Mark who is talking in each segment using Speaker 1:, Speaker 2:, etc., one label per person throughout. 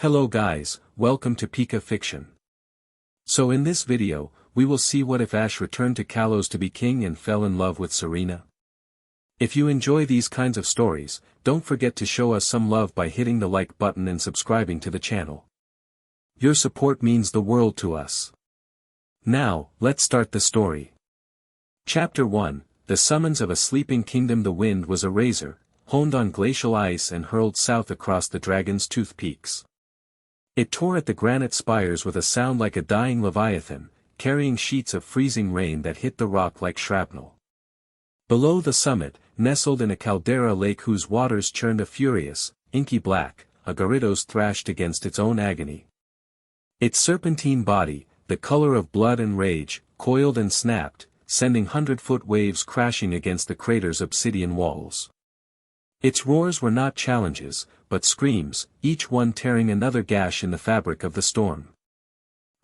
Speaker 1: Hello guys, welcome to Pika Fiction. So in this video, we will see what if Ash returned to Kalos to be king and fell in love with Serena. If you enjoy these kinds of stories, don't forget to show us some love by hitting the like button and subscribing to the channel. Your support means the world to us. Now, let's start the story. Chapter 1, The Summons of a Sleeping Kingdom. The wind was a razor, honed on glacial ice and hurled south across the Dragon's Tooth peaks. It tore at the granite spires with a sound like a dying leviathan, carrying sheets of freezing rain that hit the rock like shrapnel. Below the summit, nestled in a caldera lake whose waters churned a furious, inky black, a Gyarados thrashed against its own agony. Its serpentine body, the color of blood and rage, coiled and snapped, sending 100-foot waves crashing against the crater's obsidian walls. Its roars were not challenges, but screams, each one tearing another gash in the fabric of the storm.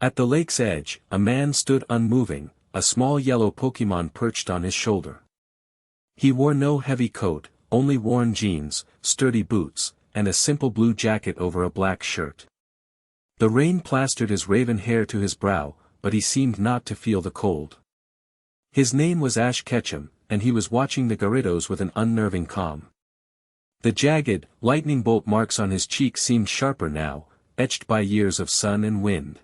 Speaker 1: At the lake's edge, a man stood unmoving, a small yellow Pokémon perched on his shoulder. He wore no heavy coat, only worn jeans, sturdy boots, and a simple blue jacket over a black shirt. The rain plastered his raven hair to his brow, but he seemed not to feel the cold. His name was Ash Ketchum, and he was watching the Gyarados with an unnerving calm. The jagged, lightning bolt marks on his cheek seemed sharper now, etched by years of sun and wind.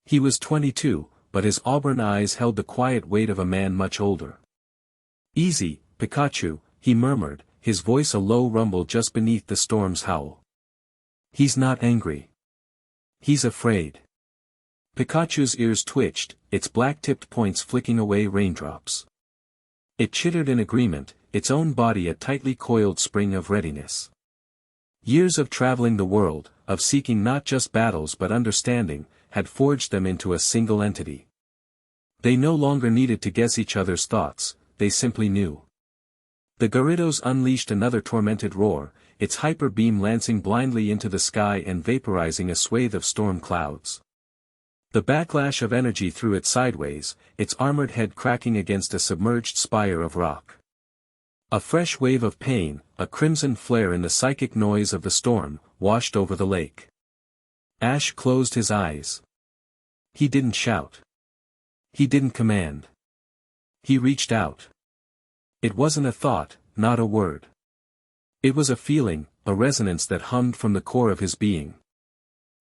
Speaker 1: He was 22, but his auburn eyes held the quiet weight of a man much older. "Easy, Pikachu," he murmured, his voice a low rumble just beneath the storm's howl. "He's not angry. He's afraid." Pikachu's ears twitched, its black-tipped points flicking away raindrops. It chittered in agreement, its own body a tightly coiled spring of readiness. Years of traveling the world, of seeking not just battles but understanding, had forged them into a single entity. They no longer needed to guess each other's thoughts, they simply knew. The Gyarados unleashed another tormented roar, its hyper beam lancing blindly into the sky and vaporizing a swathe of storm clouds. The backlash of energy threw it sideways, its armored head cracking against a submerged spire of rock. A fresh wave of pain, a crimson flare in the psychic noise of the storm, washed over the lake. Ash closed his eyes. He didn't shout. He didn't command. He reached out. It wasn't a thought, not a word. It was a feeling, a resonance that hummed from the core of his being.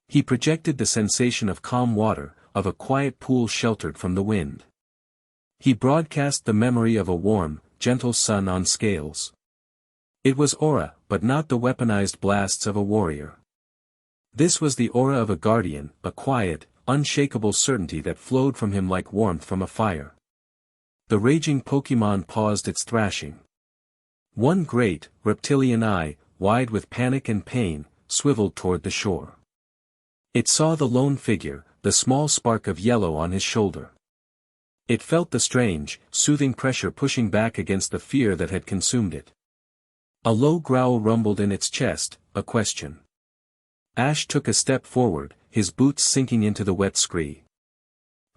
Speaker 1: He projected the sensation of calm water, of a quiet pool sheltered from the wind. He broadcast the memory of a warm, gentle sun on scales. It was aura, but not the weaponized blasts of a warrior. This was the aura of a guardian, a quiet, unshakable certainty that flowed from him like warmth from a fire. The raging Pokémon paused its thrashing. One great, reptilian eye, wide with panic and pain, swiveled toward the shore. It saw the lone figure, the small spark of yellow on his shoulder. It felt the strange, soothing pressure pushing back against the fear that had consumed it. A low growl rumbled in its chest, a question. Ash took a step forward, his boots sinking into the wet scree.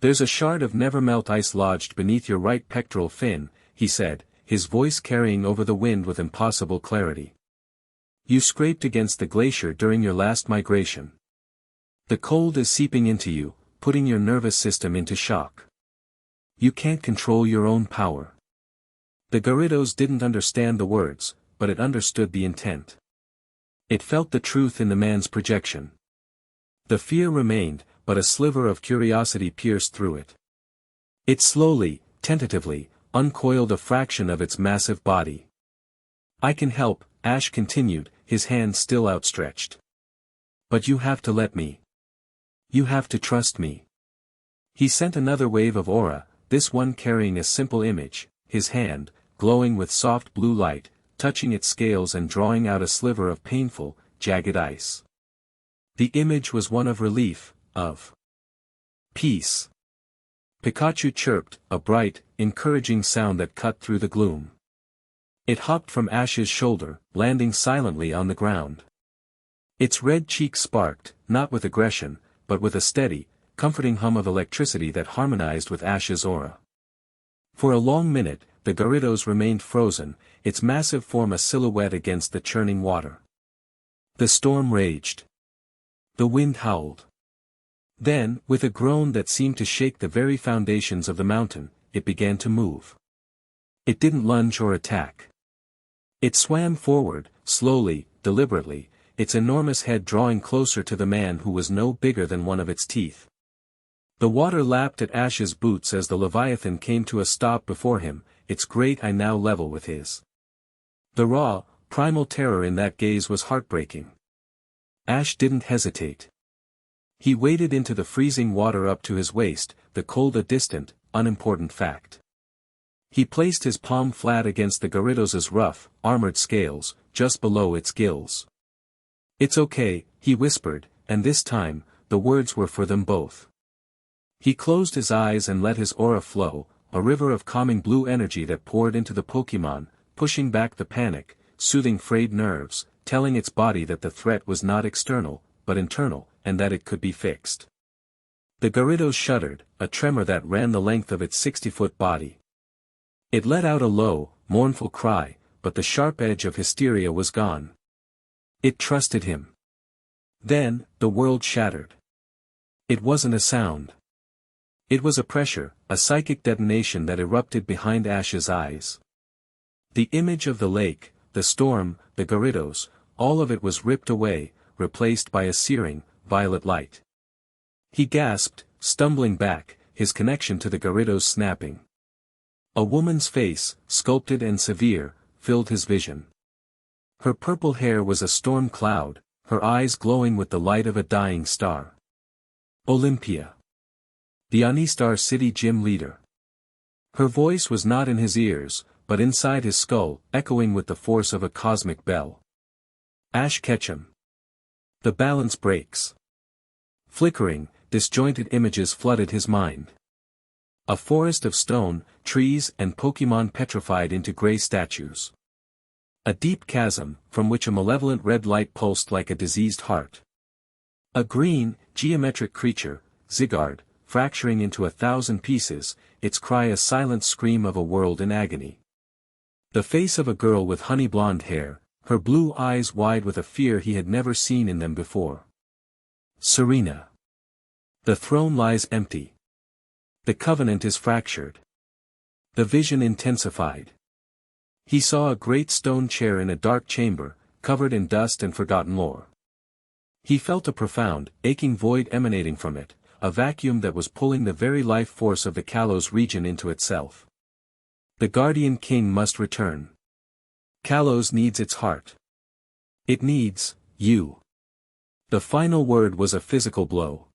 Speaker 1: "There's a shard of never-melt ice lodged beneath your right pectoral fin," he said, his voice carrying over the wind with impossible clarity. "You scraped against the glacier during your last migration. The cold is seeping into you, putting your nervous system into shock. You can't control your own power." The Gyarados didn't understand the words, but it understood the intent. It felt the truth in the man's projection. The fear remained, but a sliver of curiosity pierced through it. It slowly, tentatively, uncoiled a fraction of its massive body. "I can help," Ash continued, his hand still outstretched. "But you have to let me. You have to trust me." He sent another wave of aura, this one carrying a simple image, his hand, glowing with soft blue light, touching its scales and drawing out a sliver of painful, jagged ice. The image was one of relief, of peace. Pikachu chirped, a bright, encouraging sound that cut through the gloom. It hopped from Ash's shoulder, landing silently on the ground. Its red cheek sparked, not with aggression, but with a steady, comforting hum of electricity that harmonized with Ash's aura. For a long minute, the Gyarados remained frozen, its massive form a silhouette against the churning water. The storm raged. The wind howled. Then, with a groan that seemed to shake the very foundations of the mountain, it began to move. It didn't lunge or attack. It swam forward, slowly, deliberately, its enormous head drawing closer to the man who was no bigger than one of its teeth. The water lapped at Ash's boots as the Leviathan came to a stop before him, its great eye now level with his. The raw, primal terror in that gaze was heartbreaking. Ash didn't hesitate. He waded into the freezing water up to his waist, the cold a distant, unimportant fact. He placed his palm flat against the Gyarados' rough, armored scales, just below its gills. "It's okay," he whispered, and this time, the words were for them both. He closed his eyes and let his aura flow, a river of calming blue energy that poured into the Pokémon, pushing back the panic, soothing frayed nerves, telling its body that the threat was not external, but internal, and that it could be fixed. The Gyarados shuddered, a tremor that ran the length of its 60-foot body. It let out a low, mournful cry, but the sharp edge of hysteria was gone. It trusted him. Then, the world shattered. It wasn't a sound. It was a pressure, a psychic detonation that erupted behind Ash's eyes. The image of the lake, the storm, the Gyarados, all of it was ripped away, replaced by a searing, violet light. He gasped, stumbling back, his connection to the Gyarados snapping. A woman's face, sculpted and severe, filled his vision. Her purple hair was a storm cloud, her eyes glowing with the light of a dying star. Olympia. The Anistar City gym leader. Her voice was not in his ears, but inside his skull, echoing with the force of a cosmic bell. Ash Ketchum. The balance breaks. Flickering, disjointed images flooded his mind. A forest of stone, trees and Pokémon petrified into gray statues. A deep chasm, from which a malevolent red light pulsed like a diseased heart. A green, geometric creature, Zygarde, fracturing into 1,000 pieces, its cry a silent scream of a world in agony. The face of a girl with honey blonde hair, her blue eyes wide with a fear he had never seen in them before. Serena. The throne lies empty. The covenant is fractured. The vision intensified. He saw a great stone chair in a dark chamber, covered in dust and forgotten lore. He felt a profound, aching void emanating from it, a vacuum that was pulling the very life force of the Kalos region into itself. The Guardian King must return. Kalos needs its heart. It needs you. The final word was a physical blow.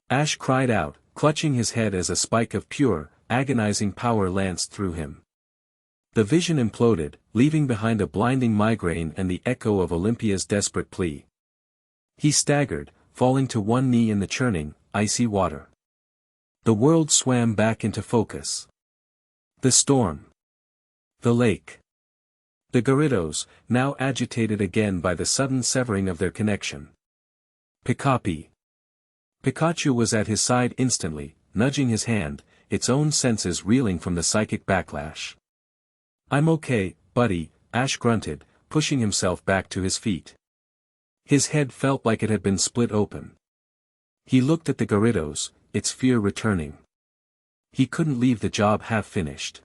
Speaker 1: Ash cried out, clutching his head as a spike of pure, agonizing power lanced through him. The vision imploded, leaving behind a blinding migraine and the echo of Olympia's desperate plea. He staggered, falling to one knee in the churning, icy water. The world swam back into focus. The storm. The lake. The Gyarados, now agitated again by the sudden severing of their connection. Pikachu. Pikachu was at his side instantly, nudging his hand, its own senses reeling from the psychic backlash. "I'm okay, buddy," Ash grunted, pushing himself back to his feet. His head felt like it had been split open. He looked at the Gyarados, its fear returning. He couldn't leave the job half-finished.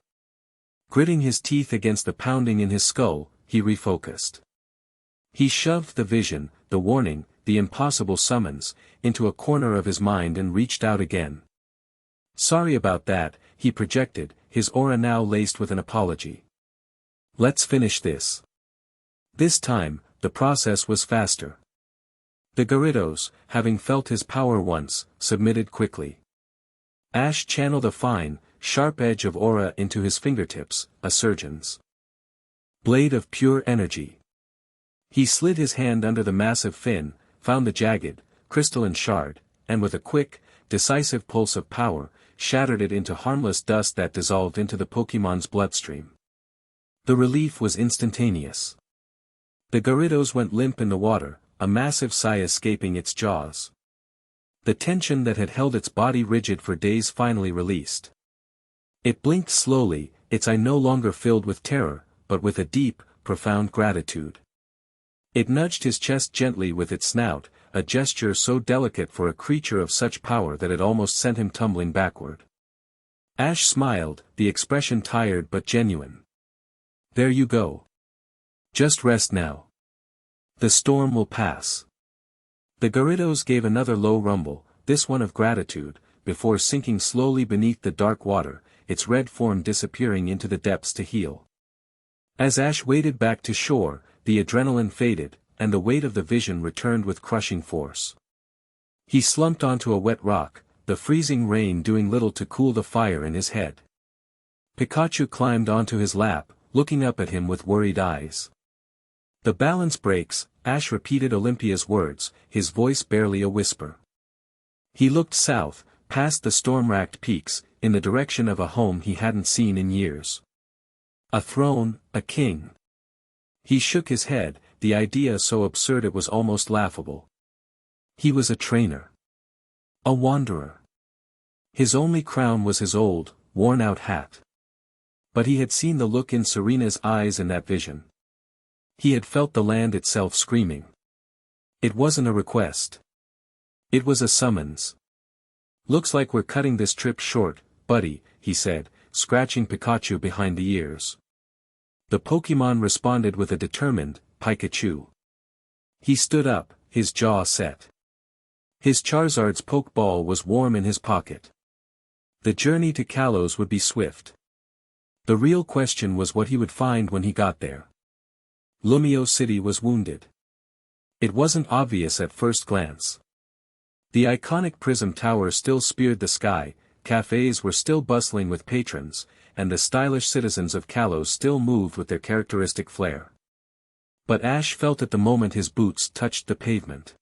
Speaker 1: Gritting his teeth against the pounding in his skull, he refocused. He shoved the vision, the warning, the impossible summons, into a corner of his mind and reached out again. "Sorry about that," he projected, his aura now laced with an apology. "Let's finish this." This time, the process was faster. The Gyarados, having felt his power once, submitted quickly. Ash channeled a fine, sharp edge of aura into his fingertips, a surgeon's blade of pure energy. He slid his hand under the massive fin, found the jagged, crystalline shard, and with a quick, decisive pulse of power, shattered it into harmless dust that dissolved into the Pokémon's bloodstream. The relief was instantaneous. The Gyarados went limp in the water, a massive sigh escaping its jaws. The tension that had held its body rigid for days finally released. It blinked slowly, its eye no longer filled with terror, but with a deep, profound gratitude. It nudged his chest gently with its snout, a gesture so delicate for a creature of such power that it almost sent him tumbling backward. Ash smiled, the expression tired but genuine. There you go. Just rest now. The storm will pass. The Garridos gave another low rumble, this one of gratitude, before sinking slowly beneath the dark water, its red form disappearing into the depths to heal. As Ash waded back to shore, the adrenaline faded, and the weight of the vision returned with crushing force. He slumped onto a wet rock, the freezing rain doing little to cool the fire in his head. Pikachu climbed onto his lap, looking up at him with worried eyes. The balance breaks, Ash repeated Olympia's words, his voice barely a whisper. He looked south, past the storm-racked peaks, in the direction of a home he hadn't seen in years. A throne, a king. He shook his head, the idea so absurd it was almost laughable. He was a trainer. A wanderer. His only crown was his old, worn-out hat. But he had seen the look in Serena's eyes in that vision. He had felt the land itself screaming. It wasn't a request. It was a summons. Looks like we're cutting this trip short, buddy, he said, scratching Pikachu behind the ears. The Pokémon responded with a determined, Pikachu. He stood up, his jaw set. His Charizard's Pokeball was warm in his pocket. The journey to Kalos would be swift. The real question was what he would find when he got there. Lumio City was wounded. It wasn't obvious at first glance. The iconic Prism Tower still speared the sky, cafes were still bustling with patrons, and the stylish citizens of Kalos still moved with their characteristic flair. But Ash felt at the moment his boots touched the pavement.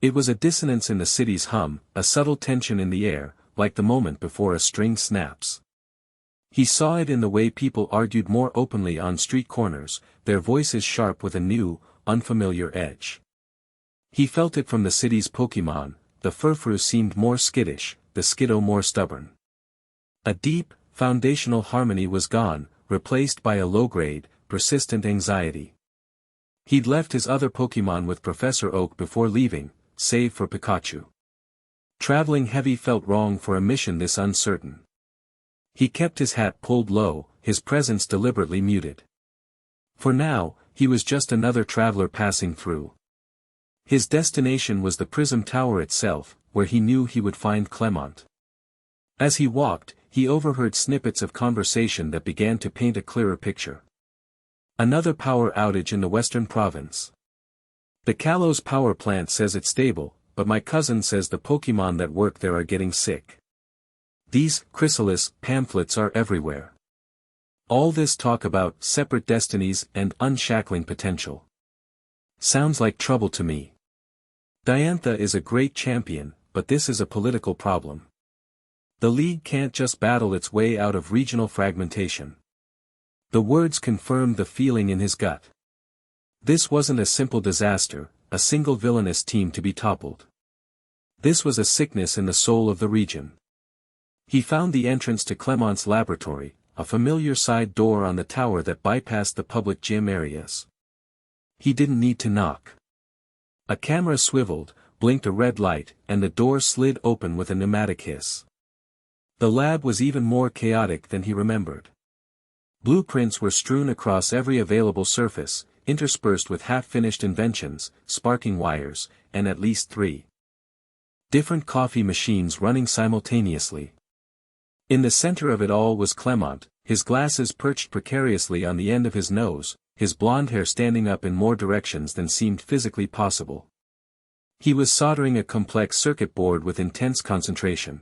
Speaker 1: It was a dissonance in the city's hum, a subtle tension in the air, like the moment before a string snaps. He saw it in the way people argued more openly on street corners, their voices sharp with a new, unfamiliar edge. He felt it from the city's Pokémon, the Furfrou seemed more skittish, the Skiddo more stubborn. A deep, foundational harmony was gone, replaced by a low-grade, persistent anxiety. He'd left his other Pokémon with Professor Oak before leaving, save for Pikachu. Traveling heavy felt wrong for a mission this uncertain. He kept his hat pulled low, his presence deliberately muted. For now, he was just another traveler passing through. His destination was the Prism Tower itself, where he knew he would find Clement. As he walked, he overheard snippets of conversation that began to paint a clearer picture. Another power outage in the western province. The Kalos power plant says it's stable, but my cousin says the Pokémon that work there are getting sick. These chrysalis pamphlets are everywhere. All this talk about separate destinies and unshackling potential. Sounds like trouble to me. Diantha is a great champion, but this is a political problem. The League can't just battle its way out of regional fragmentation. The words confirmed the feeling in his gut. This wasn't a simple disaster, a single villainous team to be toppled. This was a sickness in the soul of the region. He found the entrance to Clement's laboratory, a familiar side door on the tower that bypassed the public gym areas. He didn't need to knock. A camera swiveled, blinked a red light, and the door slid open with a pneumatic hiss. The lab was even more chaotic than he remembered. Blueprints were strewn across every available surface, interspersed with half-finished inventions, sparking wires, and at least 3 different coffee machines running simultaneously. In the center of it all was Clement, his glasses perched precariously on the end of his nose, his blonde hair standing up in more directions than seemed physically possible. He was soldering a complex circuit board with intense concentration.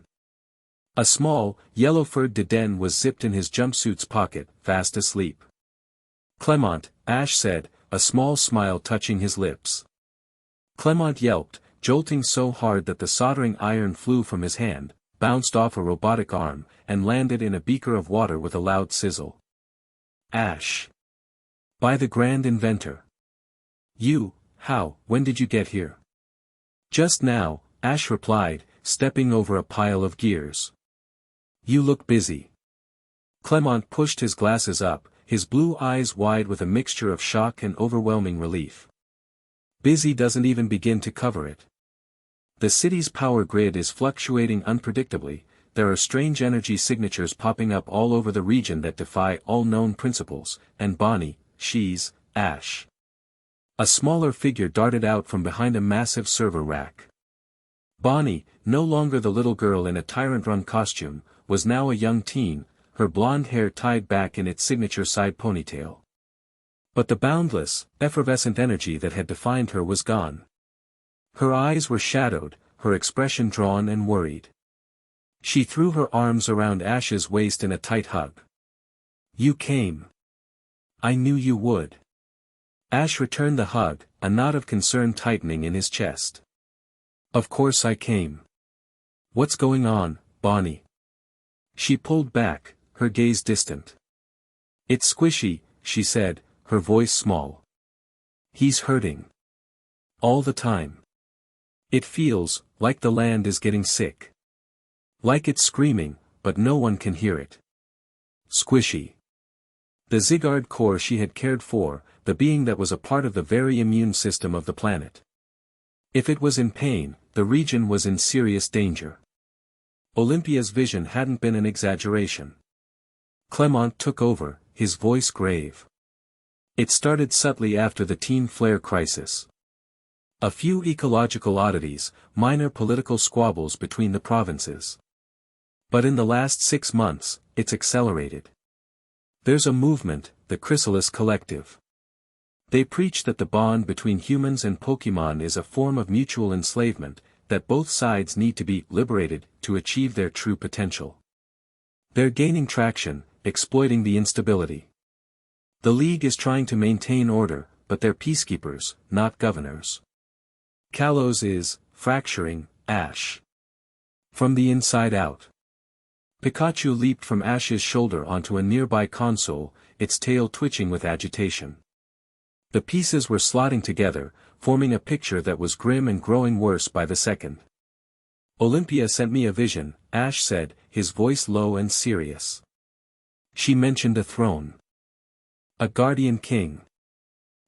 Speaker 1: A small, yellow-furred Deden was zipped in his jumpsuit's pocket, fast asleep. Clement, Ash said, a small smile touching his lips. Clement yelped, jolting so hard that the soldering iron flew from his hand, bounced off a robotic arm, and landed in a beaker of water with a loud sizzle. Ash. By the Grand Inventor. When did you get here? Just now, Ash replied, stepping over a pile of gears. You look busy. Clement pushed his glasses up, his blue eyes wide with a mixture of shock and overwhelming relief. Busy doesn't even begin to cover it. The city's power grid is fluctuating unpredictably. There are strange energy signatures popping up all over the region that defy all known principles, and Bonnie, she's Ash. A smaller figure darted out from behind a massive server rack. Bonnie, no longer the little girl in a tyrant-run costume, was now a young teen, her blonde hair tied back in its signature side ponytail. But the boundless, effervescent energy that had defined her was gone. Her eyes were shadowed, her expression drawn and worried. She threw her arms around Ash's waist in a tight hug. "You came. I knew you would." Ash returned the hug, a knot of concern tightening in his chest. "Of course I came. What's going on, Bonnie?" She pulled back, her gaze distant. "It's squishy," she said, her voice small. "He's hurting. All the time. It feels like the land is getting sick. Like it's screaming, but no one can hear it." Squishy. The Zygarde core she had cared for, the being that was a part of the very immune system of the planet. If it was in pain, the region was in serious danger. Olympia's vision hadn't been an exaggeration. Clement took over, his voice grave. It started subtly after the Teen Flare crisis. A few ecological oddities, minor political squabbles between the provinces. But in the last 6 months, it's accelerated. There's a movement, the Chrysalis Collective. They preach that the bond between humans and Pokémon is a form of mutual enslavement, that both sides need to be liberated to achieve their true potential. They're gaining traction, exploiting the instability. The League is trying to maintain order, but they're peacekeepers, not governors. Kalos is fracturing Ash from the inside out. Pikachu leaped from Ash's shoulder onto a nearby console, its tail twitching with agitation. The pieces were slotting together, forming a picture that was grim and growing worse by the second. "Olympia sent me a vision," Ash said, his voice low and serious. "She mentioned a throne. A guardian king."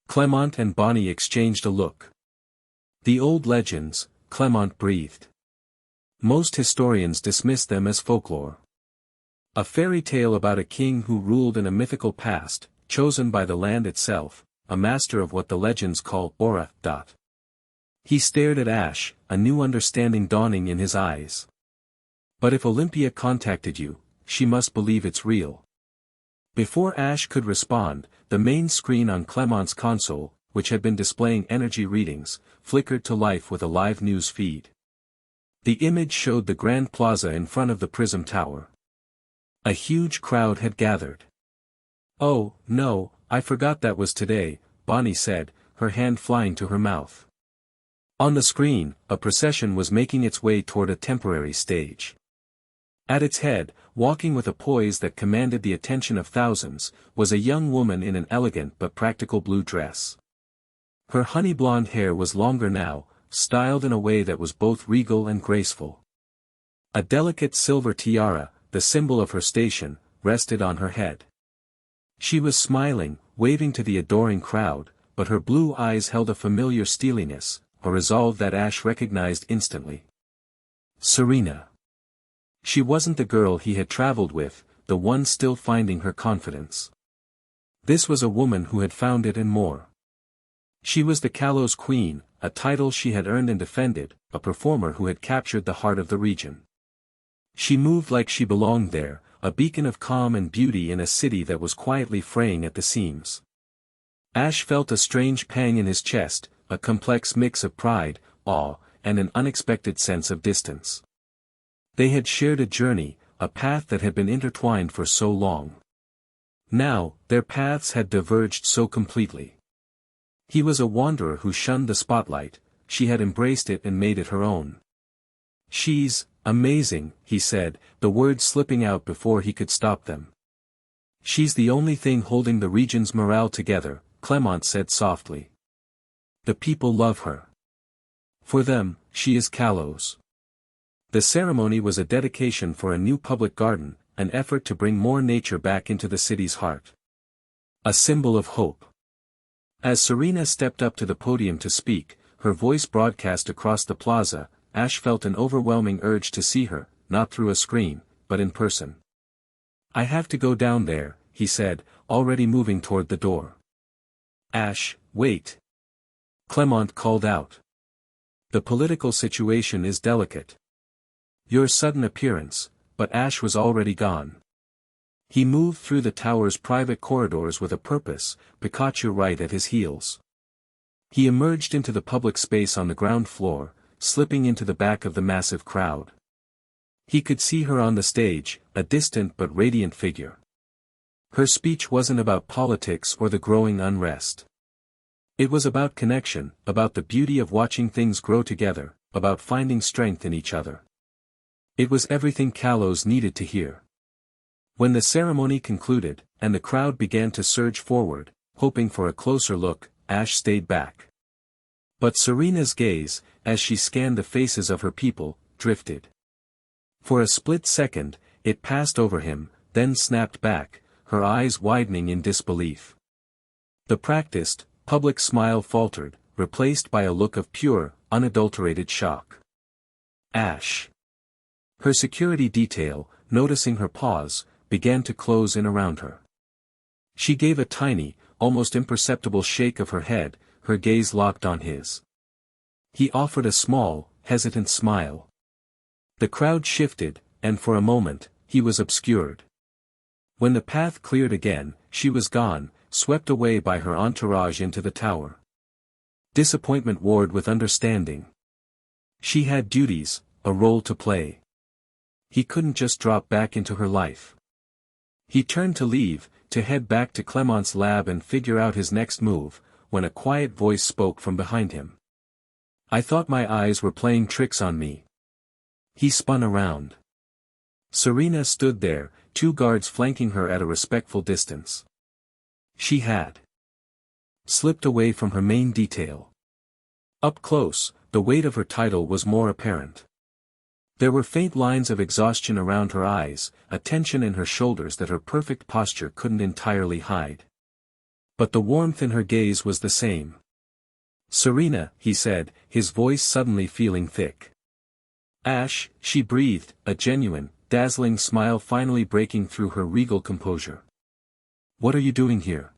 Speaker 1: Clement and Bonnie exchanged a look. "The old legends," Clement breathed. "Most historians dismiss them as folklore. A fairy tale about a king who ruled in a mythical past, chosen by the land itself, a master of what the legends call aura. He stared at Ash, a new understanding dawning in his eyes. "But if Olympia contacted you, she must believe it's real." Before Ash could respond, the main screen on Clement's console, which had been displaying energy readings, flickered to life with a live news feed. The image showed the Grand Plaza in front of the Prism Tower. A huge crowd had gathered. "Oh, no, I forgot that was today," Bonnie said, her hand flying to her mouth. On the screen, a procession was making its way toward a temporary stage. At its head, walking with a poise that commanded the attention of thousands, was a young woman in an elegant but practical blue dress. Her honey blonde hair was longer now, styled in a way that was both regal and graceful. A delicate silver tiara, the symbol of her station, rested on her head. She was smiling, waving to the adoring crowd, but her blue eyes held a familiar steeliness, a resolve that Ash recognized instantly. Serena. She wasn't the girl he had traveled with, the one still finding her confidence. This was a woman who had found it and more. She was the Kalos Queen, a title she had earned and defended, a performer who had captured the heart of the region. She moved like she belonged there, a beacon of calm and beauty in a city that was quietly fraying at the seams. Ash felt a strange pang in his chest, a complex mix of pride, awe, and an unexpected sense of distance. They had shared a journey, a path that had been intertwined for so long. Now, their paths had diverged so completely. He was a wanderer who shunned the spotlight, she had embraced it and made it her own. "She's amazing," he said, the words slipping out before he could stop them. "She's the only thing holding the region's morale together," Clement said softly. "The people love her. For them, she is Kalos." The ceremony was a dedication for a new public garden, an effort to bring more nature back into the city's heart. A symbol of hope. As Serena stepped up to the podium to speak, her voice broadcast across the plaza, Ash felt an overwhelming urge to see her, not through a screen, but in person. "I have to go down there," he said, already moving toward the door. "Ash, wait." Clement called out. "The political situation is delicate." "Your sudden appearance," but Ash was already gone. He moved through the tower's private corridors with a purpose, Pikachu right at his heels. He emerged into the public space on the ground floor, slipping into the back of the massive crowd. He could see her on the stage, a distant but radiant figure. Her speech wasn't about politics or the growing unrest. It was about connection, about the beauty of watching things grow together, about finding strength in each other. It was everything Kalos needed to hear. When the ceremony concluded, and the crowd began to surge forward, hoping for a closer look, Ash stayed back. But Serena's gaze, as she scanned the faces of her people, drifted. For a split second, it passed over him, then snapped back, her eyes widening in disbelief. The practiced, public smile faltered, replaced by a look of pure, unadulterated shock. Ash. Her security detail, noticing her pause, began to close in around her. She gave a tiny, almost imperceptible shake of her head, her gaze locked on his. He offered a small, hesitant smile. The crowd shifted, and for a moment, he was obscured. When the path cleared again, she was gone, swept away by her entourage into the tower. Disappointment warred with understanding. She had duties, a role to play. He couldn't just drop back into her life. He turned to leave, to head back to Clement's lab and figure out his next move, when a quiet voice spoke from behind him. "I thought my eyes were playing tricks on me." He spun around. Serena stood there, two guards flanking her at a respectful distance. She had slipped away from her main detail. Up close, the weight of her title was more apparent. There were faint lines of exhaustion around her eyes, a tension in her shoulders that her perfect posture couldn't entirely hide. But the warmth in her gaze was the same. "Serena," he said, his voice suddenly feeling thick. "Ash," she breathed, a genuine, dazzling smile finally breaking through her regal composure. "What are you doing here?"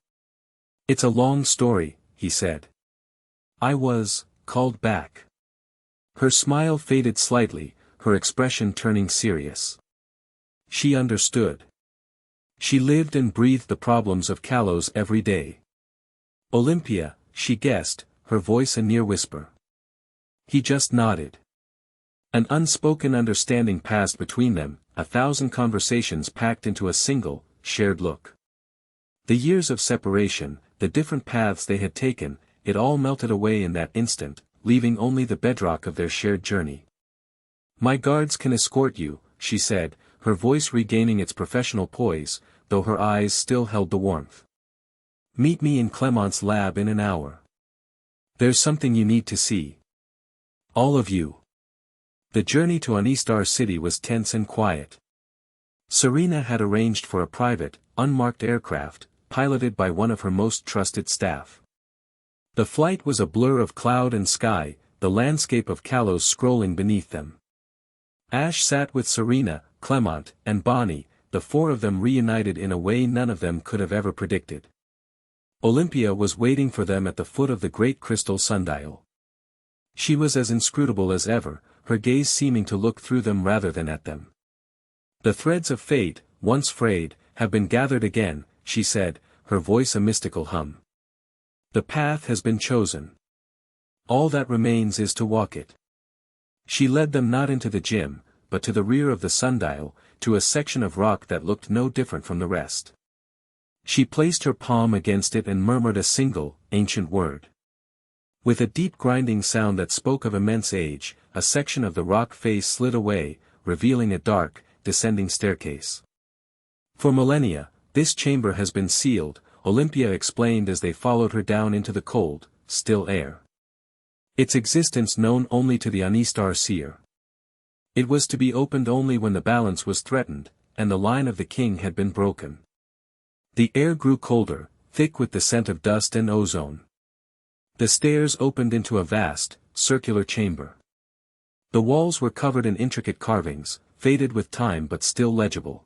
Speaker 1: "It's a long story," he said. "I was called back." Her smile faded slightly, her expression turning serious. She understood. She lived and breathed the problems of Kalos every day. "Olympia," she guessed, her voice a near whisper. He just nodded. An unspoken understanding passed between them, 1,000 conversations packed into a single, shared look. The years of separation, the different paths they had taken, it all melted away in that instant, leaving only the bedrock of their shared journey. "My guards can escort you," she said, her voice regaining its professional poise, though her eyes still held the warmth. "Meet me in Clement's lab in an hour. There's something you need to see. All of you." The journey to Anistar City was tense and quiet. Serena had arranged for a private, unmarked aircraft, piloted by one of her most trusted staff. The flight was a blur of cloud and sky, the landscape of Kalos scrolling beneath them. Ash sat with Serena, Clement, and Bonnie, the four of them reunited in a way none of them could have ever predicted. Olympia was waiting for them at the foot of the great crystal sundial. She was as inscrutable as ever, her gaze seeming to look through them rather than at them. "The threads of fate, once frayed, have been gathered again," she said, her voice a mystical hum. "The path has been chosen. All that remains is to walk it." She led them not into the gym, but to the rear of the sundial, to a section of rock that looked no different from the rest. She placed her palm against it and murmured a single, ancient word. With a deep grinding sound that spoke of immense age, a section of the rock face slid away, revealing a dark, descending staircase. "For millennia, this chamber has been sealed," Olympia explained as they followed her down into the cold, still air. "Its existence known only to the Anistar seer. It was to be opened only when the balance was threatened, and the line of the king had been broken." The air grew colder, thick with the scent of dust and ozone. The stairs opened into a vast, circular chamber. The walls were covered in intricate carvings, faded with time but still legible.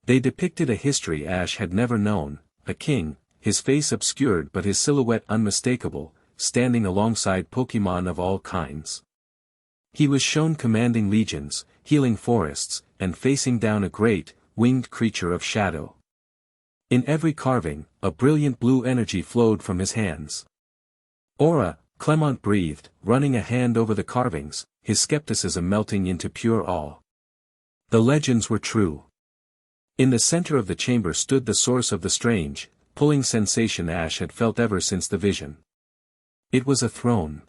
Speaker 1: They depicted a history Ash had never known, a king, his face obscured but his silhouette unmistakable, standing alongside Pokémon of all kinds. He was shown commanding legions, healing forests, and facing down a great, winged creature of shadow. In every carving, a brilliant blue energy flowed from his hands. Aura, Clement breathed, running a hand over the carvings, his skepticism melting into pure awe. The legends were true. In the center of the chamber stood the source of the strange, pulling sensation Ash had felt ever since the vision. It was a throne.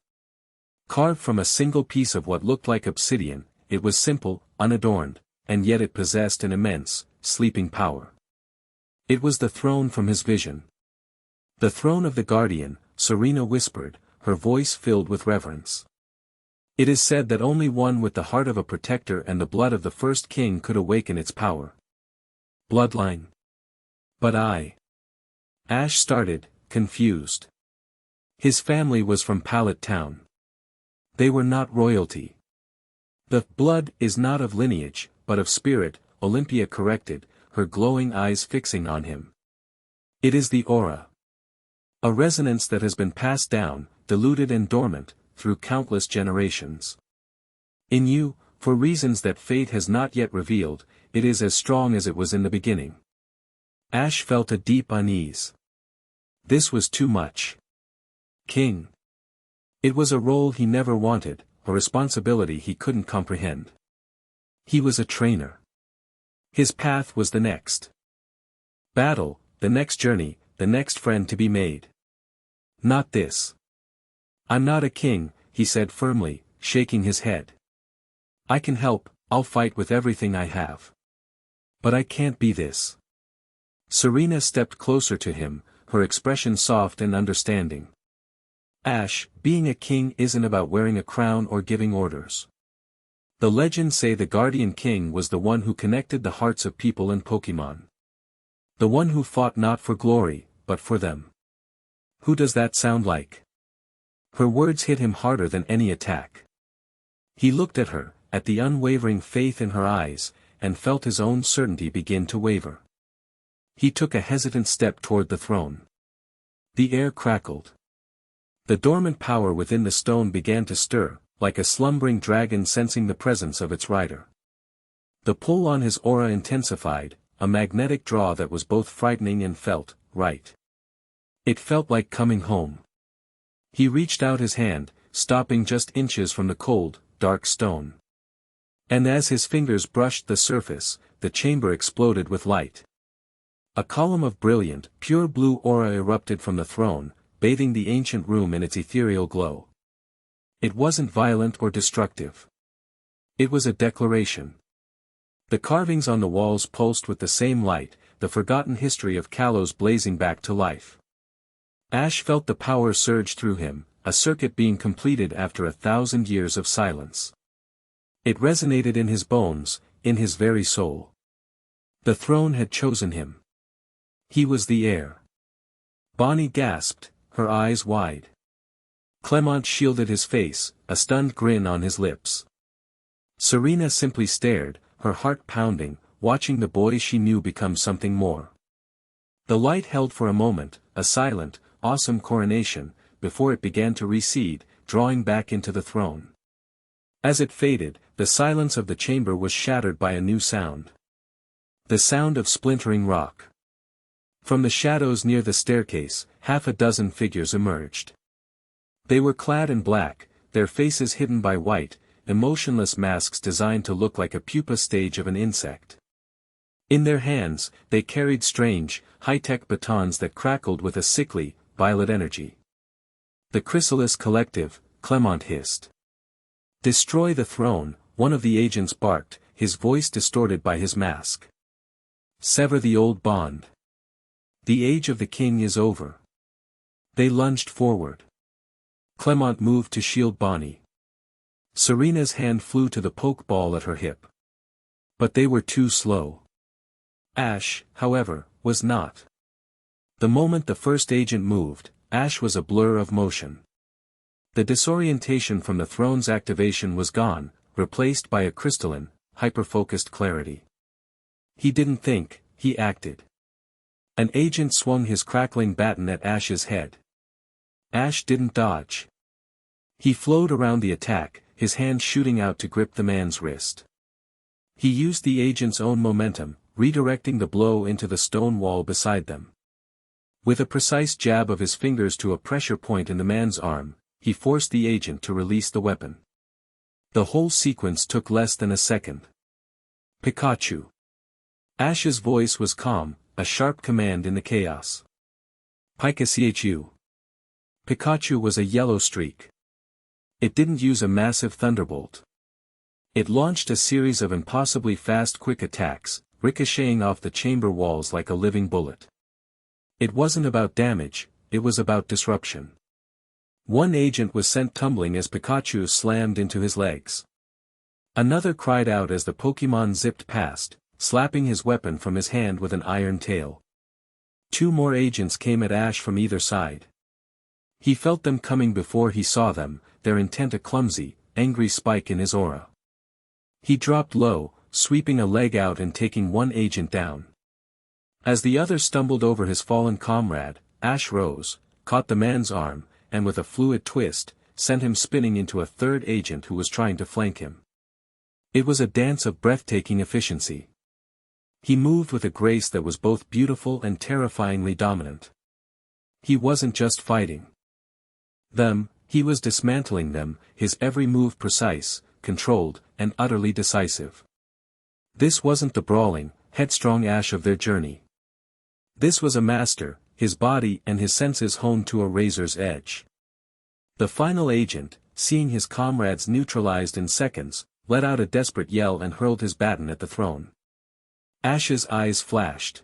Speaker 1: Carved from a single piece of what looked like obsidian, it was simple, unadorned, and yet it possessed an immense, sleeping power. It was the throne from his vision. The throne of the Guardian, Serena whispered, her voice filled with reverence. It is said that only one with the heart of a protector and the blood of the first king could awaken its power. Bloodline. But Ash started, confused. His family was from Pallet Town. They were not royalty. The blood is not of lineage, but of spirit, Olympia corrected, her glowing eyes fixing on him. It is the aura. A resonance that has been passed down, diluted and dormant, through countless generations. In you, for reasons that fate has not yet revealed, it is as strong as it was in the beginning. Ash felt a deep unease. This was too much. King. It was a role he never wanted, a responsibility he couldn't comprehend. He was a trainer. His path was the next battle, the next journey, the next friend to be made. Not this. I'm not a king, he said firmly, shaking his head. I can help, I'll fight with everything I have. But I can't be this. Serena stepped closer to him, her expression soft and understanding. Ash, being a king isn't about wearing a crown or giving orders. The legends say the Guardian King was the one who connected the hearts of people and Pokémon. The one who fought not for glory, but for them. Who does that sound like? Her words hit him harder than any attack. He looked at her, at the unwavering faith in her eyes, and felt his own certainty begin to waver. He took a hesitant step toward the throne. The air crackled. The dormant power within the stone began to stir, like a slumbering dragon sensing the presence of its rider. The pull on his aura intensified, a magnetic draw that was both frightening and felt right. It felt like coming home. He reached out his hand, stopping just inches from the cold, dark stone. And as his fingers brushed the surface, the chamber exploded with light. A column of brilliant, pure blue aura erupted from the throne, bathing the ancient room in its ethereal glow. It wasn't violent or destructive. It was a declaration. The carvings on the walls pulsed with the same light, the forgotten history of Kalos blazing back to life. Ash felt the power surge through him, a circuit being completed after 1,000 years of silence. It resonated in his bones, in his very soul. The throne had chosen him. He was the heir. Bonnie gasped, her eyes wide. Clement shielded his face, a stunned grin on his lips. Serena simply stared, her heart pounding, watching the boy she knew become something more. The light held for a moment, a silent, awesome coronation, before it began to recede, drawing back into the throne. As it faded, the silence of the chamber was shattered by a new sound. The sound of splintering rock. From the shadows near the staircase, half a dozen figures emerged. They were clad in black, their faces hidden by white, emotionless masks designed to look like a pupa stage of an insect. In their hands, they carried strange, high-tech batons that crackled with a sickly, violet energy. The Chrysalis Collective, Clement hissed. Destroy the throne, one of the agents barked, his voice distorted by his mask. Sever the old bond. The age of the king is over. They lunged forward. Clement moved to shield Bonnie. Serena's hand flew to the poke ball at her hip. But they were too slow. Ash, however, was not. The moment the first agent moved, Ash was a blur of motion. The disorientation from the throne's activation was gone, replaced by a crystalline, hyper-focused clarity. He didn't think, he acted. An agent swung his crackling baton at Ash's head. Ash didn't dodge. He flowed around the attack, his hand shooting out to grip the man's wrist. He used the agent's own momentum, redirecting the blow into the stone wall beside them. With a precise jab of his fingers to a pressure point in the man's arm, he forced the agent to release the weapon. The whole sequence took less than a second. Pikachu. Ash's voice was calm, a sharp command in the chaos. Pikachu. Pikachu was a yellow streak. It didn't use a massive thunderbolt. It launched a series of impossibly fast quick attacks, ricocheting off the chamber walls like a living bullet. It wasn't about damage, it was about disruption. One agent was sent tumbling as Pikachu slammed into his legs. Another cried out as the Pokémon zipped past, slapping his weapon from his hand with an iron tail. Two more agents came at Ash from either side. He felt them coming before he saw them, their intent a clumsy, angry spike in his aura. He dropped low, sweeping a leg out and taking one agent down. As the other stumbled over his fallen comrade, Ash rose, caught the man's arm, and with a fluid twist, sent him spinning into a third agent who was trying to flank him. It was a dance of breathtaking efficiency. He moved with a grace that was both beautiful and terrifyingly dominant. He wasn't just fighting them, he was dismantling them, his every move precise, controlled, and utterly decisive. This wasn't the brawling, headstrong Ash of their journey. This was a master, his body and his senses honed to a razor's edge. The final agent, seeing his comrades neutralized in seconds, let out a desperate yell and hurled his baton at the throne. Ash's eyes flashed.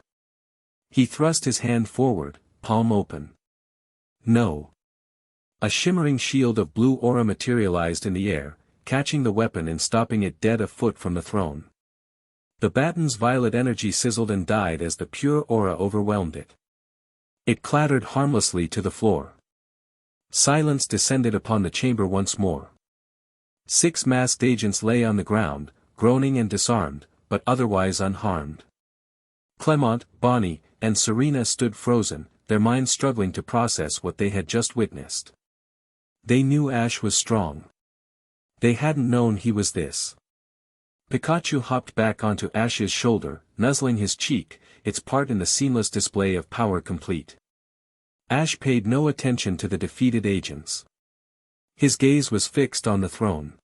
Speaker 1: He thrust his hand forward, palm open. No. A shimmering shield of blue aura materialized in the air, catching the weapon and stopping it dead a foot from the throne. The baton's violet energy sizzled and died as the pure aura overwhelmed it. It clattered harmlessly to the floor. Silence descended upon the chamber once more. 6 masked agents lay on the ground, groaning and disarmed, but otherwise unharmed. Clement, Bonnie, and Serena stood frozen, their minds struggling to process what they had just witnessed. They knew Ash was strong. They hadn't known he was this. Pikachu hopped back onto Ash's shoulder, nuzzling his cheek, its part in the seamless display of power complete. Ash paid no attention to the defeated agents. His gaze was fixed on the throne.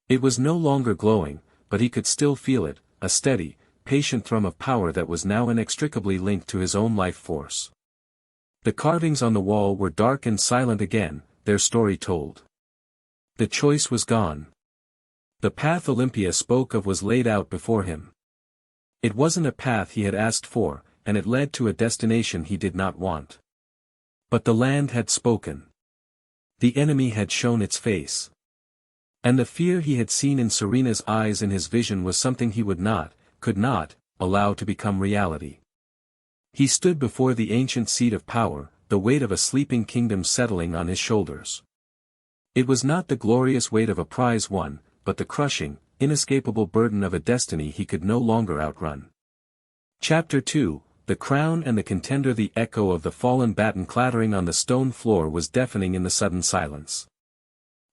Speaker 1: It was no longer glowing, but he could still feel it, a steady, patient thrum of power that was now inextricably linked to his own life force. The carvings on the wall were dark and silent again, their story told. The choice was gone. The path Olympia spoke of was laid out before him. It wasn't a path he had asked for, and it led to a destination he did not want. But the land had spoken. The enemy had shown its face. And the fear he had seen in Serena's eyes in his vision was something he would not, could not, allow to become reality. He stood before the ancient seat of power, the weight of a sleeping kingdom settling on his shoulders. It was not the glorious weight of a prize won, but the crushing, inescapable burden of a destiny he could no longer outrun. Chapter 2, The Crown and the Contender. The echo of the fallen baton clattering on the stone floor was deafening in the sudden silence.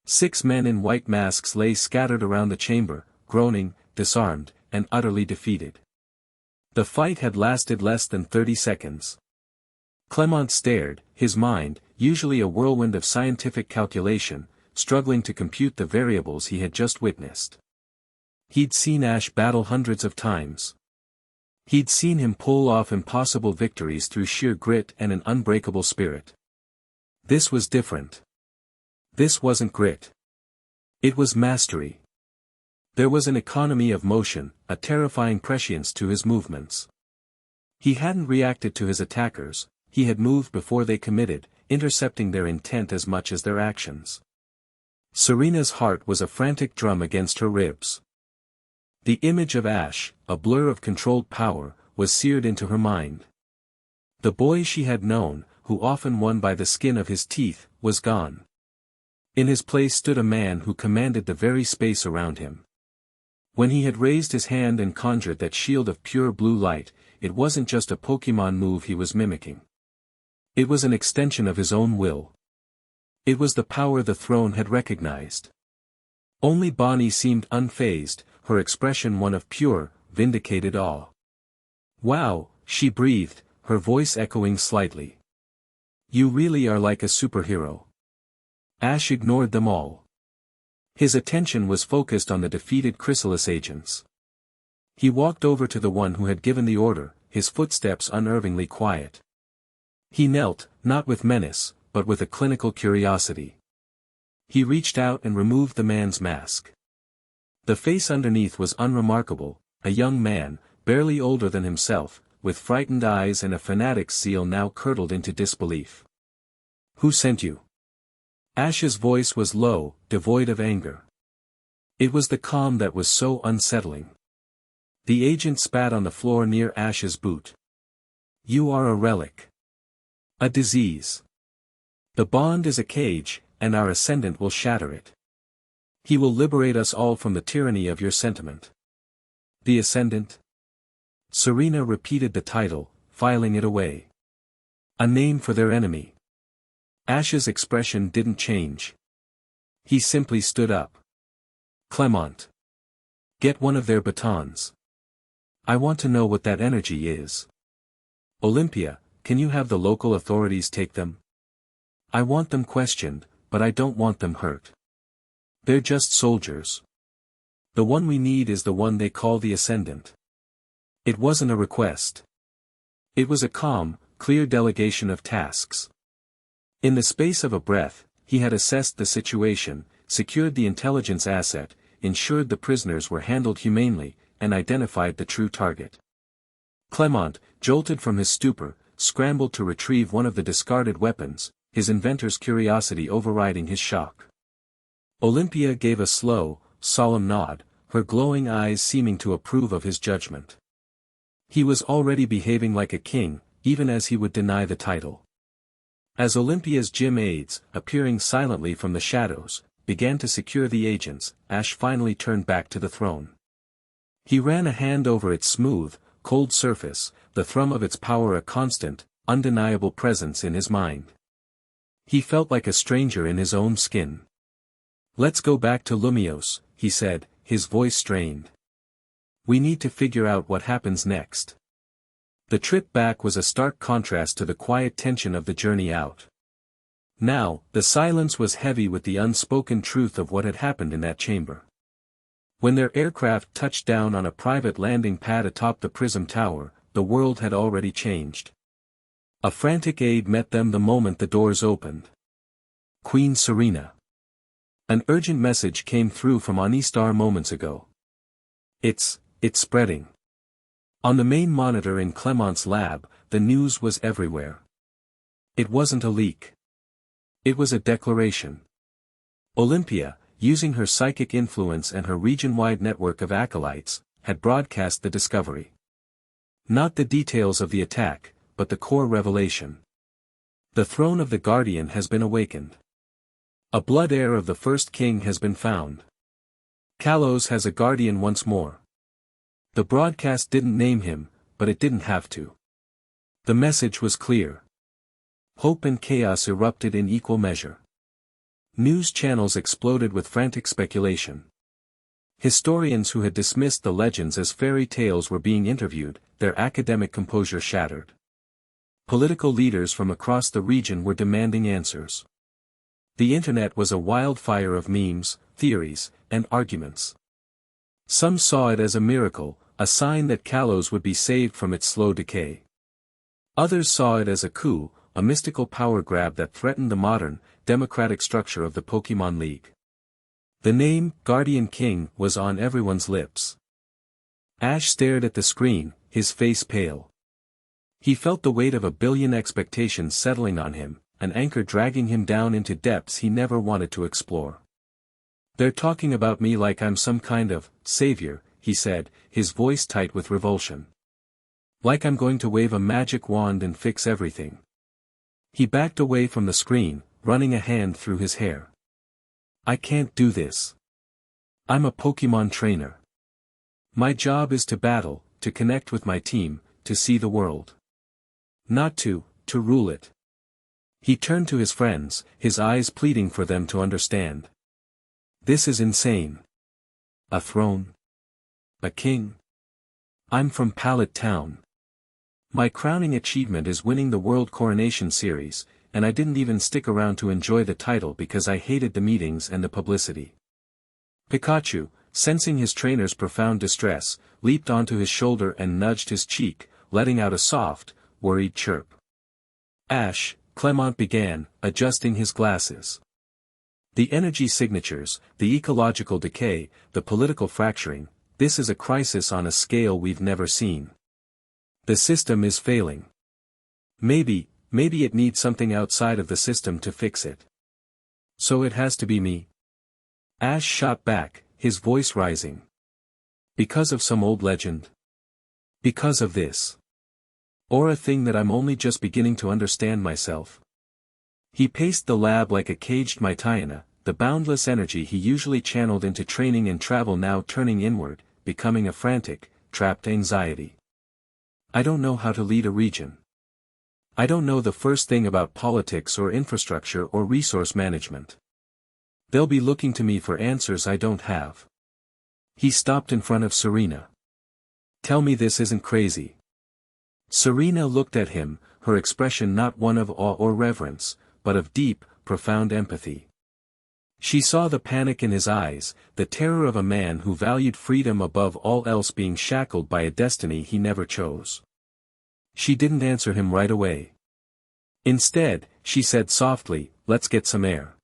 Speaker 1: 6 men in white masks lay scattered around the chamber, groaning, disarmed, and utterly defeated. The fight had lasted less than 30 seconds. Clement stared, his mind, usually a whirlwind of scientific calculation, struggling to compute the variables he had just witnessed. He'd seen Ash battle hundreds of times. He'd seen him pull off impossible victories through sheer grit and an unbreakable spirit. This was different. This wasn't grit. It was mastery. There was an economy of motion, a terrifying prescience to his movements. He hadn't reacted to his attackers, he had moved before they committed, intercepting their intent as much as their actions. Serena's heart was a frantic drum against her ribs. The image of Ash, a blur of controlled power, was seared into her mind. The boy she had known, who often won by the skin of his teeth, was gone. In his place stood a man who commanded the very space around him. When he had raised his hand and conjured that shield of pure blue light, it wasn't just a Pokemon move he was mimicking. It was an extension of his own will. It was the power the throne had recognized. Only Bonnie seemed unfazed, her expression one of pure, vindicated awe. "Wow," she breathed, her voice echoing slightly. "You really are like a superhero." Ash ignored them all. His attention was focused on the defeated Chrysalis agents. He walked over to the one who had given the order, his footsteps unnervingly quiet. He knelt, not with menace, but with a clinical curiosity. He reached out and removed the man's mask. The face underneath was unremarkable, a young man, barely older than himself, with frightened eyes and a fanatic's zeal now curdled into disbelief. "Who sent you?" Ash's voice was low, devoid of anger. It was the calm that was so unsettling. The agent spat on the floor near Ash's boot. "You are a relic. A disease. The bond is a cage, and our ascendant will shatter it. He will liberate us all from the tyranny of your sentiment." "The ascendant?" Serena repeated the title, filing it away. "A name for their enemy." Ash's expression didn't change. He simply stood up. "Clement. Get one of their batons. I want to know what that energy is. Olympia, can you have the local authorities take them? I want them questioned, but I don't want them hurt. They're just soldiers. The one we need is the one they call the Ascendant." It wasn't a request. It was a calm, clear delegation of tasks. In the space of a breath, he had assessed the situation, secured the intelligence asset, ensured the prisoners were handled humanely, and identified the true target. Clement, jolted from his stupor, scrambled to retrieve one of the discarded weapons, his inventor's curiosity overriding his shock. Olympia gave a slow, solemn nod, her glowing eyes seeming to approve of his judgment. He was already behaving like a king, even as he would deny the title. As Olympia's gym aides, appearing silently from the shadows, began to secure the agents, Ash finally turned back to the throne. He ran a hand over its smooth, cold surface, the thrum of its power a constant, undeniable presence in his mind. He felt like a stranger in his own skin. "Let's go back to Lumios," he said, his voice strained. "We need to figure out what happens next." The trip back was a stark contrast to the quiet tension of the journey out. Now, the silence was heavy with the unspoken truth of what had happened in that chamber. When their aircraft touched down on a private landing pad atop the Prism Tower, the world had already changed. A frantic aide met them the moment the doors opened. "Queen Serena." An urgent message came through from Anistar moments ago. It's spreading." On the main monitor in Clement's lab, the news was everywhere. It wasn't a leak. It was a declaration. Olympia, using her psychic influence and her region-wide network of acolytes, had broadcast the discovery. Not the details of the attack, but the core revelation. The throne of the Guardian has been awakened. A blood heir of the first king has been found. Kalos has a guardian once more. The broadcast didn't name him, but it didn't have to. The message was clear. Hope and chaos erupted in equal measure. News channels exploded with frantic speculation. Historians who had dismissed the legends as fairy tales were being interviewed, their academic composure shattered. Political leaders from across the region were demanding answers. The internet was a wildfire of memes, theories, and arguments. Some saw it as a miracle, a sign that Kalos would be saved from its slow decay. Others saw it as a coup, a mystical power grab that threatened the modern, democratic structure of the Pokémon League. The name, Guardian King, was on everyone's lips. Ash stared at the screen, his face pale. He felt the weight of 1,000,000,000 expectations settling on him, an anchor dragging him down into depths he never wanted to explore. "They're talking about me like I'm some kind of savior," he said, his voice tight with revulsion. "Like I'm going to wave a magic wand and fix everything. He backed away from the screen, running a hand through his hair. I can't do this. I'm a Pokemon trainer. My job is to battle, to connect with my team, to see the world. Not to rule it. He turned to his friends, his eyes pleading for them to understand. This is insane. A throne? A king? I'm from Pallet Town. My crowning achievement is winning the World Coronation Series, and I didn't even stick around to enjoy the title because I hated the meetings and the publicity. Pikachu, sensing his trainer's profound distress, leaped onto his shoulder and nudged his cheek, letting out a soft, worried chirp. Ash, Clemont began, adjusting his glasses. The energy signatures, the ecological decay, the political fracturing, this is a crisis on a scale we've never seen. The system is failing. Maybe it needs something outside of the system to fix it. So it has to be me. Ash shot back, his voice rising. Because of some old legend? Because of this? Or a thing that I'm only just beginning to understand myself? He paced the lab like a caged Mytiana, the boundless energy he usually channeled into training and travel now turning inward, becoming a frantic, trapped anxiety. I don't know how to lead a region. I don't know the first thing about politics or infrastructure or resource management. They'll be looking to me for answers I don't have. He stopped in front of Serena. Tell me this isn't crazy. Serena looked at him, her expression not one of awe or reverence, but of deep, profound empathy. She saw the panic in his eyes, the terror of a man who valued freedom above all else being shackled by a destiny he never chose. She didn't answer him right away. Instead, she said softly, "Let's get some air."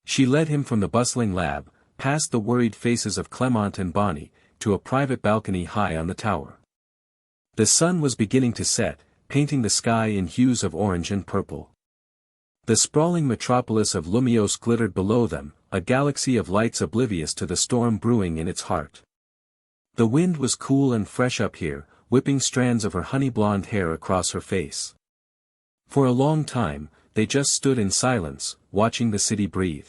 Speaker 1: She led him from the bustling lab, past the worried faces of Clement and Bonnie, to a private balcony high on the tower. The sun was beginning to set, painting the sky in hues of orange and purple. The sprawling metropolis of Lumios glittered below them, a galaxy of lights oblivious to the storm brewing in its heart. The wind was cool and fresh up here, whipping strands of her honey-blonde hair across her face. For a long time, they just stood in silence, watching the city breathe.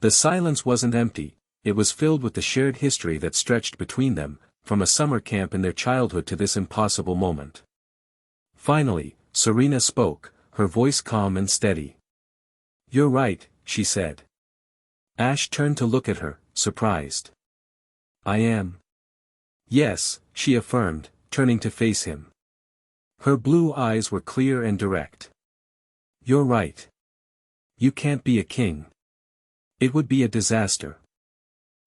Speaker 1: The silence wasn't empty, it was filled with the shared history that stretched between them, from a summer camp in their childhood to this impossible moment. Finally, Serena spoke, her voice calm and steady. "You're right," she said. Ash turned to look at her, surprised. "I am." "Yes," she affirmed, turning to face him. Her blue eyes were clear and direct. "You're right. You can't be a king. It would be a disaster."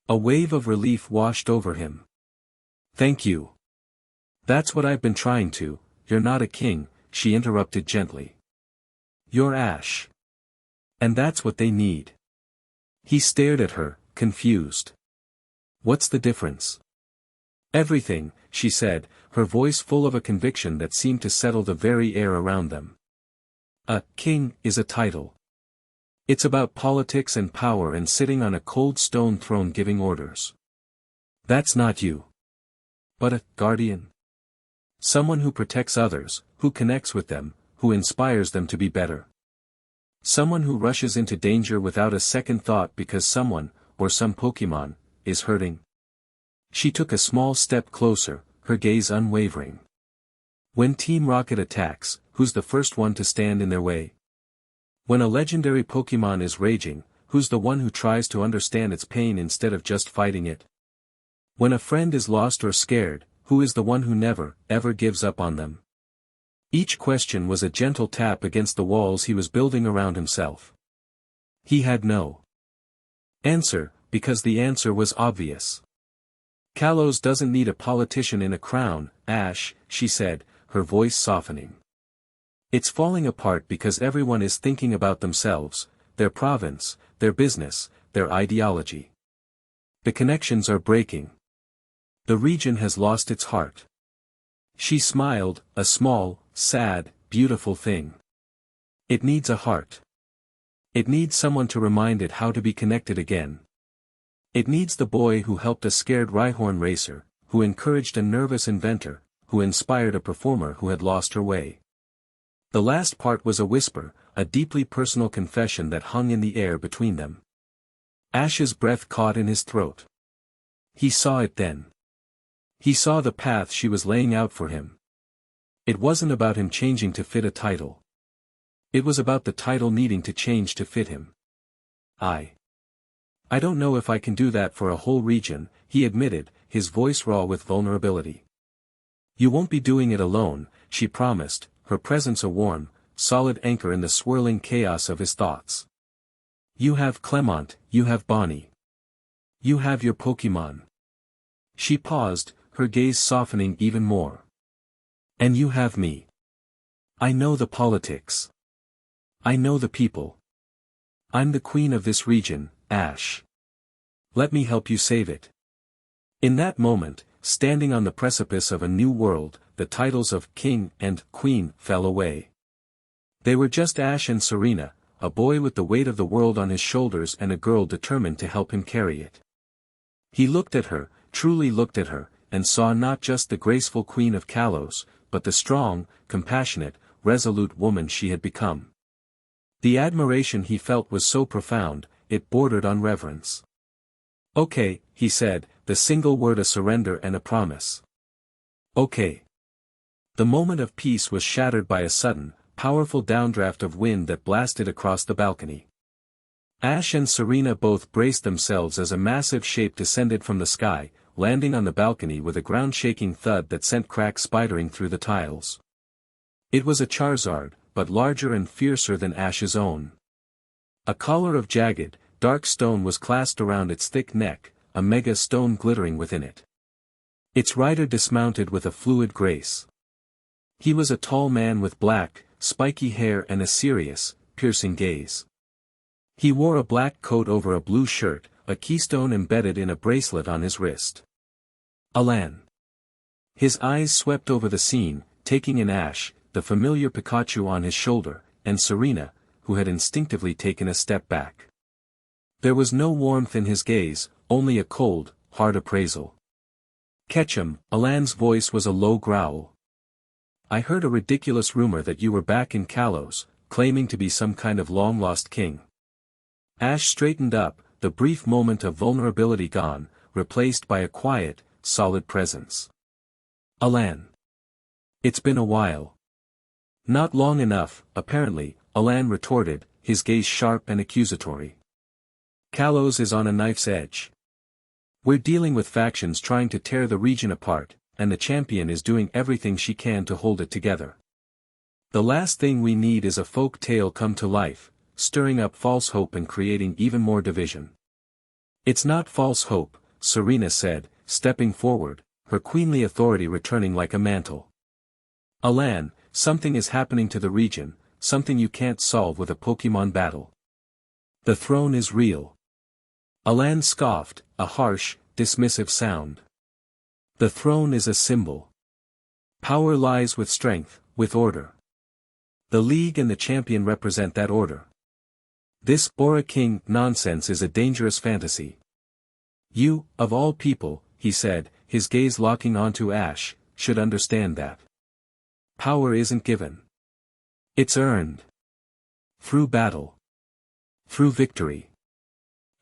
Speaker 1: A wave of relief washed over him. "Thank you. That's what I've been trying to." "You're not a king," she interrupted gently. "You're Ash. And that's what they need." He stared at her, confused. "What's the difference?" "Everything," she said, her voice full of a conviction that seemed to settle the very air around them. "A king is a title. It's about politics and power and sitting on a cold stone throne giving orders. That's not you. But a guardian. Someone who protects others, who connects with them, who inspires them to be better. Someone who rushes into danger without a second thought because someone, or some Pokemon, is hurting." She took a small step closer, her gaze unwavering. "When Team Rocket attacks, who's the first one to stand in their way? When a legendary Pokemon is raging, who's the one who tries to understand its pain instead of just fighting it? When a friend is lost or scared, who is the one who never, ever gives up on them?" Each question was a gentle tap against the walls he was building around himself. He had no answer, because the answer was obvious. "Kalos doesn't need a politician in a crown, Ash," she said, her voice softening. "It's falling apart because everyone is thinking about themselves, their province, their business, their ideology. The connections are breaking. The region has lost its heart." She smiled, a small, sad, beautiful thing. "It needs a heart. It needs someone to remind it how to be connected again. It needs the boy who helped a scared Rhyhorn racer, who encouraged a nervous inventor, who inspired a performer who had lost her way. The last part was a whisper, a deeply personal confession that hung in the air between them. Ash's breath caught in his throat. He saw it then. He saw the path she was laying out for him. It wasn't about him changing to fit a title. It was about the title needing to change to fit him. I don't know if I can do that for a whole region, he admitted, his voice raw with vulnerability. You won't be doing it alone, she promised, her presence a warm, solid anchor in the swirling chaos of his thoughts. You have Clement, you have Bonnie. You have your Pokémon. She paused, her gaze softening even more. And you have me. I know the politics. I know the people. I'm the queen of this region, Ash. Let me help you save it. In that moment, standing on the precipice of a new world, the titles of king and queen fell away. They were just Ash and Serena, a boy with the weight of the world on his shoulders and a girl determined to help him carry it. He looked at her, truly looked at her, and saw not just the graceful queen of Kalos, but the strong, compassionate, resolute woman she had become. The admiration he felt was so profound, it bordered on reverence. Okay, he said, the single word a surrender and a promise. Okay. The moment of peace was shattered by a sudden, powerful downdraft of wind that blasted across the balcony. Ash and Serena both braced themselves as a massive shape descended from the sky, landing on the balcony with a ground-shaking thud that sent cracks spidering through the tiles. It was a Charizard, but larger and fiercer than Ash's own. A collar of jagged, dark stone was clasped around its thick neck, a mega stone glittering within it. Its rider dismounted with a fluid grace. He was a tall man with black, spiky hair and a serious, piercing gaze. He wore a black coat over a blue shirt, a keystone embedded in a bracelet on his wrist. Alan. His eyes swept over the scene, taking in Ash, the familiar Pikachu on his shoulder, and Serena, who had instinctively taken a step back. There was no warmth in his gaze, only a cold, hard appraisal. Ketchum, Alan's voice was a low growl. I heard a ridiculous rumor that you were back in Kalos, claiming to be some kind of long-lost king. Ash straightened up, the brief moment of vulnerability gone, replaced by a quiet, solid presence. Alan. It's been a while. Not long enough, apparently, Alan retorted, his gaze sharp and accusatory. Kalos is on a knife's edge. We're dealing with factions trying to tear the region apart, and the champion is doing everything she can to hold it together. The last thing we need is a folk tale come to life, stirring up false hope and creating even more division. It's not false hope, Serena said, stepping forward, her queenly authority returning like a mantle. Alan, something is happening to the region, something you can't solve with a Pokémon battle. The throne is real. Alan scoffed, a harsh, dismissive sound. The throne is a symbol. Power lies with strength, with order. The League and the champion represent that order. This Aura King nonsense is a dangerous fantasy. You, of all people, he said, his gaze locking onto Ash, should understand that. Power isn't given. It's earned. Through battle. Through victory.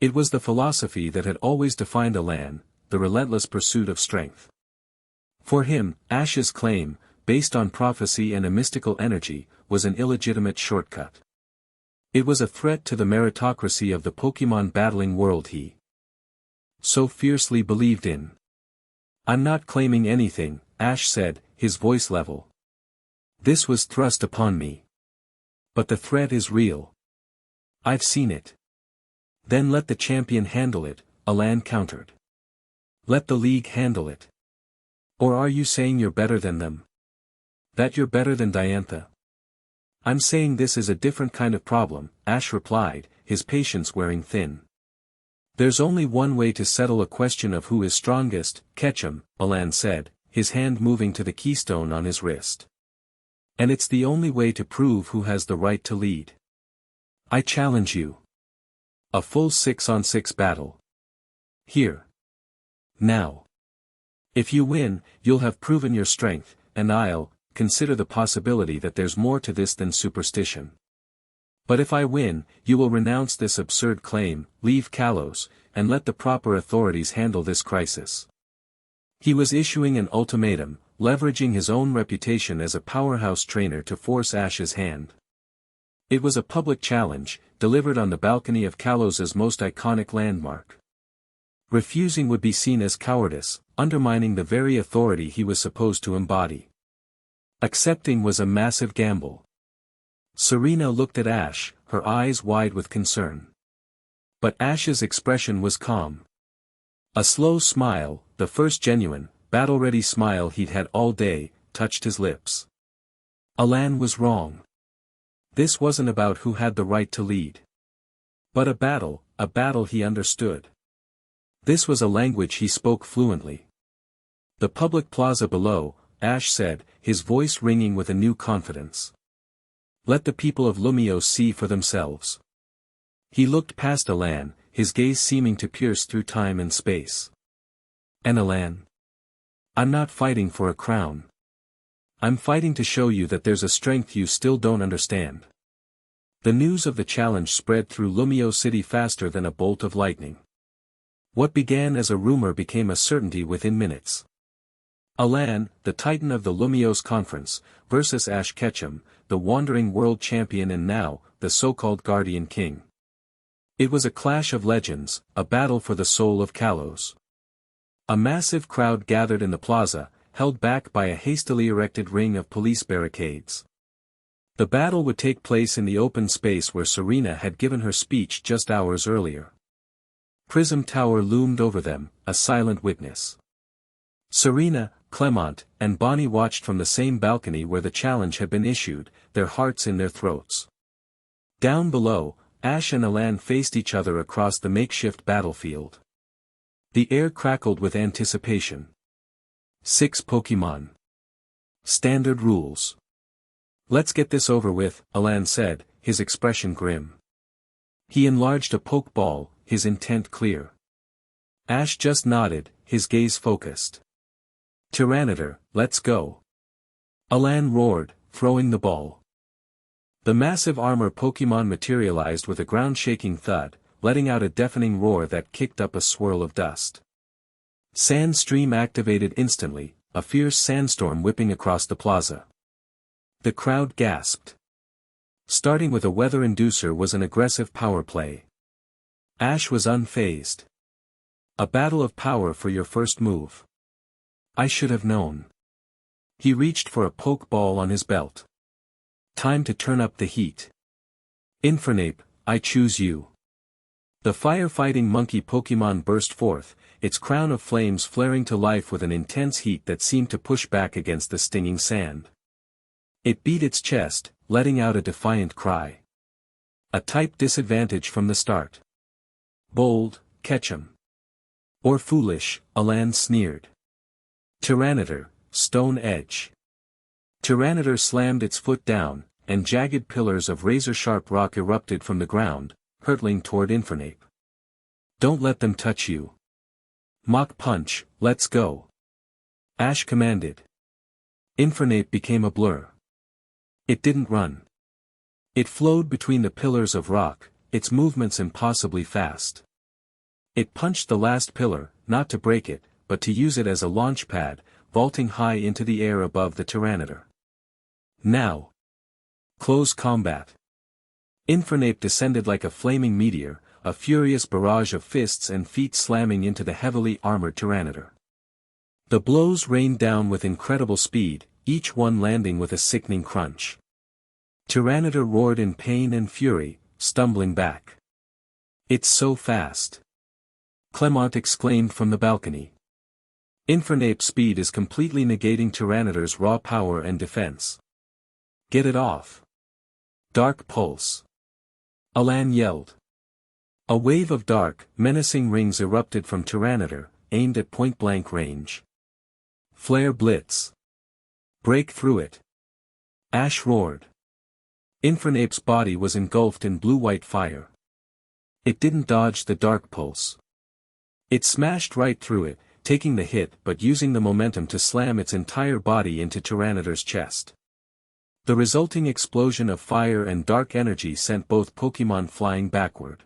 Speaker 1: It was the philosophy that had always defined Alan, the relentless pursuit of strength. For him, Ash's claim, based on prophecy and a mystical energy, was an illegitimate shortcut. It was a threat to the meritocracy of the Pokémon battling world he so fiercely believed in. I'm not claiming anything, Ash said, his voice level. This was thrust upon me. But the threat is real. I've seen it. Then let the champion handle it, Alan countered. Let the League handle it. Or are you saying you're better than them? That you're better than Diantha? I'm saying this is a different kind of problem, Ash replied, his patience wearing thin. There's only one way to settle a question of who is strongest, Ketchum, Alan said, his hand moving to the keystone on his wrist. And it's the only way to prove who has the right to lead. I challenge you. A full 6-on-6 battle. Here. Now. If you win, you'll have proven your strength, and I'll consider the possibility that there's more to this than superstition. But if I win, you will renounce this absurd claim, leave Kalos, and let the proper authorities handle this crisis. He was issuing an ultimatum, leveraging his own reputation as a powerhouse trainer to force Ash's hand. It was a public challenge, delivered on the balcony of Kalos's most iconic landmark. Refusing would be seen as cowardice, undermining the very authority he was supposed to embody. Accepting was a massive gamble. Serena looked at Ash, her eyes wide with concern. But Ash's expression was calm. A slow smile, the first genuine, battle-ready smile he'd had all day, touched his lips. Alan was wrong. This wasn't about who had the right to lead. But a battle he understood. This was a language he spoke fluently. The public plaza below, Ash said, his voice ringing with a new confidence. Let the people of Lumiose see for themselves. He looked past Alan, his gaze seeming to pierce through time and space. And Alan? I'm not fighting for a crown. I'm fighting to show you that there's a strength you still don't understand. The news of the challenge spread through Lumiose City faster than a bolt of lightning. What began as a rumor became a certainty within minutes. Alan, the titan of the Lumiose Conference, versus Ash Ketchum, the wandering world champion and now, the so-called Guardian King. It was a clash of legends, a battle for the soul of Kalos. A massive crowd gathered in the plaza, held back by a hastily erected ring of police barricades. The battle would take place in the open space where Serena had given her speech just hours earlier. Prism Tower loomed over them, a silent witness. Serena, Clement, and Bonnie watched from the same balcony where the challenge had been issued, their hearts in their throats. Down below, Ash and Alan faced each other across the makeshift battlefield. The air crackled with anticipation. 6 Pokémon. Standard rules. Let's get this over with, Alan said, his expression grim. He enlarged a Pokeball, his intent clear. Ash just nodded, his gaze focused. Tyranitar, let's go. Alan roared, throwing the ball. The massive armor Pokémon materialized with a ground-shaking thud, letting out a deafening roar that kicked up a swirl of dust. Sand Stream activated instantly, a fierce sandstorm whipping across the plaza. The crowd gasped. Starting with a weather inducer was an aggressive power play. Ash was unfazed. A battle of power for your first move. I should have known. He reached for a Pokeball on his belt. Time to turn up the heat. Infernape, I choose you. The firefighting monkey Pokémon burst forth, its crown of flames flaring to life with an intense heat that seemed to push back against the stinging sand. It beat its chest, letting out a defiant cry. A type disadvantage from the start. Bold, Ketchum. Or foolish, Alan sneered. Tyranitar, Stone Edge. Tyranitar slammed its foot down, and jagged pillars of razor-sharp rock erupted from the ground, hurtling toward Infernape. Don't let them touch you. Mach Punch, let's go. Ash commanded. Infernape became a blur. It didn't run. It flowed between the pillars of rock, its movements impossibly fast. It punched the last pillar, not to break it, but to use it as a launch pad, vaulting high into the air above the Tyranitar. Now. Close combat. Infernape descended like a flaming meteor, a furious barrage of fists and feet slamming into the heavily armored Tyranitar. The blows rained down with incredible speed, each one landing with a sickening crunch. Tyranitar roared in pain and fury, stumbling back. It's so fast. Clement exclaimed from the balcony. Infernape's speed is completely negating Tyranitar's raw power and defense. Get it off. Dark Pulse. Alan yelled. A wave of dark, menacing rings erupted from Tyranitar, aimed at point-blank range. Flare Blitz. Break through it. Ash roared. Infernape's body was engulfed in blue-white fire. It didn't dodge the dark pulse. It smashed right through it, taking the hit but using the momentum to slam its entire body into Tyranitar's chest. The resulting explosion of fire and dark energy sent both Pokémon flying backward.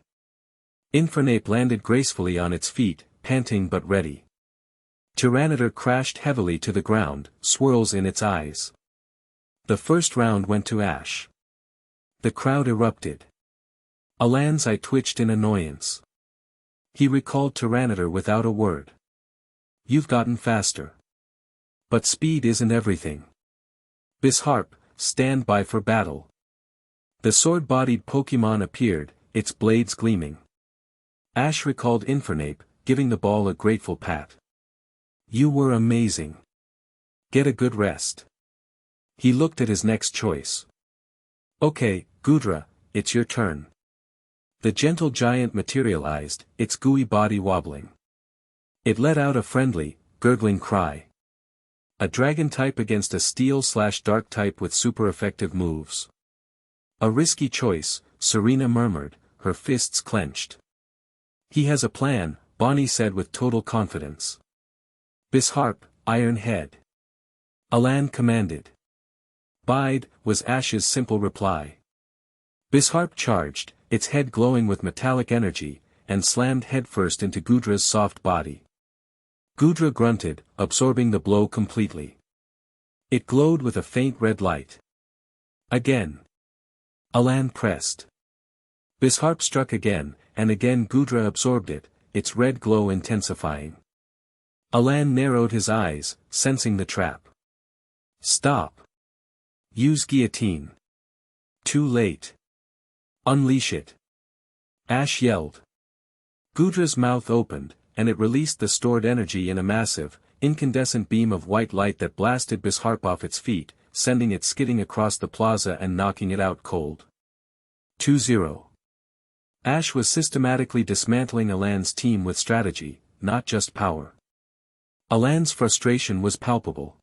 Speaker 1: Infernape landed gracefully on its feet, panting but ready. Tyranitar crashed heavily to the ground, swirls in its eyes. The first round went to Ash. The crowd erupted. Alan's eye twitched in annoyance. He recalled Tyranitar without a word. You've gotten faster. But speed isn't everything. Bisharp, stand by for battle. The sword-bodied Pokémon appeared, its blades gleaming. Ash recalled Infernape, giving the ball a grateful pat. You were amazing. Get a good rest. He looked at his next choice. Okay, Goodra, it's your turn. The gentle giant materialized, its gooey body wobbling. It let out a friendly, gurgling cry. A dragon type against a steel/dark type with super effective moves. A risky choice, Serena murmured, her fists clenched. He has a plan, Bonnie said with total confidence. Bisharp, Iron Head. Alan commanded. Bide, was Ash's simple reply. Bisharp charged, its head glowing with metallic energy, and slammed headfirst into Goodra's soft body. Goodra grunted, absorbing the blow completely. It glowed with a faint red light. Again. Alan pressed. Bisharp struck again, and again Goodra absorbed it, its red glow intensifying. Alan narrowed his eyes, sensing the trap. Stop. Use guillotine. Too late. Unleash it. Ash yelled. Goodra's mouth opened, and it released the stored energy in a massive, incandescent beam of white light that blasted Bisharp off its feet, sending it skidding across the plaza and knocking it out cold. 2-0. Ash was systematically dismantling Alan's team with strategy, not just power. Alan's frustration was palpable.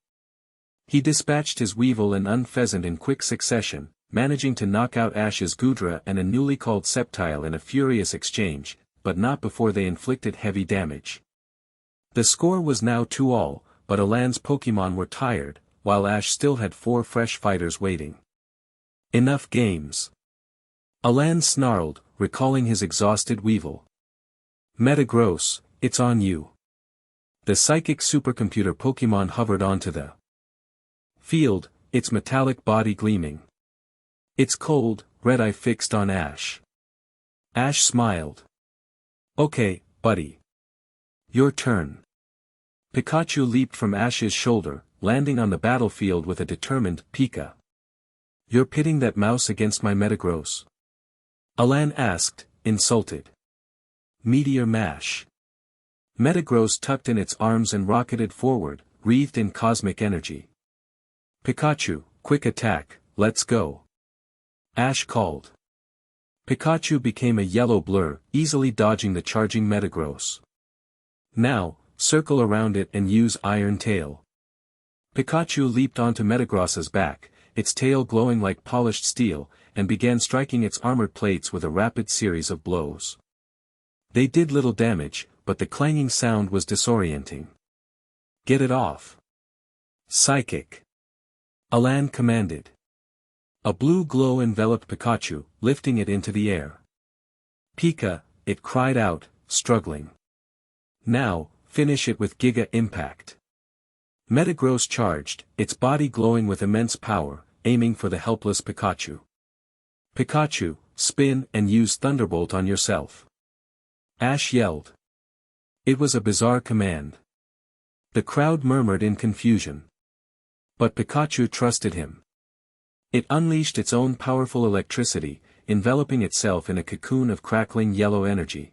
Speaker 1: He dispatched his Weevil and Unpheasant in quick succession, managing to knock out Ash's Goodra and a newly called Sceptile in a furious exchange, but not before they inflicted heavy damage. The score was now 2-all, but Alan's Pokémon were tired, while Ash still had 4 fresh fighters waiting. Enough games. Alan snarled, recalling his exhausted Weevil. Metagross, it's on you. The psychic supercomputer Pokémon hovered onto the field, its metallic body gleaming. Its cold, red eye fixed on Ash. Ash smiled. Okay, buddy. Your turn. Pikachu leaped from Ash's shoulder, landing on the battlefield with a determined Pika. You're pitting that mouse against my Metagross? Alan asked, insulted. Meteor Mash. Metagross tucked in its arms and rocketed forward, wreathed in cosmic energy. Pikachu, quick attack, let's go. Ash called. Pikachu became a yellow blur, easily dodging the charging Metagross. Now, circle around it and use Iron Tail. Pikachu leaped onto Metagross's back, its tail glowing like polished steel, and began striking its armored plates with a rapid series of blows. They did little damage, but the clanging sound was disorienting. Get it off. Psychic. Alan commanded. A blue glow enveloped Pikachu, lifting it into the air. Pika, it cried out, struggling. Now, finish it with Giga Impact. Metagross charged, its body glowing with immense power, aiming for the helpless Pikachu. Pikachu, spin and use Thunderbolt on yourself. Ash yelled. It was a bizarre command. The crowd murmured in confusion. But Pikachu trusted him. It unleashed its own powerful electricity, enveloping itself in a cocoon of crackling yellow energy.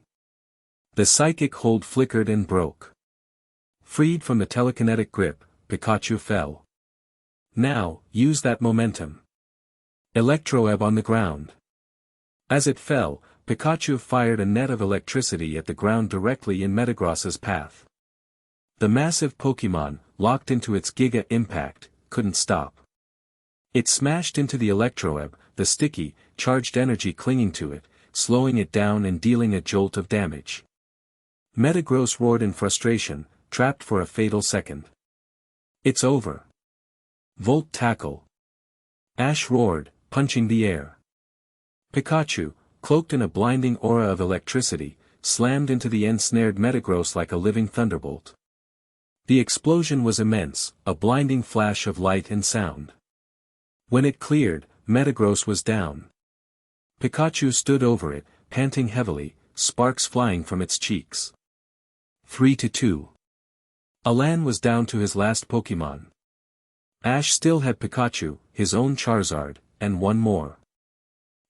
Speaker 1: The psychic hold flickered and broke. Freed from the telekinetic grip, Pikachu fell. Now, use that momentum. Electroweb on the ground. As it fell, Pikachu fired a net of electricity at the ground directly in Metagross's path. The massive Pokémon, locked into its Giga Impact, couldn't stop. It smashed into the Electroweb, the sticky, charged energy clinging to it, slowing it down and dealing a jolt of damage. Metagross roared in frustration, trapped for a fatal second. It's over. Volt tackle. Ash roared, punching the air. Pikachu, cloaked in a blinding aura of electricity, slammed into the ensnared Metagross like a living thunderbolt. The explosion was immense, a blinding flash of light and sound. When it cleared, Metagross was down. Pikachu stood over it, panting heavily, sparks flying from its cheeks. 3-2. Alan was down to his last Pokémon. Ash still had Pikachu, his own Charizard, and one more.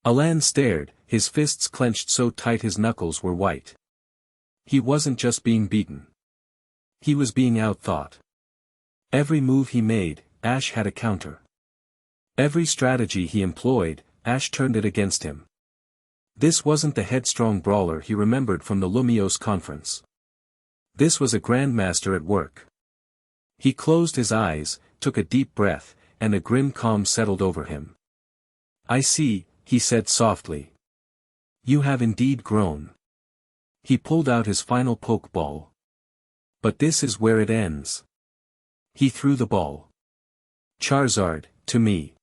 Speaker 1: Alan stared, his fists clenched so tight his knuckles were white. He wasn't just being beaten. He was being outthought. Every move he made, Ash had a counter. Every strategy he employed, Ash turned it against him. This wasn't the headstrong brawler he remembered from the Lumiose conference. This was a grandmaster at work. He closed his eyes, took a deep breath, and a grim calm settled over him. "I see," he said softly. "You have indeed grown." He pulled out his final Pokeball. "But this is where it ends." He threw the ball. "Charizard, to me."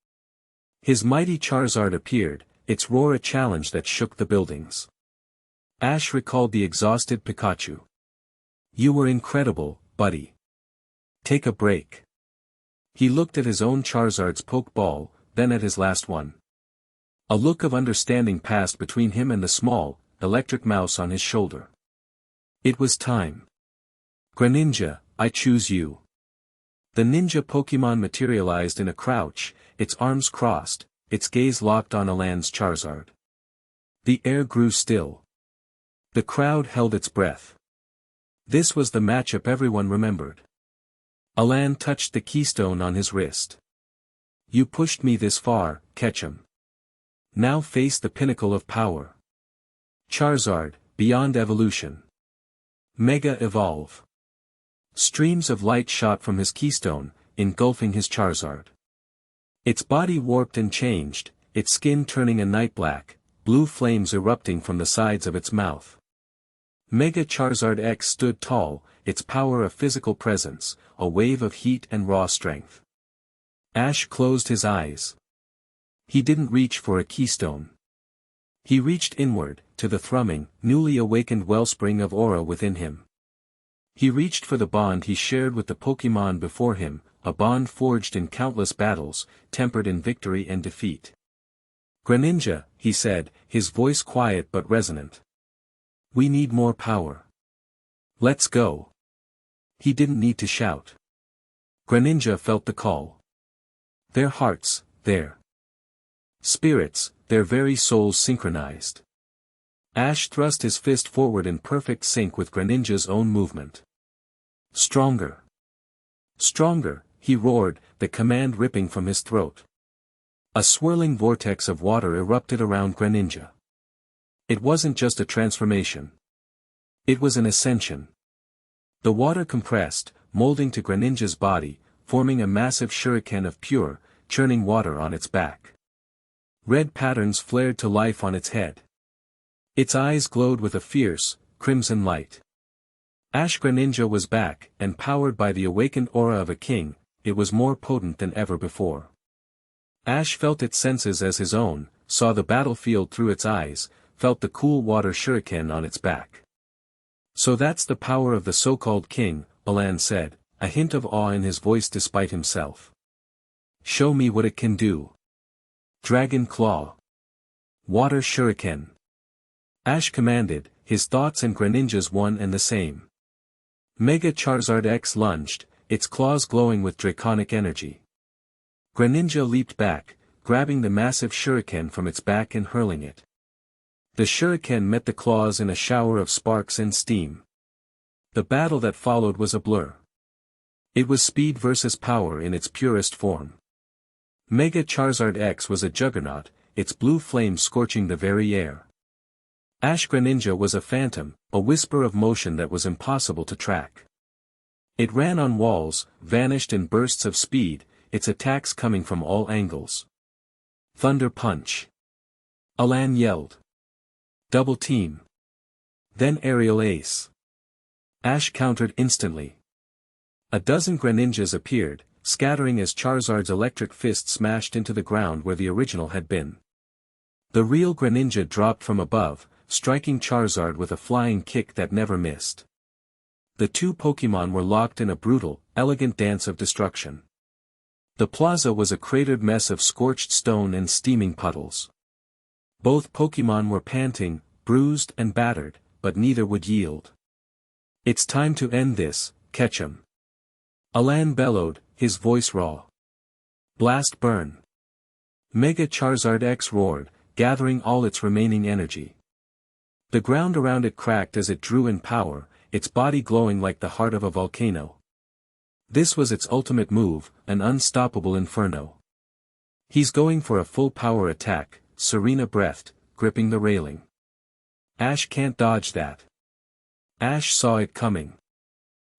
Speaker 1: His mighty Charizard appeared, its roar a challenge that shook the buildings. Ash recalled the exhausted Pikachu. "You were incredible, buddy. Take a break." He looked at his own Charizard's Pokeball, then at his last one. A look of understanding passed between him and the small, electric mouse on his shoulder. It was time. "Greninja, I choose you." The ninja Pokémon materialized in a crouch, its arms crossed, its gaze locked on Alan's Charizard. The air grew still. The crowd held its breath. This was the matchup everyone remembered. Alan touched the keystone on his wrist. "You pushed me this far, Ketchum. Now face the pinnacle of power. Charizard, beyond evolution. Mega Evolve." Streams of light shot from his keystone, engulfing his Charizard. Its body warped and changed, its skin turning a night black, blue flames erupting from the sides of its mouth. Mega Charizard X stood tall, its power a physical presence, a wave of heat and raw strength. Ash closed his eyes. He didn't reach for a keystone. He reached inward, to the thrumming, newly awakened wellspring of aura within him. He reached for the bond he shared with the Pokémon before him, a bond forged in countless battles, tempered in victory and defeat. "Greninja," he said, his voice quiet but resonant. "We need more power. Let's go." He didn't need to shout. Greninja felt the call. Their hearts, their spirits, their very souls synchronized. Ash thrust his fist forward in perfect sync with Greninja's own movement. "Stronger! Stronger!" he roared, the command ripping from his throat. A swirling vortex of water erupted around Greninja. It wasn't just a transformation. It was an ascension. The water compressed, molding to Greninja's body, forming a massive shuriken of pure, churning water on its back. Red patterns flared to life on its head. Its eyes glowed with a fierce, crimson light. Ash Greninja was back, and powered by the awakened aura of a king, it was more potent than ever before. Ash felt its senses as his own, saw the battlefield through its eyes, felt the cool water shuriken on its back. "So that's the power of the so-called king," Alan said, a hint of awe in his voice despite himself. "Show me what it can do." Dragon Claw. Water Shuriken. Ash commanded, his thoughts and Greninja's one and the same. Mega Charizard X lunged, its claws glowing with draconic energy. Greninja leaped back, grabbing the massive shuriken from its back and hurling it. The shuriken met the claws in a shower of sparks and steam. The battle that followed was a blur. It was speed versus power in its purest form. Mega Charizard X was a juggernaut, its blue flame scorching the very air. Ash Greninja was a phantom, a whisper of motion that was impossible to track. It ran on walls, vanished in bursts of speed, its attacks coming from all angles. Thunder Punch. Alan yelled. Double Team. Then Aerial Ace. Ash countered instantly. A dozen Greninjas appeared, scattering as Charizard's electric fist smashed into the ground where the original had been. The real Greninja dropped from above, striking Charizard with a flying kick that never missed. The two Pokémon were locked in a brutal, elegant dance of destruction. The plaza was a cratered mess of scorched stone and steaming puddles. Both Pokémon were panting, bruised and battered, but neither would yield. "It's time to end this, Ketchum!" Alan bellowed, his voice raw. "Blast burn!" Mega Charizard X roared, gathering all its remaining energy. The ground around it cracked as it drew in power, its body glowing like the heart of a volcano. This was its ultimate move, an unstoppable inferno. "He's going for a full power attack," Serena breathed, gripping the railing. "Ash can't dodge that." Ash saw it coming.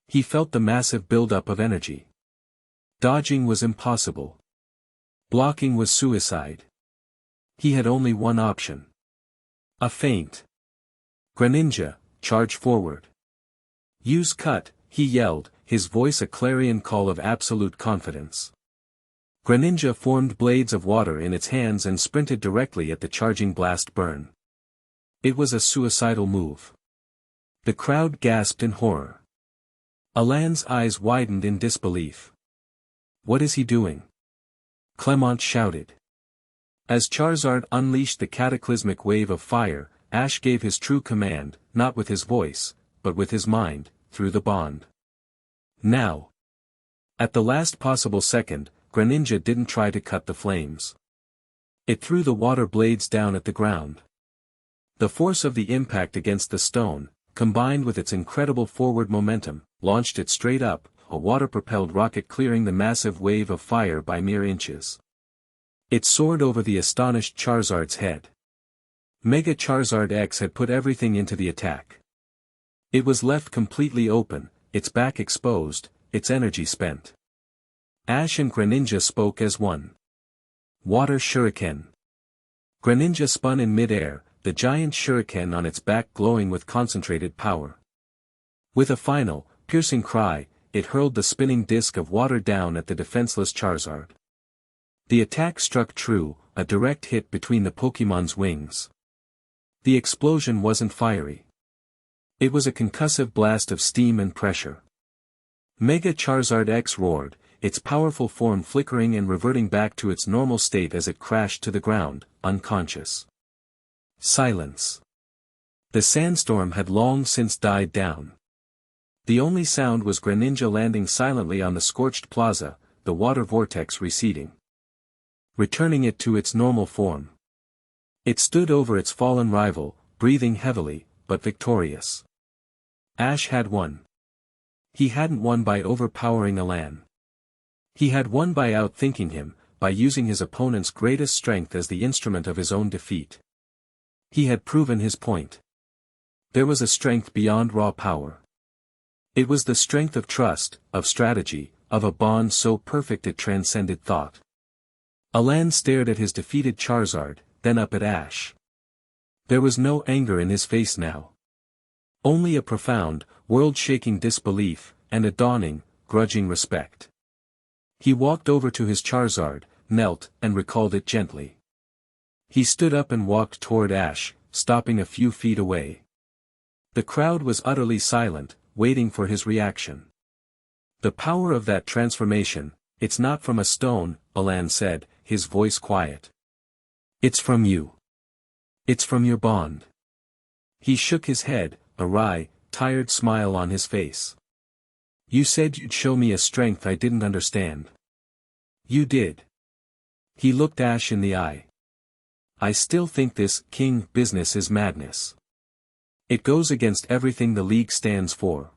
Speaker 1: He felt the massive buildup of energy. Dodging was impossible. Blocking was suicide. He had only one option. A feint. "Greninja, charge forward. Use cut," he yelled, his voice a clarion call of absolute confidence. Greninja formed blades of water in its hands and sprinted directly at the charging blast burn. It was a suicidal move. The crowd gasped in horror. Alan's eyes widened in disbelief. "What is he doing?" Clement shouted. As Charizard unleashed the cataclysmic wave of fire, Ash gave his true command, not with his voice, but with his mind, through the bond. Now. At the last possible second, Greninja didn't try to cut the flames. It threw the water blades down at the ground. The force of the impact against the stone, combined with its incredible forward momentum, launched it straight up, a water-propelled rocket clearing the massive wave of fire by mere inches. It soared over the astonished Charizard's head. Mega Charizard X had put everything into the attack. It was left completely open, its back exposed, its energy spent. Ash and Greninja spoke as one. "Water Shuriken." Greninja spun in mid-air, the giant shuriken on its back glowing with concentrated power. With a final, piercing cry, it hurled the spinning disk of water down at the defenseless Charizard. The attack struck true, a direct hit between the Pokémon's wings. The explosion wasn't fiery. It was a concussive blast of steam and pressure. Mega Charizard X roared, its powerful form flickering and reverting back to its normal state as it crashed to the ground, unconscious. Silence. The sandstorm had long since died down. The only sound was Greninja landing silently on the scorched plaza, the water vortex receding. Returning it to its normal form. It stood over its fallen rival, breathing heavily, but victorious. Ash had won. He hadn't won by overpowering Alan. He had won by outthinking him, by using his opponent's greatest strength as the instrument of his own defeat. He had proven his point. There was a strength beyond raw power. It was the strength of trust, of strategy, of a bond so perfect it transcended thought. Alan stared at his defeated Charizard, then up at Ash. There was no anger in his face now. Only a profound, world-shaking disbelief, and a dawning, grudging respect. He walked over to his Charizard, knelt, and recalled it gently. He stood up and walked toward Ash, stopping a few feet away. The crowd was utterly silent, waiting for his reaction. "The power of that transformation, it's not from a stone," Alan said, his voice quiet. "It's from you. It's from your bond." He shook his head, a wry, tired smile on his face. "You said you'd show me a strength I didn't understand. You did." He looked Ash in the eye. "I still think this king business is madness. It goes against everything the League stands for.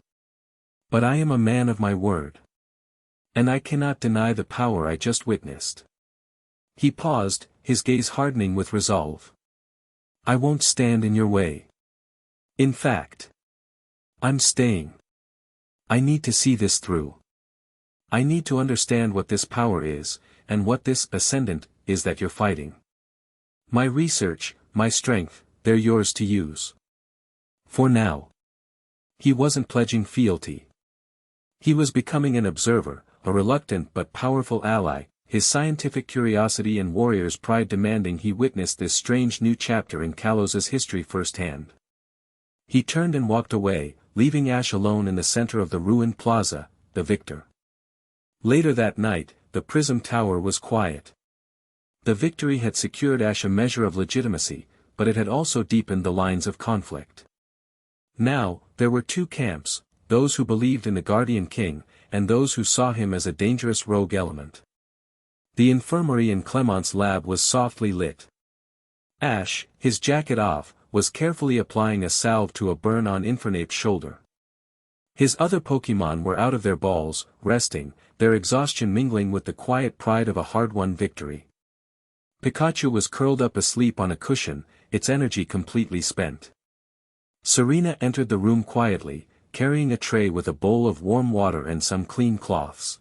Speaker 1: But I am a man of my word. And I cannot deny the power I just witnessed." He paused, his gaze hardening with resolve. "I won't stand in your way. In fact, I'm staying. I need to see this through. I need to understand what this power is, and what this ascendant is that you're fighting. My research, my strength, they're yours to use. For now." He wasn't pledging fealty. He was becoming an observer, a reluctant but powerful ally, his scientific curiosity and warrior's pride demanding he witness this strange new chapter in Kalos's history firsthand. He turned and walked away, leaving Ash alone in the center of the ruined plaza, the victor. Later that night, the Prism Tower was quiet. The victory had secured Ash a measure of legitimacy, but it had also deepened the lines of conflict. Now, there were two camps, those who believed in the Guardian King, and those who saw him as a dangerous rogue element. The infirmary in Clement's lab was softly lit. Ash, his jacket off, was carefully applying a salve to a burn on Infernape's shoulder. His other Pokémon were out of their balls, resting, their exhaustion mingling with the quiet pride of a hard-won victory. Pikachu was curled up asleep on a cushion, its energy completely spent. Serena entered the room quietly, carrying a tray with a bowl of warm water and some clean cloths.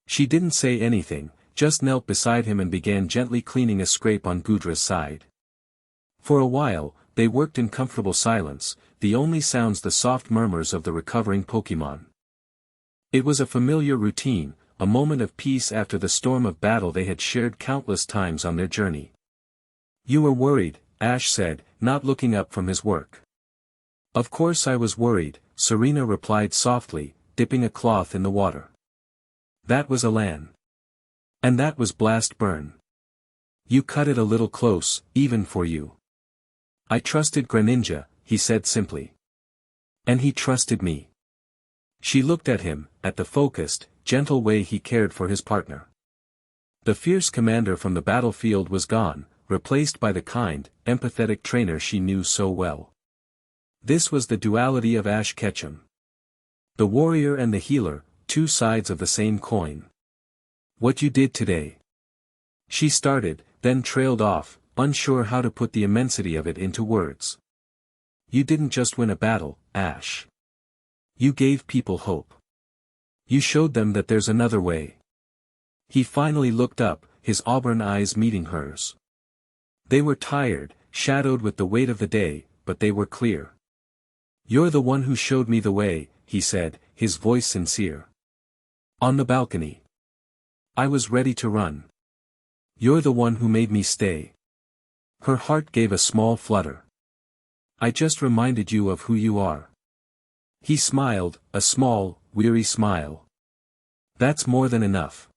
Speaker 1: She didn't say anything, just knelt beside him and began gently cleaning a scrape on Gudra's side. For a while, they worked in comfortable silence, the only sounds the soft murmurs of the recovering Pokémon. It was a familiar routine, a moment of peace after the storm of battle they had shared countless times on their journey. "You were worried," Ash said, not looking up from his work. "Of course I was worried," Serena replied softly, dipping a cloth in the water. "That was Elan. And that was Blast Burn. You cut it a little close, even for you." "I trusted Greninja," he said simply. "And he trusted me." She looked at him, at the focused, gentle way he cared for his partner. The fierce commander from the battlefield was gone, replaced by the kind, empathetic trainer she knew so well. This was the duality of Ash Ketchum. The warrior and the healer, two sides of the same coin. "What you did today." She started, then trailed off, unsure how to put the immensity of it into words. "You didn't just win a battle, Ash. You gave people hope. You showed them that there's another way." He finally looked up, his auburn eyes meeting hers. They were tired, shadowed with the weight of the day, but they were clear. "You're the one who showed me the way," he said, his voice sincere. "On the balcony. I was ready to run. You're the one who made me stay." Her heart gave a small flutter. "I just reminded you of who you are." He smiled, a small, weary smile. "That's more than enough."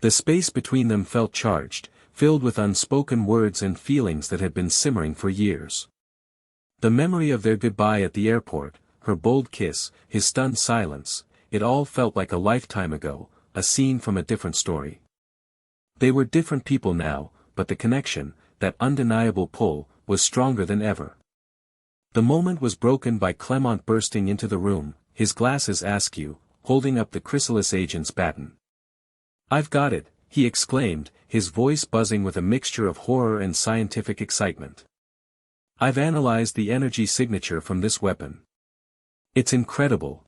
Speaker 1: The space between them felt charged, filled with unspoken words and feelings that had been simmering for years. The memory of their goodbye at the airport, her bold kiss, his stunned silence, it all felt like a lifetime ago, a scene from a different story. They were different people now, but the connection, that undeniable pull, was stronger than ever. The moment was broken by Clement bursting into the room, his glasses askew, holding up the Chrysalis agent's baton. "I've got it," he exclaimed, his voice buzzing with a mixture of horror and scientific excitement. "I've analyzed the energy signature from this weapon. It's incredible.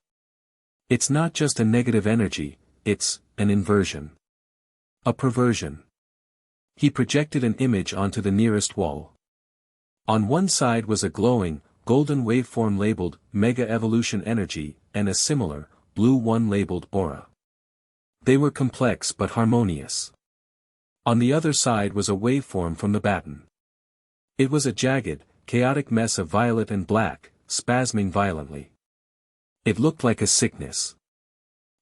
Speaker 1: It's not just a negative energy, it's an inversion. A perversion." He projected an image onto the nearest wall. On one side was a glowing, golden waveform labeled Mega Evolution Energy, and a similar, blue one labeled Aura. They were complex but harmonious. On the other side was a waveform from the baton. It was a jagged, chaotic mess of violet and black, spasming violently. It looked like a sickness.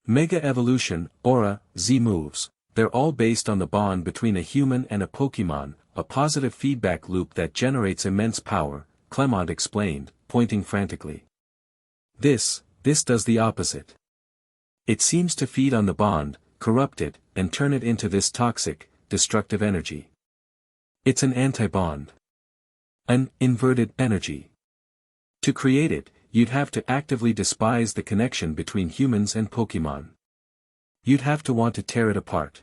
Speaker 1: Mega Evolution, Aura, Z moves, they're all based on the bond between a human and a Pokémon, a positive feedback loop that generates immense power, Clement explained, pointing frantically. This does the opposite. It seems to feed on the bond, corrupt it, and turn it into this toxic, destructive energy. It's an anti-bond. An inverted energy. To create it, you'd have to actively despise the connection between humans and Pokémon. You'd have to want to tear it apart.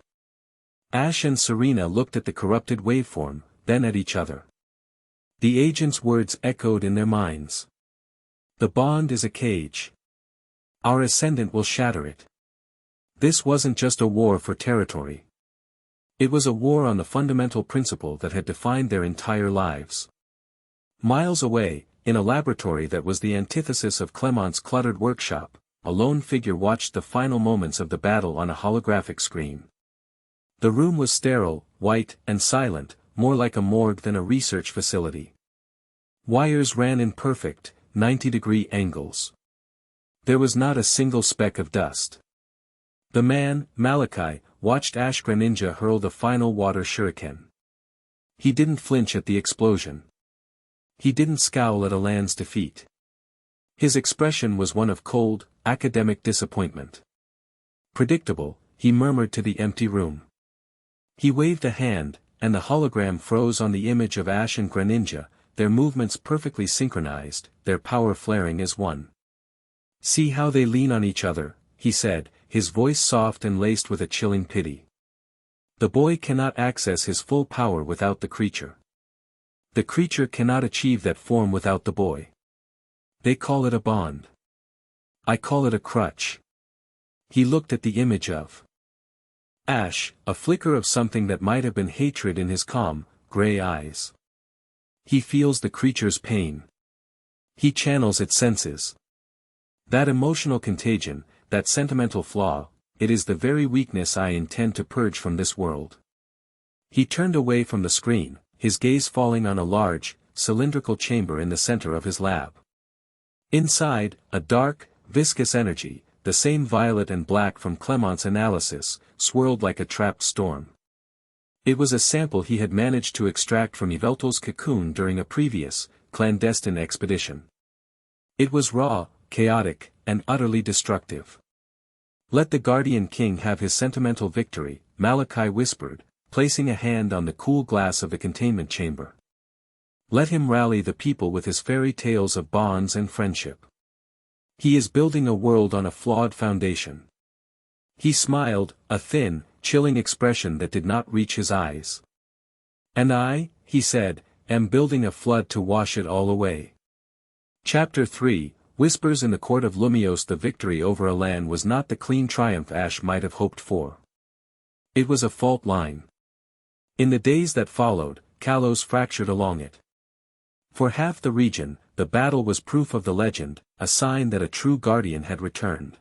Speaker 1: Ash and Serena looked at the corrupted waveform, then at each other. The agent's words echoed in their minds. "The bond is a cage. Our ascendant will shatter it." This wasn't just a war for territory. It was a war on the fundamental principle that had defined their entire lives. Miles away, in a laboratory that was the antithesis of Clement's cluttered workshop, a lone figure watched the final moments of the battle on a holographic screen. The room was sterile, white, and silent, more like a morgue than a research facility. Wires ran in perfect, 90-degree angles. There was not a single speck of dust. The man, Malachi, watched Ash Greninja hurl the final water shuriken. He didn't flinch at the explosion. He didn't scowl at Alan's defeat. His expression was one of cold, academic disappointment. Predictable, he murmured to the empty room. He waved a hand, and the hologram froze on the image of Ash and Greninja, their movements perfectly synchronized, their power flaring as one. "See how they lean on each other," he said, his voice soft and laced with a chilling pity. "The boy cannot access his full power without the creature. The creature cannot achieve that form without the boy. They call it a bond. I call it a crutch." He looked at the image of Ash, a flicker of something that might have been hatred in his calm, gray eyes. He feels the creature's pain. He channels its senses. That emotional contagion, that sentimental flaw, it is the very weakness I intend to purge from this world. He turned away from the screen, his gaze falling on a large, cylindrical chamber in the center of his lab. Inside, a dark, viscous energy, the same violet and black from Clement's analysis, swirled like a trapped storm. It was a sample he had managed to extract from Yveltal's cocoon during a previous, clandestine expedition. It was raw, chaotic, and utterly destructive. "Let the Guardian King have his sentimental victory," Malachi whispered, placing a hand on the cool glass of the containment chamber. "Let him rally the people with his fairy tales of bonds and friendship. He is building a world on a flawed foundation." He smiled, a thin, chilling expression that did not reach his eyes. "And I," he said, "am building a flood to wash it all away." Chapter 3, Whispers in the Court of Lumiose. The victory over Alan was not the clean triumph Ash might have hoped for. It was a fault line. In the days that followed, Kalos fractured along it. For half the region, the battle was proof of the legend, a sign that a true guardian had returned.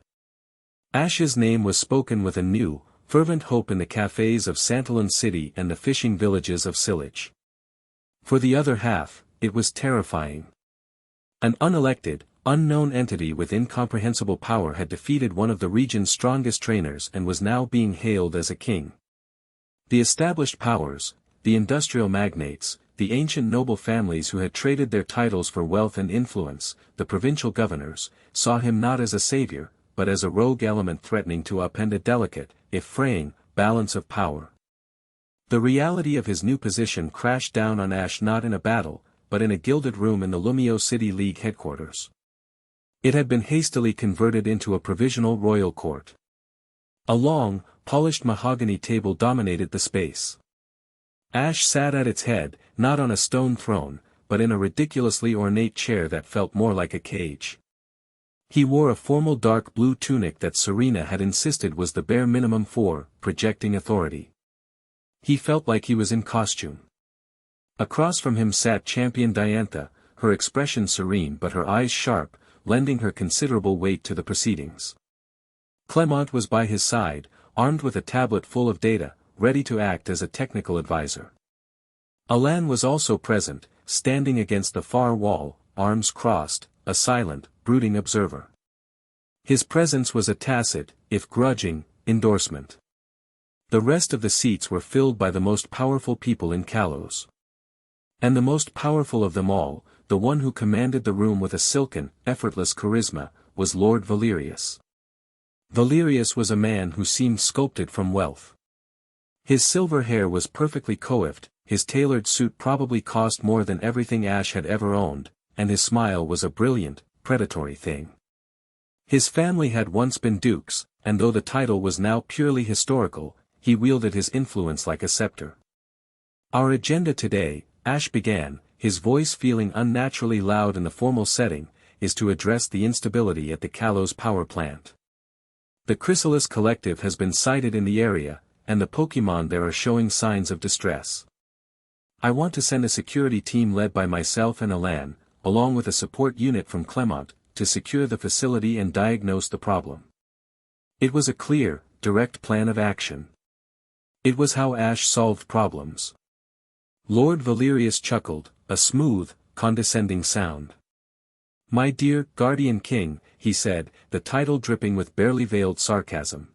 Speaker 1: Ash's name was spoken with a new, fervent hope in the cafes of Santalon City and the fishing villages of Silage. For the other half, it was terrifying. An unelected, unknown entity with incomprehensible power had defeated one of the region's strongest trainers and was now being hailed as a king. The established powers, the industrial magnates, the ancient noble families who had traded their titles for wealth and influence, the provincial governors, saw him not as a savior, but as a rogue element threatening to upend a delicate, if fraying, balance of power. The reality of his new position crashed down on Ash not in a battle, but in a gilded room in the Lumio City League headquarters. It had been hastily converted into a provisional royal court. A long, polished mahogany table dominated the space. Ash sat at its head, not on a stone throne, but in a ridiculously ornate chair that felt more like a cage. He wore a formal dark blue tunic that Serena had insisted was the bare minimum for projecting authority. He felt like he was in costume. Across from him sat Champion Diantha, her expression serene but her eyes sharp, lending her considerable weight to the proceedings. Clement was by his side, armed with a tablet full of data, ready to act as a technical advisor. Alan was also present, standing against the far wall, arms crossed, a silent, brooding observer. His presence was a tacit, if grudging, endorsement. The rest of the seats were filled by the most powerful people in Kalos. And the most powerful of them all, the one who commanded the room with a silken, effortless charisma, was Lord Valerius. Valerius was a man who seemed sculpted from wealth. His silver hair was perfectly coiffed, his tailored suit probably cost more than everything Ash had ever owned, and his smile was a brilliant, predatory thing. His family had once been dukes, and though the title was now purely historical, he wielded his influence like a scepter. "Our agenda today," Ash began, his voice feeling unnaturally loud in the formal setting, "is to address the instability at the Kalos power plant. The Chrysalis Collective has been sighted in the area, and the Pokémon there are showing signs of distress. I want to send a security team led by myself and Alan, along with a support unit from Clement, to secure the facility and diagnose the problem. It was a clear, direct plan of action. It was how Ash solved problems. Lord Valerius chuckled, a smooth, condescending sound. "My dear Guardian King," he said, the title dripping with barely veiled sarcasm.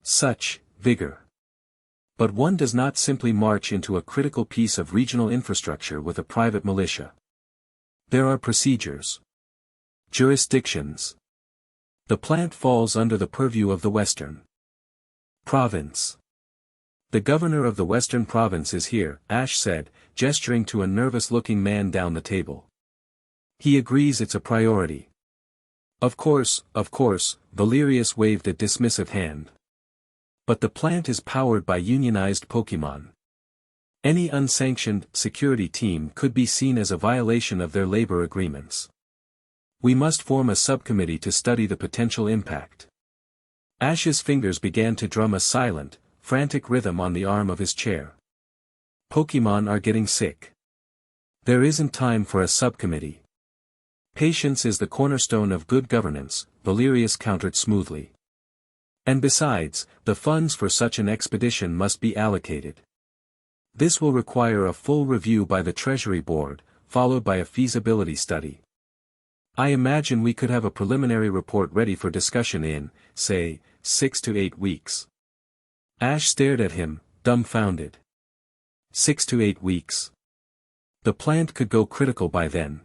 Speaker 1: "Such vigor. But one does not simply march into a critical piece of regional infrastructure with a private militia. There are procedures. Jurisdictions. The plant falls under the purview of the Western Province. The governor of the Western Province is here," Ash said, gesturing to a nervous-looking man down the table. "He agrees it's a priority." Of course, Valerius waved a dismissive hand. "But the plant is powered by unionized Pokémon. Any unsanctioned security team could be seen as a violation of their labor agreements. We must form a subcommittee to study the potential impact." Ash's fingers began to drum a silent, frantic rhythm on the arm of his chair. "Pokémon are getting sick. There isn't time for a subcommittee. Patience is the cornerstone of good governance," Valerius countered smoothly. "And besides, the funds for such an expedition must be allocated. This will require a full review by the Treasury Board, followed by a feasibility study. I imagine we could have a preliminary report ready for discussion in, say, 6 to 8 weeks. Ash stared at him, dumbfounded. 6 to 8 weeks. The plant could go critical by then.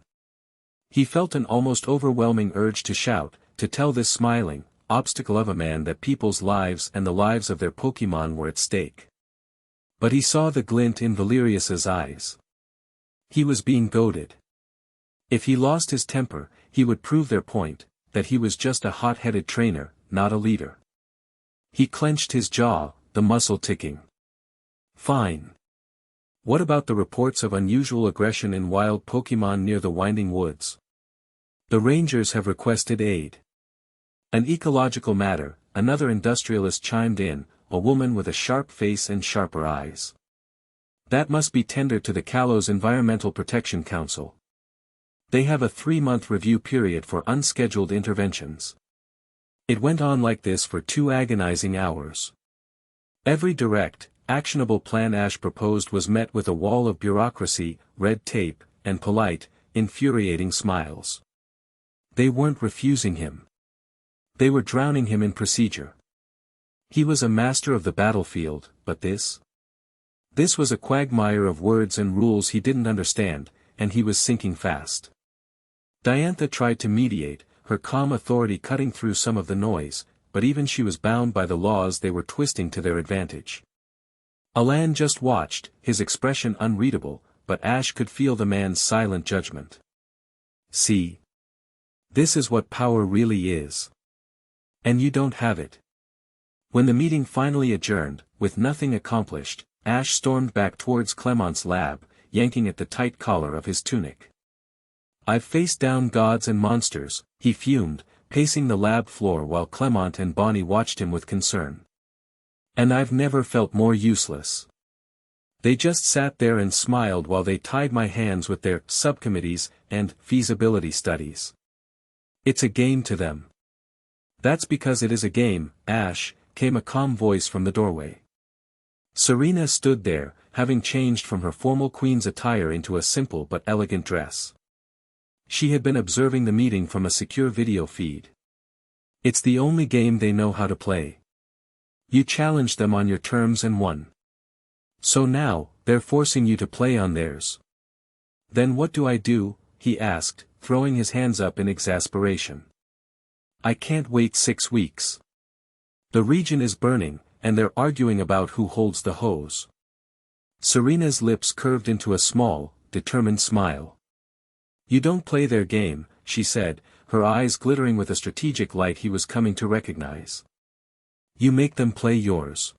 Speaker 1: He felt an almost overwhelming urge to shout, to tell this smiling, obstacle of a man that people's lives and the lives of their Pokémon were at stake. But he saw the glint in Valerius's eyes. He was being goaded. If he lost his temper, he would prove their point, that he was just a hot-headed trainer, not a leader. He clenched his jaw, the muscle ticking. "Fine. What about the reports of unusual aggression in wild Pokémon near the Winding Woods? The Rangers have requested aid." "An ecological matter," another industrialist chimed in, a woman with a sharp face and sharper eyes. "That must be tendered to the Kalos Environmental Protection Council. They have a 3-month review period for unscheduled interventions." It went on like this for 2 agonizing hours. Every direct, actionable plan Ash proposed was met with a wall of bureaucracy, red tape, and polite, infuriating smiles. They weren't refusing him. They were drowning him in procedure. He was a master of the battlefield, but this was a quagmire of words and rules he didn't understand, and he was sinking fast. Diantha tried to mediate, her calm authority cutting through some of the noise, but even she was bound by the laws they were twisting to their advantage. Alan just watched, his expression unreadable, but Ash could feel the man's silent judgment. "See? This is what power really is. And you don't have it." When the meeting finally adjourned, with nothing accomplished, Ash stormed back towards Clement's lab, yanking at the tight collar of his tunic. "I've faced down gods and monsters," he fumed, pacing the lab floor while Clement and Bonnie watched him with concern. "And I've never felt more useless." They just sat there and smiled while they tied my hands with their subcommittees and feasibility studies. "It's a game to them." "That's because it is a game, Ash," came a calm voice from the doorway. Serena stood there, having changed from her formal queen's attire into a simple but elegant dress. She had been observing the meeting from a secure video feed. "It's the only game they know how to play. You challenged them on your terms and won. So now, they're forcing you to play on theirs." "Then what do I do?" he asked, throwing his hands up in exasperation. "I can't wait 6 weeks. The region is burning, and they're arguing about who holds the hose." Serena's lips curved into a small, determined smile. "You don't play their game," she said, her eyes glittering with a strategic light he was coming to recognize. "You make them play yours."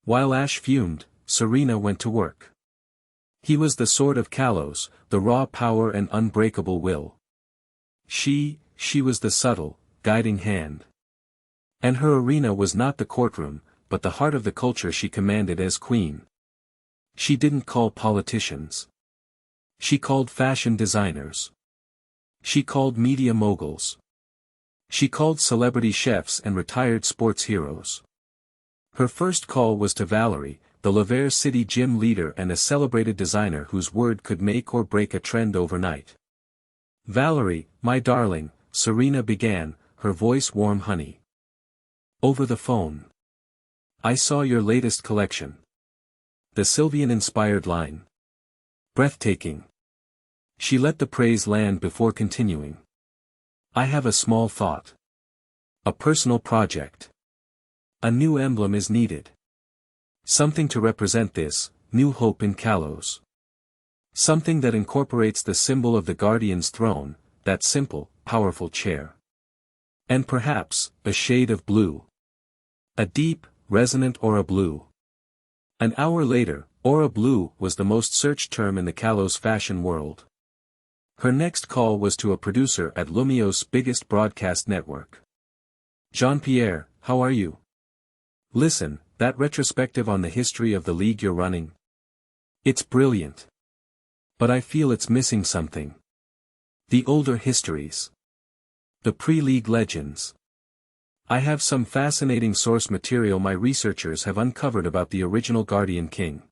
Speaker 1: While Ash fumed, Serena went to work. He was the sword of Kalos, the raw power and unbreakable will. She was the subtle, guiding hand. And her arena was not the courtroom, but the heart of the culture she commanded as queen. She didn't call politicians. She called fashion designers. She called media moguls. She called celebrity chefs and retired sports heroes. Her first call was to Valerie, the Lever City gym leader and a celebrated designer whose word could make or break a trend overnight. "Valerie, my darling," Serena began, her voice warm honey. Over the phone. "I saw your latest collection." The Sylvian-inspired line. Breathtaking. She let the praise land before continuing. "I have a small thought. A personal project. A new emblem is needed. Something to represent this, new hope in Kalos. Something that incorporates the symbol of the Guardian's throne, that simple, powerful chair. And perhaps, a shade of blue. A deep, resonant aura blue." An hour later, aura blue was the most searched term in the Kalos fashion world. Her next call was to a producer at Lumios's biggest broadcast network. "Jean-Pierre, how are you? Listen, that retrospective on the history of the league you're running. It's brilliant. But I feel it's missing something. The older histories. The pre-league legends. I have some fascinating source material my researchers have uncovered about the original Guardian King.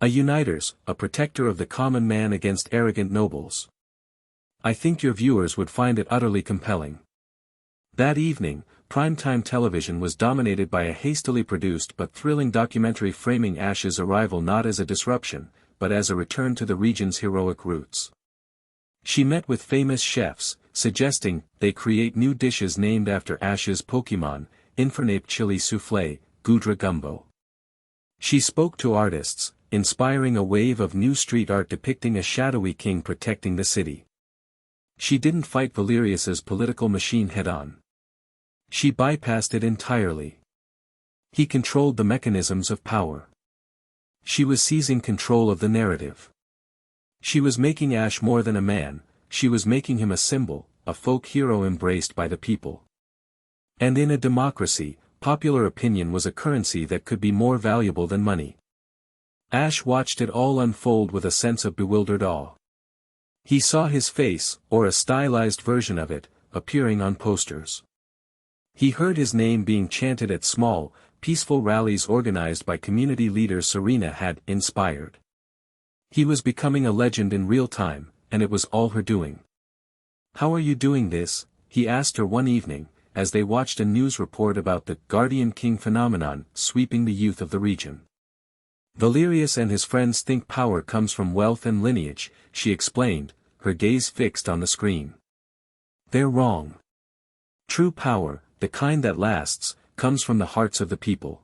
Speaker 1: A uniters, a protector of the common man against arrogant nobles. I think your viewers would find it utterly compelling." That evening, primetime television was dominated by a hastily produced but thrilling documentary framing Ash's arrival not as a disruption, but as a return to the region's heroic roots. She met with famous chefs, suggesting they create new dishes named after Ash's Pokemon, Infernape chili soufflé, Gudra gumbo. She spoke to artists, inspiring a wave of new street art depicting a shadowy king protecting the city. She didn't fight Valerius's political machine head-on. She bypassed it entirely. He controlled the mechanisms of power. She was seizing control of the narrative. She was making Ash more than a man, she was making him a symbol, a folk hero embraced by the people. And in a democracy, popular opinion was a currency that could be more valuable than money. Ash watched it all unfold with a sense of bewildered awe. He saw his face, or a stylized version of it, appearing on posters. He heard his name being chanted at small, peaceful rallies organized by community leaders Serena had inspired. He was becoming a legend in real time, and it was all her doing. "How are you doing this?" he asked her one evening, as they watched a news report about the Guardian King phenomenon sweeping the youth of the region. "Valerius and his friends think power comes from wealth and lineage," she explained, her gaze fixed on the screen. "They're wrong. True power, the kind that lasts, comes from the hearts of the people.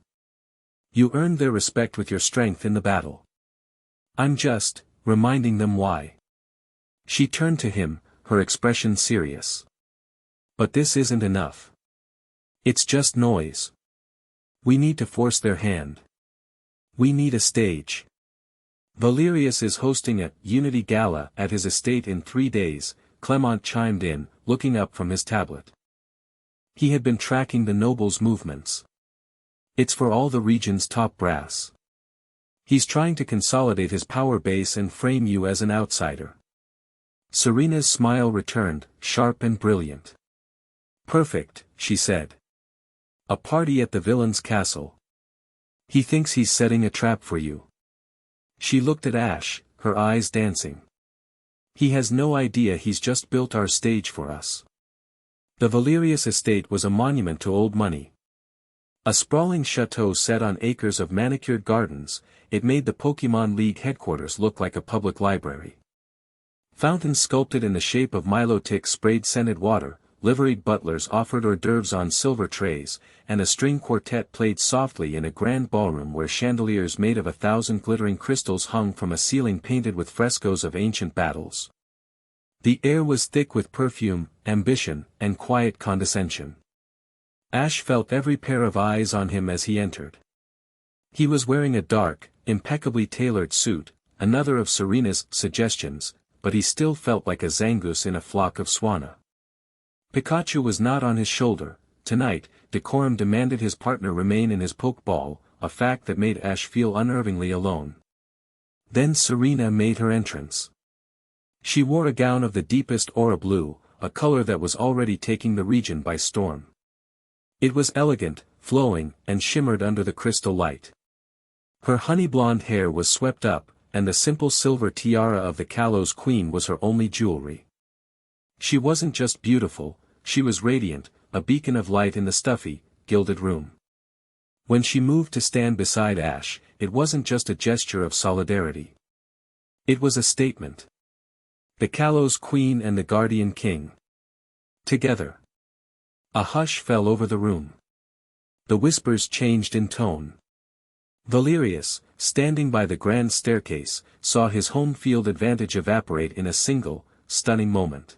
Speaker 1: You earned their respect with your strength in the battle. I'm just reminding them why." She turned to him, her expression serious. "But this isn't enough. It's just noise. We need to force their hand. We need a stage. Valerius is hosting a Unity Gala at his estate in 3 days," Clement chimed in, looking up from his tablet. He had been tracking the nobles' movements. "It's for all the region's top brass. He's trying to consolidate his power base and frame you as an outsider." Serena's smile returned, sharp and brilliant. "Perfect," she said. "A party at the villain's castle. He thinks he's setting a trap for you." She looked at Ash, her eyes dancing. "He has no idea he's just built our stage for us." The Valerius estate was a monument to old money. A sprawling chateau set on acres of manicured gardens, it made the Pokemon League headquarters look like a public library. Fountains sculpted in the shape of Milotic sprayed scented water, liveried butlers offered hors d'oeuvres on silver trays, and a string quartet played softly in a grand ballroom where chandeliers made of 1,000 glittering crystals hung from a ceiling painted with frescoes of ancient battles. The air was thick with perfume, ambition, and quiet condescension. Ash felt every pair of eyes on him as he entered. He was wearing a dark, impeccably tailored suit, another of Serena's suggestions, but he still felt like a Zangoose in a flock of swana. Pikachu was not on his shoulder. Tonight, decorum demanded his partner remain in his pokeball, a fact that made Ash feel unnervingly alone. Then Serena made her entrance. She wore a gown of the deepest aura blue, a color that was already taking the region by storm. It was elegant, flowing, and shimmered under the crystal light. Her honey-blonde hair was swept up, and the simple silver tiara of the Kalos queen was her only jewelry. She wasn't just beautiful, she was radiant, a beacon of light in the stuffy, gilded room. When she moved to stand beside Ash, it wasn't just a gesture of solidarity. It was a statement. The Kalos queen and the guardian king. Together. A hush fell over the room. The whispers changed in tone. Valerius, standing by the grand staircase, saw his home field advantage evaporate in a single, stunning moment.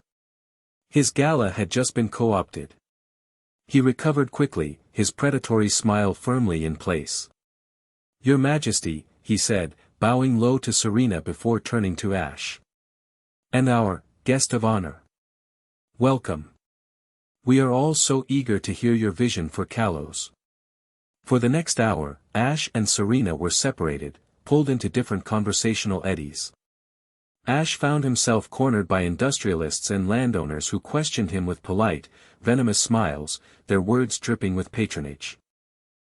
Speaker 1: His gala had just been co-opted. He recovered quickly, his predatory smile firmly in place. "Your Majesty," he said, bowing low to Serena before turning to Ash. "And our guest of honor. Welcome. We are all so eager to hear your vision for Kalos." For the next hour, Ash and Serena were separated, pulled into different conversational eddies. Ash found himself cornered by industrialists and landowners who questioned him with polite, venomous smiles, their words dripping with patronage.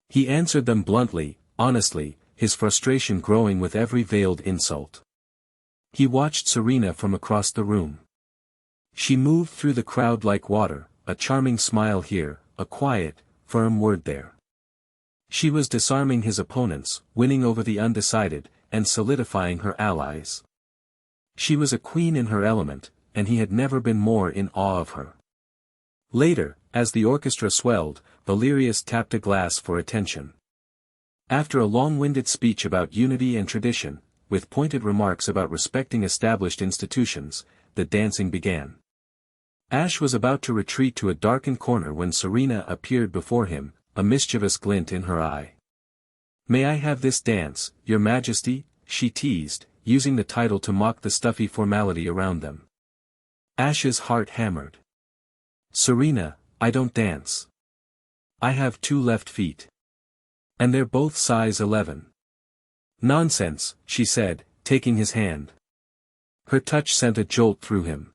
Speaker 1: He answered them bluntly, honestly, his frustration growing with every veiled insult. He watched Serena from across the room. She moved through the crowd like water, a charming smile here, a quiet, firm word there. She was disarming his opponents, winning over the undecided, and solidifying her allies. She was a queen in her element, and he had never been more in awe of her. Later, as the orchestra swelled, Valerius tapped a glass for attention. After a long-winded speech about unity and tradition, with pointed remarks about respecting established institutions, the dancing began. Ash was about to retreat to a darkened corner when Serena appeared before him, a mischievous glint in her eye. "May I have this dance, Your Majesty?" she teased, using the title to mock the stuffy formality around them. Ash's heart hammered. "Serena, I don't dance. I have 2 left feet. And they're both size 11. "Nonsense," she said, taking his hand. Her touch sent a jolt through him.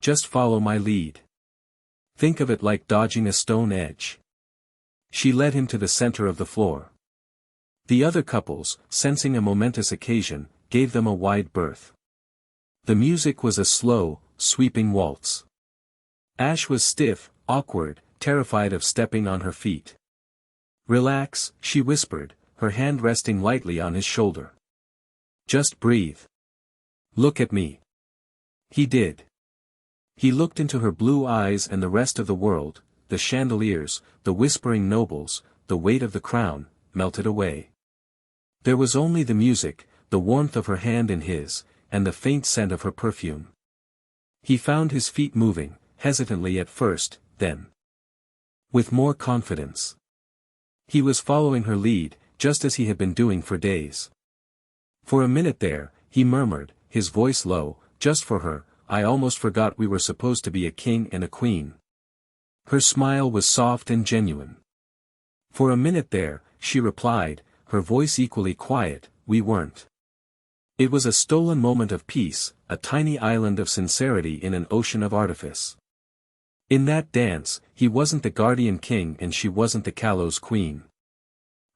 Speaker 1: "Just follow my lead. Think of it like dodging a stone edge." She led him to the center of the floor. The other couples, sensing a momentous occasion, gave them a wide berth. The music was a slow, sweeping waltz. Ash was stiff, awkward, terrified of stepping on her feet. "Relax," she whispered, her hand resting lightly on his shoulder. "Just breathe. Look at me." He did. He looked into her blue eyes and the rest of the world, the chandeliers, the whispering nobles, the weight of the crown, melted away. There was only the music, the warmth of her hand in his, and the faint scent of her perfume. He found his feet moving, hesitantly at first, then with more confidence. He was following her lead, just as he had been doing for days. For a minute there, he murmured, his voice low, "Just for her, I almost forgot we were supposed to be a king and a queen." Her smile was soft and genuine. For a minute there, she replied, her voice equally quiet, "We weren't." It was a stolen moment of peace, a tiny island of sincerity in an ocean of artifice. In that dance, he wasn't the guardian king and she wasn't the Kalos queen.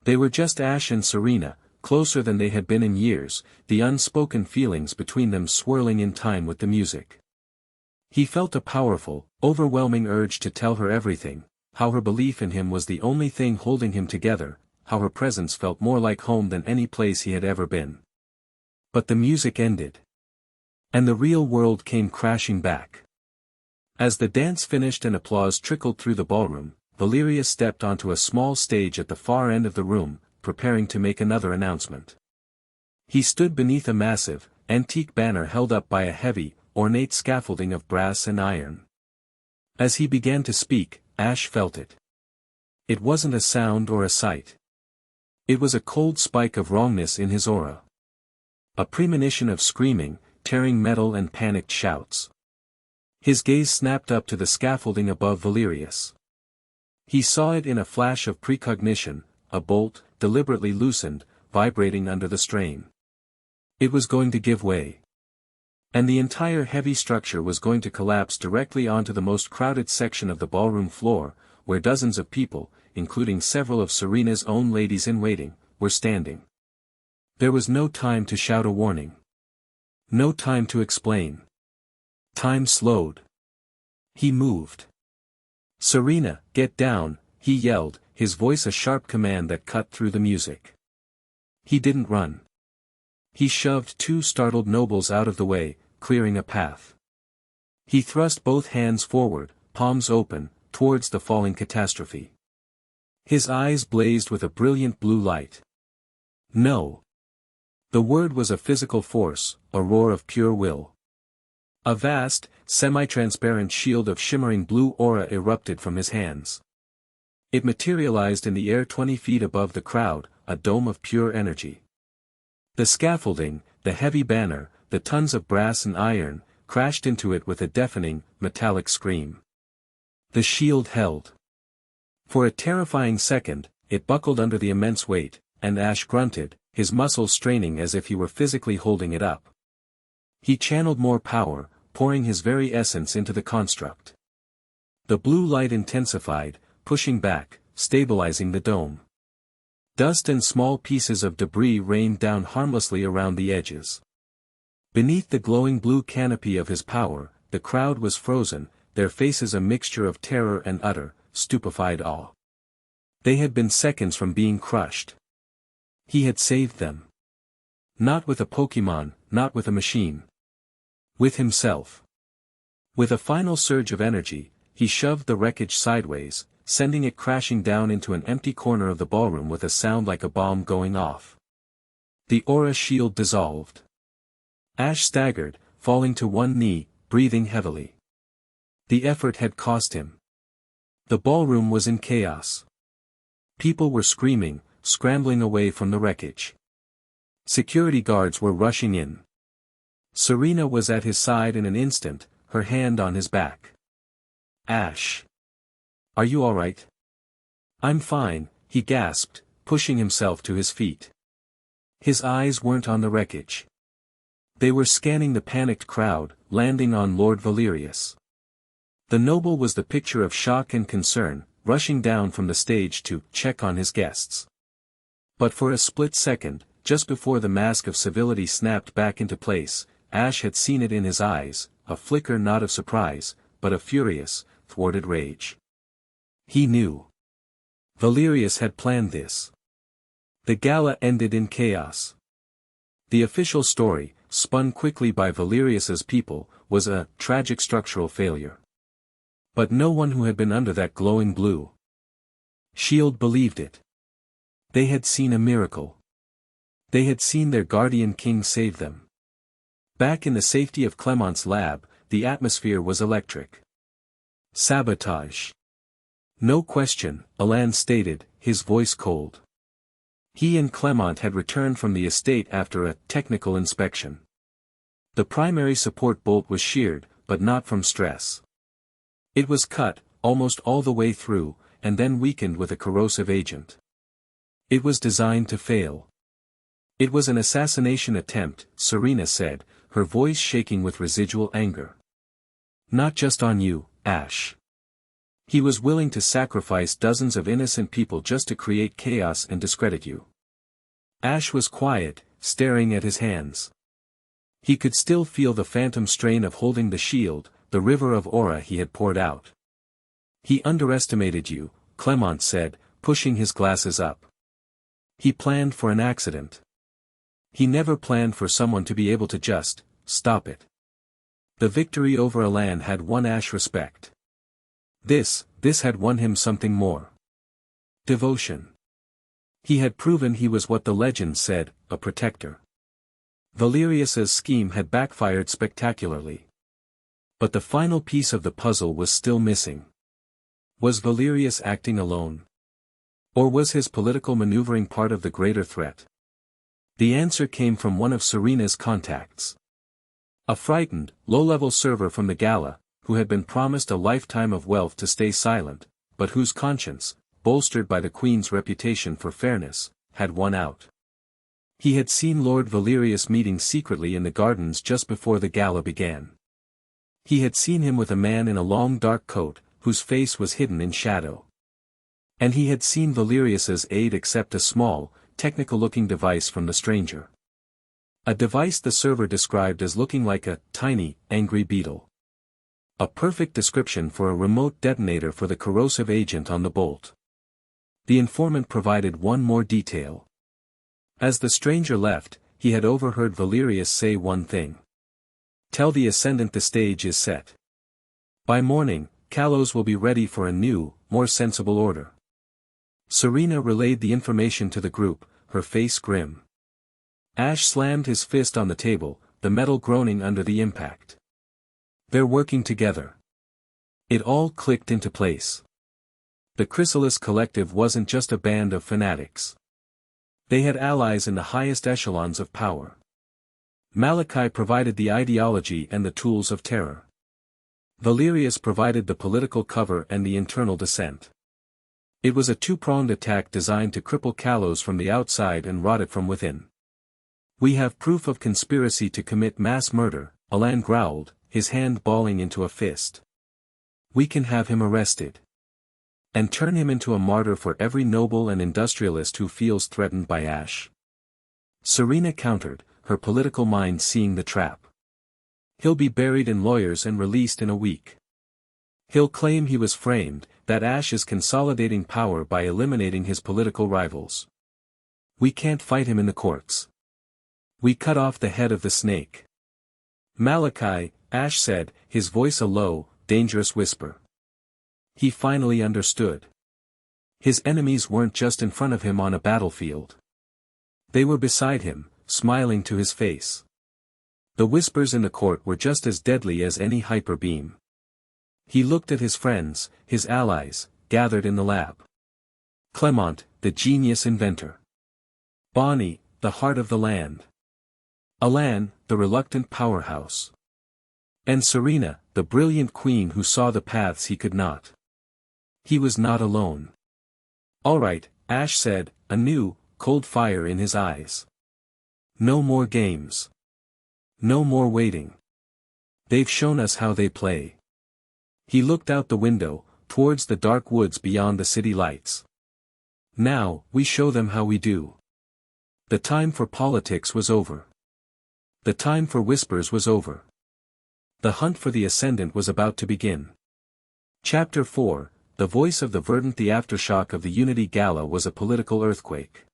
Speaker 1: They were just Ash and Serena, closer than they had been in years, the unspoken feelings between them swirling in time with the music. He felt a powerful, overwhelming urge to tell her everything, how her belief in him was the only thing holding him together, how her presence felt more like home than any place he had ever been. But the music ended. And the real world came crashing back. As the dance finished and applause trickled through the ballroom, Valerius stepped onto a small stage at the far end of the room, preparing to make another announcement. He stood beneath a massive, antique banner held up by a heavy, ornate scaffolding of brass and iron. As he began to speak, Ash felt it. It wasn't a sound or a sight. It was a cold spike of wrongness in his aura. A premonition of screaming, tearing metal and panicked shouts. His gaze snapped up to the scaffolding above Valerius. He saw it in a flash of precognition, a bolt, deliberately loosened, vibrating under the strain. It was going to give way. And the entire heavy structure was going to collapse directly onto the most crowded section of the ballroom floor, where dozens of people, including several of Serena's own ladies-in-waiting, were standing. There was no time to shout a warning. No time to explain. Time slowed. He moved. "Serena, get down," he yelled, his voice a sharp command that cut through the music. He didn't run. He shoved two startled nobles out of the way, clearing a path. He thrust both hands forward, palms open, towards the falling catastrophe. His eyes blazed with a brilliant blue light. No. The word was a physical force, a roar of pure will. A vast, semi-transparent shield of shimmering blue aura erupted from his hands. It materialized in the air 20 feet above the crowd, a dome of pure energy. The scaffolding, the heavy banner, the tons of brass and iron, crashed into it with a deafening, metallic scream. The shield held. For a terrifying second, it buckled under the immense weight, and Ash grunted, his muscles straining as if he were physically holding it up. He channeled more power, pouring his very essence into the construct. The blue light intensified, pushing back, stabilizing the dome. Dust and small pieces of debris rained down harmlessly around the edges. Beneath the glowing blue canopy of his power, the crowd was frozen, their faces a mixture of terror and utter, stupefied awe. They had been seconds from being crushed. He had saved them. Not with a Pokemon, not with a machine. With himself. With a final surge of energy, he shoved the wreckage sideways, sending it crashing down into an empty corner of the ballroom with a sound like a bomb going off. The aura shield dissolved. Ash staggered, falling to one knee, breathing heavily. The effort had cost him. The ballroom was in chaos. People were screaming, scrambling away from the wreckage. Security guards were rushing in. Serena was at his side in an instant, her hand on his back. "Ash. Are you all right?" "I'm fine," he gasped, pushing himself to his feet. His eyes weren't on the wreckage. They were scanning the panicked crowd, landing on Lord Valerius. The noble was the picture of shock and concern, rushing down from the stage to check on his guests. But for a split second, just before the mask of civility snapped back into place, Ash had seen it in his eyes, a flicker not of surprise, but of furious, thwarted rage. He knew. Valerius had planned this. The gala ended in chaos. The official story, spun quickly by Valerius's people, was a tragic structural failure. But no one who had been under that glowing blue shield believed it. They had seen a miracle. They had seen their guardian king save them. Back in the safety of Clement's lab, the atmosphere was electric. Sabotage. No question, Alan stated, his voice cold. He and Clement had returned from the estate after a technical inspection. The primary support bolt was sheared, but not from stress. It was cut, almost all the way through, and then weakened with a corrosive agent. It was designed to fail. It was an assassination attempt, Serena said, her voice shaking with residual anger. Not just on you, Ash. He was willing to sacrifice dozens of innocent people just to create chaos and discredit you. Ash was quiet, staring at his hands. He could still feel the phantom strain of holding the shield, the river of aura he had poured out. He underestimated you, Clement said, pushing his glasses up. He planned for an accident. He never planned for someone to be able to just stop it. The victory over Alan had won Ash respect. This had won him something more. Devotion. He had proven he was what the legend said, a protector. Valerius's scheme had backfired spectacularly. But the final piece of the puzzle was still missing. Was Valerius acting alone? Or was his political maneuvering part of the greater threat? The answer came from one of Serena's contacts. A frightened, low-level server from the gala, who had been promised a lifetime of wealth to stay silent, but whose conscience, bolstered by the Queen's reputation for fairness, had won out. He had seen Lord Valerius meeting secretly in the gardens just before the gala began. He had seen him with a man in a long dark coat, whose face was hidden in shadow. And he had seen Valerius's aide accept a small, technical-looking device from the stranger. A device the server described as looking like a tiny, angry beetle. A perfect description for a remote detonator for the corrosive agent on the bolt. The informant provided one more detail. As the stranger left, he had overheard Valerius say one thing. "Tell the Ascendant the stage is set. By morning, Kalos will be ready for a new, more sensible order." Serena relayed the information to the group, her face grim. Ash slammed his fist on the table, the metal groaning under the impact. They're working together. It all clicked into place. The Chrysalis Collective wasn't just a band of fanatics. They had allies in the highest echelons of power. Malachi provided the ideology and the tools of terror. Valerius provided the political cover and the internal dissent. It was a two-pronged attack designed to cripple Kalos from the outside and rot it from within. "We have proof of conspiracy to commit mass murder," Alan growled, his hand balling into a fist. "We can have him arrested. And turn him into a martyr for every noble and industrialist who feels threatened by Ash." Serena countered, her political mind seeing the trap. "He'll be buried in lawyers and released in a week. He'll claim he was framed, that Ash is consolidating power by eliminating his political rivals. We can't fight him in the courts. We cut off the head of the snake." "Malachi," Ash said, his voice a low, dangerous whisper. He finally understood. His enemies weren't just in front of him on a battlefield. They were beside him, smiling to his face. The whispers in the court were just as deadly as any hyper beam. He looked at his friends, his allies, gathered in the lab. Clement, the genius inventor. Bonnie, the heart of the land. Alan, the reluctant powerhouse. And Serena, the brilliant queen who saw the paths he could not. He was not alone. "All right," Ash said, a new, cold fire in his eyes. "No more games. No more waiting. They've shown us how they play." He looked out the window, towards the dark woods beyond the city lights. "Now, we show them how we do." The time for politics was over. The time for whispers was over. The hunt for the Ascendant was about to begin. Chapter 4, The Voice of the Verdant. The aftershock of the Unity Gala was a political earthquake.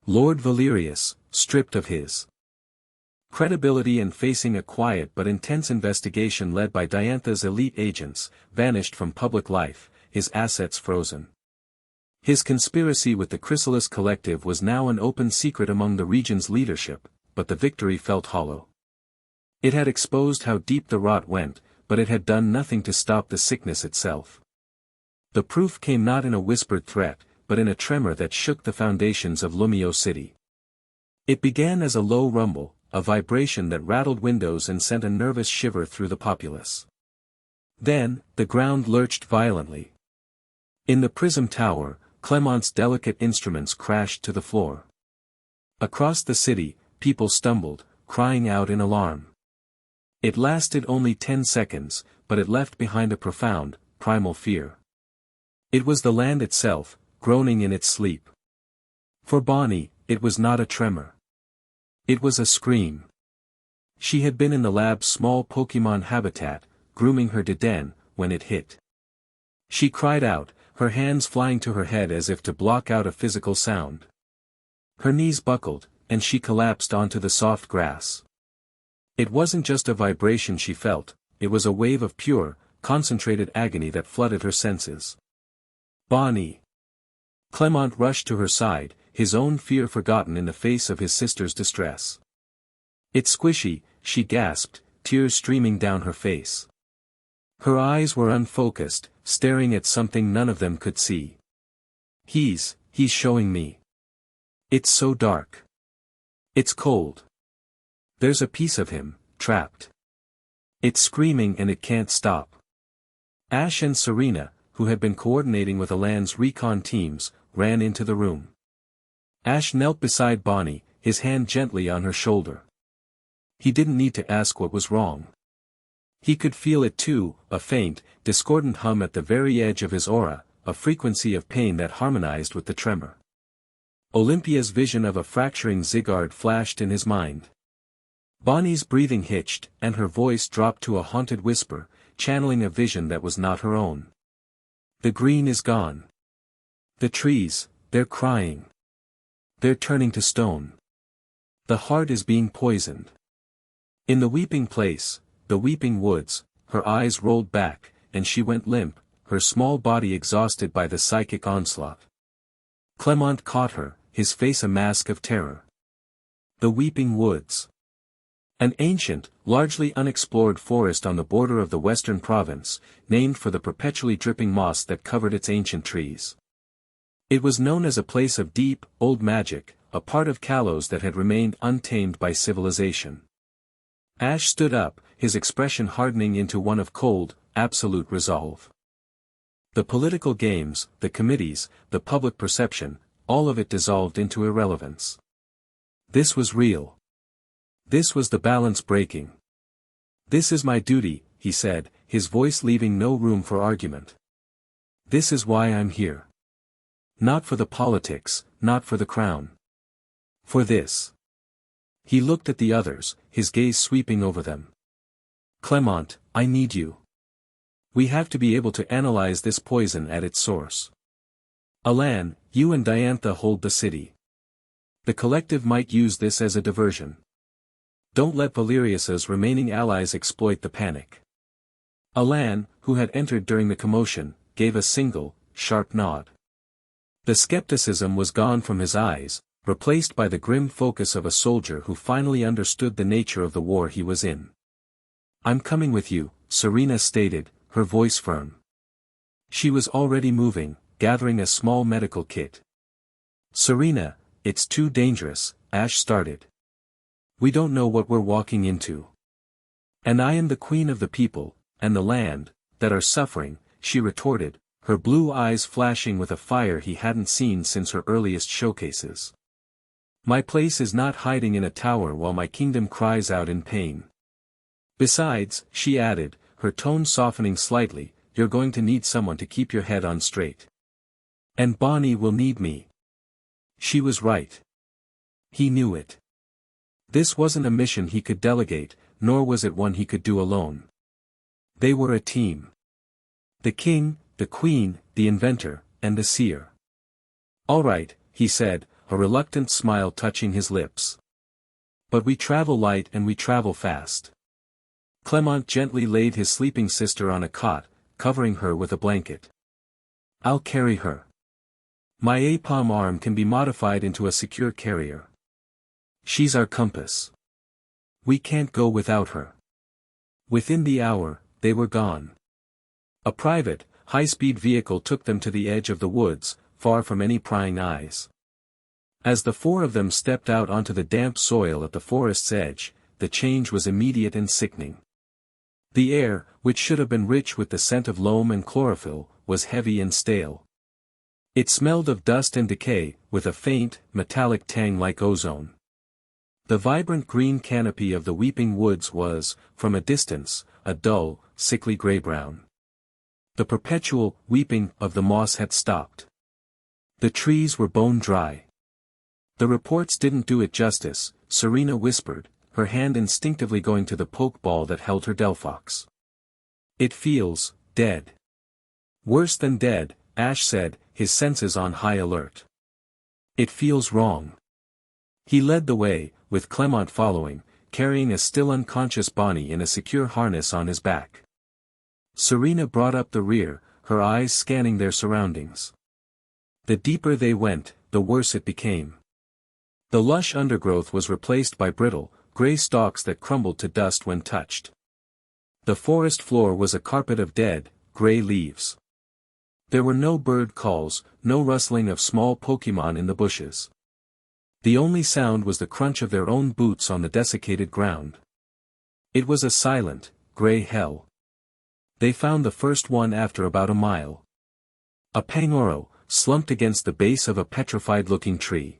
Speaker 1: Lord Valerius, stripped of his credibility and facing a quiet but intense investigation led by Diantha's elite agents, vanished from public life, his assets frozen. His conspiracy with the Chrysalis Collective was now an open secret among the region's leadership, but the victory felt hollow. It had exposed how deep the rot went, but it had done nothing to stop the sickness itself. The proof came not in a whispered threat, but in a tremor that shook the foundations of Lumio City. It began as a low rumble, a vibration that rattled windows and sent a nervous shiver through the populace. Then, the ground lurched violently. In the Prism Tower, Clement's delicate instruments crashed to the floor. Across the city, people stumbled, crying out in alarm. It lasted only 10 seconds, but it left behind a profound, primal fear. It was the land itself, groaning in its sleep. For Bonnie, it was not a tremor. It was a scream. She had been in the lab's small Pokemon habitat, grooming her Deden, when it hit. She cried out, her hands flying to her head as if to block out a physical sound. Her knees buckled, and she collapsed onto the soft grass. It wasn't just a vibration she felt, it was a wave of pure, concentrated agony that flooded her senses. "Bonnie!" Clement rushed to her side, his own fear forgotten in the face of his sister's distress. "It's squishy," she gasped, tears streaming down her face. Her eyes were unfocused, staring at something none of them could see. He's showing me. It's so dark. It's cold. There's a piece of him, trapped. It's screaming and it can't stop." Ash and Serena, who had been coordinating with Alan's recon teams, ran into the room. Ash knelt beside Bonnie, his hand gently on her shoulder. He didn't need to ask what was wrong. He could feel it too, a faint, discordant hum at the very edge of his aura, a frequency of pain that harmonized with the tremor. Olympia's vision of a fracturing Zygarde flashed in his mind. Bonnie's breathing hitched, and her voice dropped to a haunted whisper, channeling a vision that was not her own. The green is gone. The trees, they're crying. They're turning to stone. The heart is being poisoned. In the weeping place, the weeping woods, her eyes rolled back, and she went limp, her small body exhausted by the psychic onslaught. Clement caught her, his face a mask of terror. The weeping woods. An ancient, largely unexplored forest on the border of the western province, named for the perpetually dripping moss that covered its ancient trees. It was known as a place of deep, old magic, a part of Kalos that had remained untamed by civilization. Ash stood up, his expression hardening into one of cold, absolute resolve. The political games, the committees, the public perception, all of it dissolved into irrelevance. This was real. This was the balance breaking. This is my duty, he said, his voice leaving no room for argument. This is why I'm here. Not for the politics, not for the crown. For this. He looked at the others, his gaze sweeping over them. Clement, I need you. We have to be able to analyze this poison at its source. Alan, you and Diantha hold the city. The collective might use this as a diversion. Don't let Valerius's remaining allies exploit the panic. Alan, who had entered during the commotion, gave a single, sharp nod. The skepticism was gone from his eyes, replaced by the grim focus of a soldier who finally understood the nature of the war he was in. I'm coming with you, Serena stated, her voice firm. She was already moving, gathering a small medical kit. Serena, it's too dangerous, Ash started. We don't know what we're walking into. And I am the queen of the people, and the land, that are suffering, she retorted, her blue eyes flashing with a fire he hadn't seen since her earliest showcases. My place is not hiding in a tower while my kingdom cries out in pain. Besides, she added, her tone softening slightly, you're going to need someone to keep your head on straight. And Bonnie will need me. She was right. He knew it. This wasn't a mission he could delegate, nor was it one he could do alone. They were a team. The king, the queen, the inventor, and the seer. All right, he said, a reluctant smile touching his lips. But we travel light and we travel fast. Clement gently laid his sleeping sister on a cot, covering her with a blanket. I'll carry her. My APOM arm can be modified into a secure carrier. She's our compass. We can't go without her. Within the hour, they were gone. A private, high-speed vehicle took them to the edge of the woods, far from any prying eyes. As the four of them stepped out onto the damp soil at the forest's edge, the change was immediate and sickening. The air, which should have been rich with the scent of loam and chlorophyll, was heavy and stale. It smelled of dust and decay, with a faint, metallic tang like ozone. The vibrant green canopy of the weeping woods was, from a distance, a dull, sickly gray-brown. The perpetual weeping of the moss had stopped. The trees were bone dry. The reports didn't do it justice, Serena whispered, her hand instinctively going to the pokeball that held her Delphox. It feels dead. Worse than dead, Ash said, his senses on high alert. It feels wrong. He led the way, with Clement following, carrying a still unconscious Bonnie in a secure harness on his back. Serena brought up the rear, her eyes scanning their surroundings. The deeper they went, the worse it became. The lush undergrowth was replaced by brittle, gray stalks that crumbled to dust when touched. The forest floor was a carpet of dead, gray leaves. There were no bird calls, no rustling of small Pokemon in the bushes. The only sound was the crunch of their own boots on the desiccated ground. It was a silent, gray hell. They found the first one after about a mile. A Pangoro, slumped against the base of a petrified-looking tree.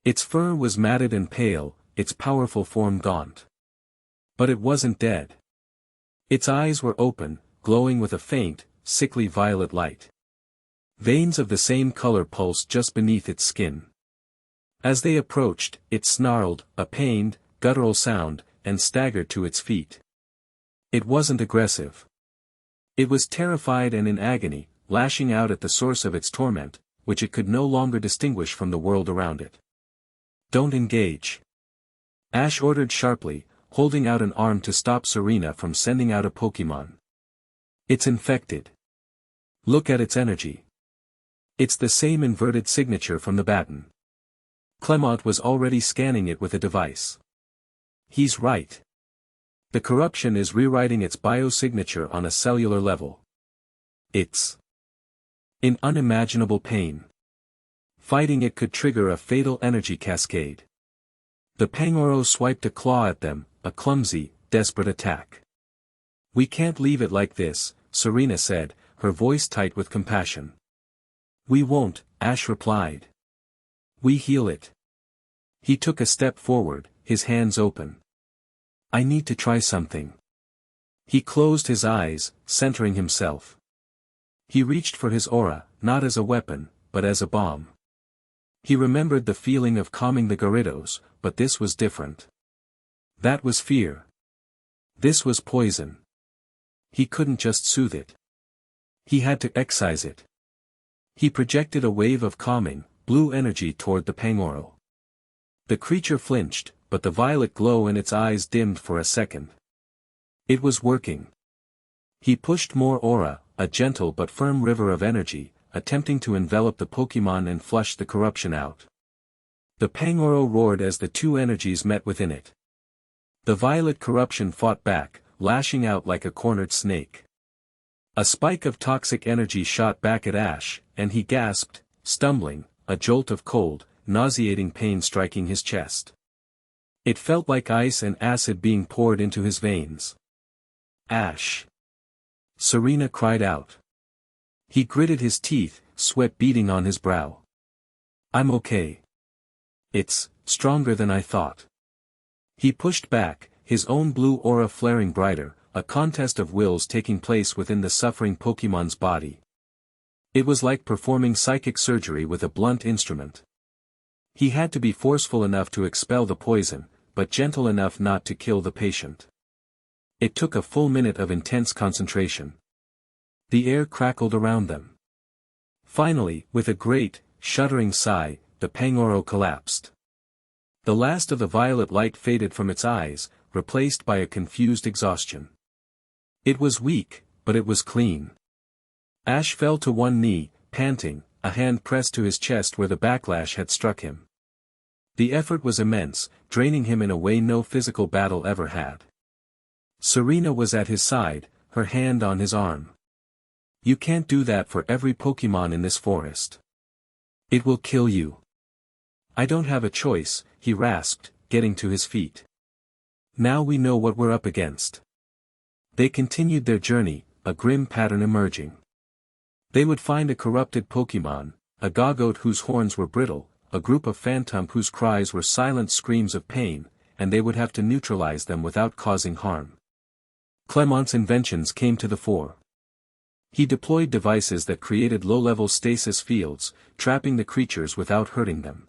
Speaker 1: Its fur was matted and pale, its powerful form gaunt. But it wasn't dead. Its eyes were open, glowing with a faint, sickly violet light. Veins of the same color pulsed just beneath its skin. As they approached, it snarled, a pained, guttural sound, and staggered to its feet. It wasn't aggressive. It was terrified and in agony, lashing out at the source of its torment, which it could no longer distinguish from the world around it. "Don't engage," Ash ordered sharply, holding out an arm to stop Serena from sending out a Pokémon. "It's infected. Look at its energy. It's the same inverted signature from the baton." Clement was already scanning it with a device. "He's right. The corruption is rewriting its biosignature on a cellular level. It's in unimaginable pain. Fighting it could trigger a fatal energy cascade." The Pangoro swiped a claw at them, a clumsy, desperate attack. "We can't leave it like this," Serena said, her voice tight with compassion. "We won't," Ash replied. "We heal it." He took a step forward, his hands open. "I need to try something." He closed his eyes, centering himself. He reached for his aura, not as a weapon, but as a balm. He remembered the feeling of calming the Gyarados, but this was different. That was fear. This was poison. He couldn't just soothe it. He had to excise it. He projected a wave of calming, blue energy toward the Pangoro. The creature flinched, but the violet glow in its eyes dimmed for a second. It was working. He pushed more aura, a gentle but firm river of energy, attempting to envelop the Pokémon and flush the corruption out. The Pangoro roared as the two energies met within it. The violet corruption fought back, lashing out like a cornered snake. A spike of toxic energy shot back at Ash, and he gasped, stumbling, a jolt of cold, nauseating pain striking his chest. It felt like ice and acid being poured into his veins. "Ash!" Serena cried out. He gritted his teeth, sweat beading on his brow. "I'm okay. It's stronger than I thought." He pushed back, his own blue aura flaring brighter, a contest of wills taking place within the suffering Pokémon's body. It was like performing psychic surgery with a blunt instrument. He had to be forceful enough to expel the poison, but gentle enough not to kill the patient. It took a full minute of intense concentration. The air crackled around them. Finally, with a great, shuddering sigh, the Pangoro collapsed. The last of the violet light faded from its eyes, replaced by a confused exhaustion. It was weak, but it was clean. Ash fell to one knee, panting, a hand pressed to his chest where the backlash had struck him. The effort was immense, draining him in a way no physical battle ever had. Serena was at his side, her hand on his arm. "You can't do that for every Pokémon in this forest. It will kill you." "I don't have a choice," he rasped, getting to his feet. "Now we know what we're up against." They continued their journey, a grim pattern emerging. They would find a corrupted Pokémon, a Gogoat whose horns were brittle, a group of Phantom whose cries were silent screams of pain, and they would have to neutralize them without causing harm. Clement's inventions came to the fore. He deployed devices that created low-level stasis fields, trapping the creatures without hurting them.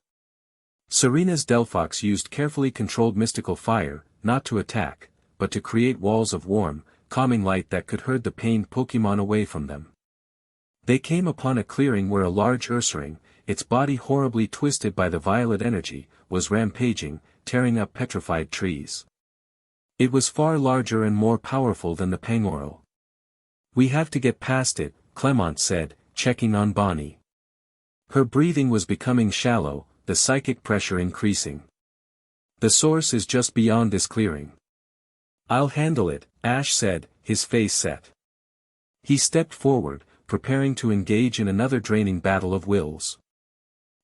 Speaker 1: Serena's Delphox used carefully controlled mystical fire, not to attack, but to create walls of warm, calming light that could herd the pained Pokémon away from them. They came upon a clearing where a large Ursaring, its body horribly twisted by the violet energy, was rampaging, tearing up petrified trees. It was far larger and more powerful than the Pangoro. "We have to get past it," Clement said, checking on Bonnie. Her breathing was becoming shallow, the psychic pressure increasing. "The source is just beyond this clearing." "I'll handle it," Ash said, his face set. He stepped forward, preparing to engage in another draining battle of wills.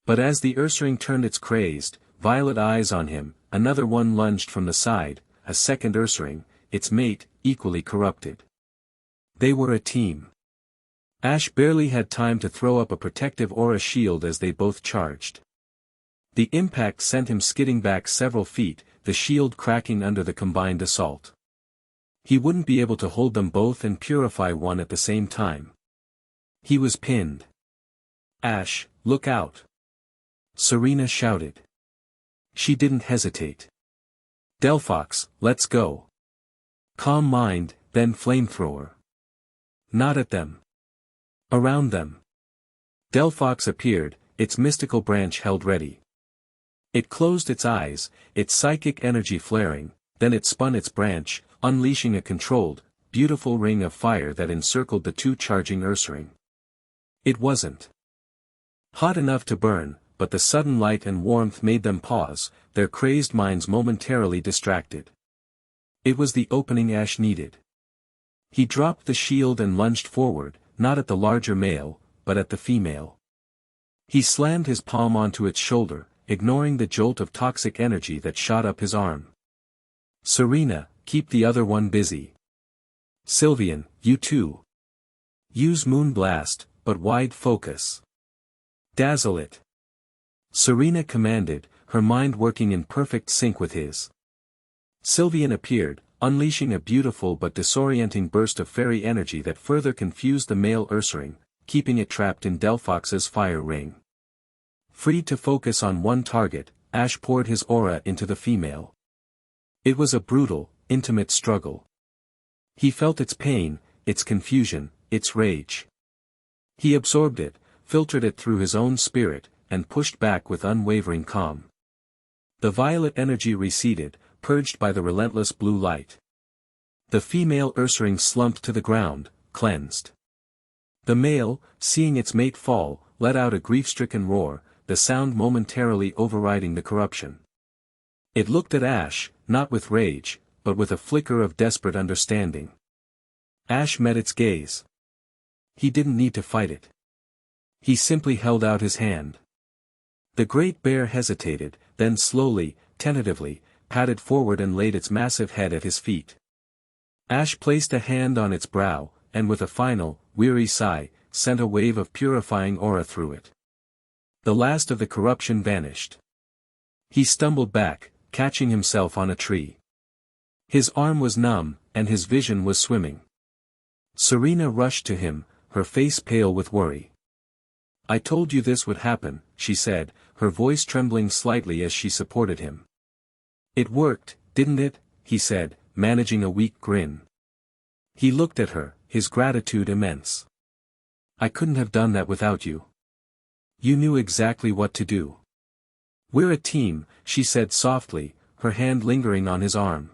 Speaker 1: But as the Ursaring turned its crazed, violet eyes on him, another one lunged from the side, a second Ursaring, its mate, equally corrupted. They were a team. Ash barely had time to throw up a protective aura shield as they both charged. The impact sent him skidding back several feet, the shield cracking under the combined assault. He wouldn't be able to hold them both and purify one at the same time. He was pinned. "Ash, look out!" Serena shouted. She didn't hesitate. "Delphox, let's go." Calm mind, then flamethrower. Not at them. Around them. Delphox appeared, its mystical branch held ready. It closed its eyes, its psychic energy flaring, then it spun its branch, unleashing a controlled, beautiful ring of fire that encircled the two charging Ursaring. It wasn't hot enough to burn, but the sudden light and warmth made them pause, their crazed minds momentarily distracted. It was the opening Ash needed. He dropped the shield and lunged forward, not at the larger male, but at the female. He slammed his palm onto its shoulder, ignoring the jolt of toxic energy that shot up his arm. "Serena, keep the other one busy. Sylvian, you too. Use Moonblast, but wide focus. Dazzle it." Serena commanded, her mind working in perfect sync with his. Sylvian appeared, unleashing a beautiful but disorienting burst of fairy energy that further confused the male Ursaring, keeping it trapped in Delphox's fire ring. Free to focus on one target, Ash poured his aura into the female. It was a brutal, intimate struggle. He felt its pain, its confusion, its rage. He absorbed it, filtered it through his own spirit, and pushed back with unwavering calm. The violet energy receded, purged by the relentless blue light. The female Ursaring slumped to the ground, cleansed. The male, seeing its mate fall, let out a grief-stricken roar, the sound momentarily overriding the corruption. It looked at Ash, not with rage, but with a flicker of desperate understanding. Ash met its gaze. He didn't need to fight it. He simply held out his hand. The great bear hesitated, then slowly, tentatively, padded forward and laid its massive head at his feet. Ash placed a hand on its brow, and with a final, weary sigh, sent a wave of purifying aura through it. The last of the corruption vanished. He stumbled back, catching himself on a tree. His arm was numb, and his vision was swimming. Serena rushed to him, her face pale with worry. "I told you this would happen," she said, her voice trembling slightly as she supported him. "It worked, didn't it?" he said, managing a weak grin. He looked at her, his gratitude immense. "I couldn't have done that without you. You knew exactly what to do." "We're a team," she said softly, her hand lingering on his arm.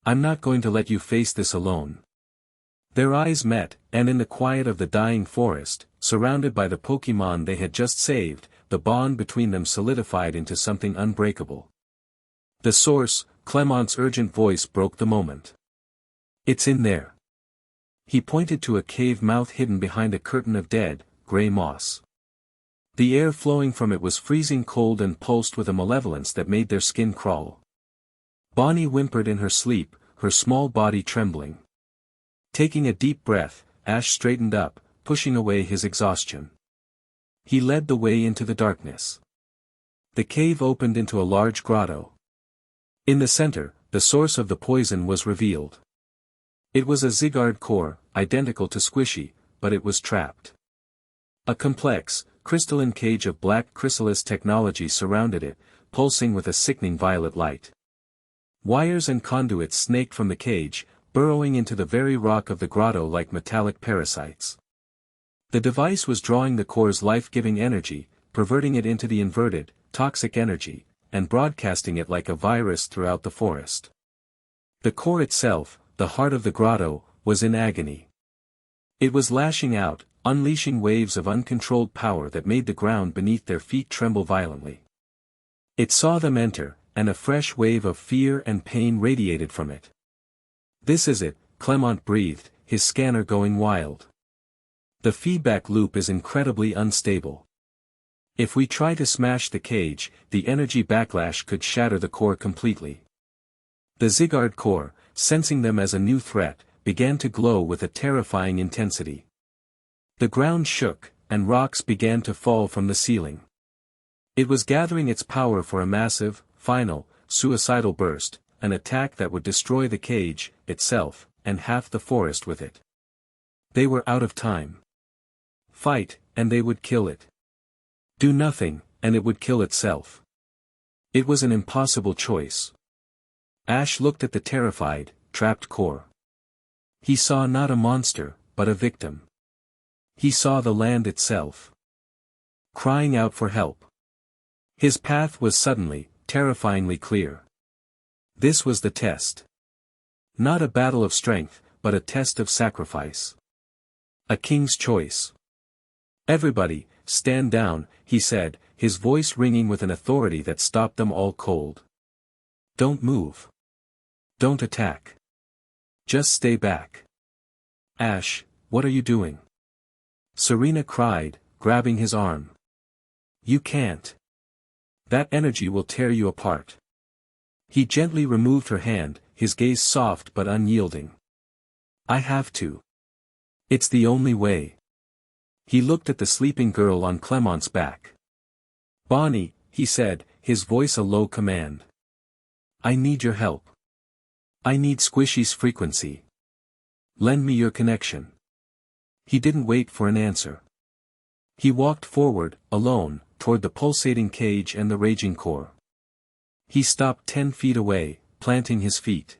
Speaker 1: "I'm not going to let you face this alone." Their eyes met, and in the quiet of the dying forest, surrounded by the Pokémon they had just saved, the bond between them solidified into something unbreakable. "The source," Clement's urgent voice broke the moment. "It's in there." He pointed to a cave mouth hidden behind a curtain of dead, gray moss. The air flowing from it was freezing cold and pulsed with a malevolence that made their skin crawl. Bonnie whimpered in her sleep, her small body trembling. Taking a deep breath, Ash straightened up, pushing away his exhaustion. He led the way into the darkness. The cave opened into a large grotto. In the center, the source of the poison was revealed. It was a Zygarde core, identical to Squishy, but it was trapped. A complex, crystalline cage of black chrysalis technology surrounded it, pulsing with a sickening violet light. Wires and conduits snaked from the cage, burrowing into the very rock of the grotto like metallic parasites. The device was drawing the core's life-giving energy, perverting it into the inverted, toxic energy, and broadcasting it like a virus throughout the forest. The core itself, the heart of the grotto, was in agony. It was lashing out, unleashing waves of uncontrolled power that made the ground beneath their feet tremble violently. It saw them enter, and a fresh wave of fear and pain radiated from it. "This is it," Clement breathed, his scanner going wild. "The feedback loop is incredibly unstable. If we try to smash the cage, the energy backlash could shatter the core completely." The Zygarde core, sensing them as a new threat, began to glow with a terrifying intensity. The ground shook, and rocks began to fall from the ceiling. It was gathering its power for a massive, final, suicidal burst, an attack that would destroy the cage, itself, and half the forest with it. They were out of time. Fight, and they would kill it. Do nothing, and it would kill itself. It was an impossible choice. Ash looked at the terrified, trapped core. He saw not a monster, but a victim. He saw the land itself, crying out for help. His path was suddenly, terrifyingly clear. This was the test. Not a battle of strength, but a test of sacrifice. A king's choice. "Everybody, stand down," he said, his voice ringing with an authority that stopped them all cold. "Don't move. Don't attack. Just stay back." "Ash, what are you doing?" Serena cried, grabbing his arm. "You can't. That energy will tear you apart." He gently removed her hand, his gaze soft but unyielding. "I have to. It's the only way." He looked at the sleeping girl on Clement's back. "Bonnie," he said, his voice a low command. "I need your help. I need Squishy's frequency. Lend me your connection." He didn't wait for an answer. He walked forward, alone, toward the pulsating cage and the raging core. He stopped 10 feet away, planting his feet.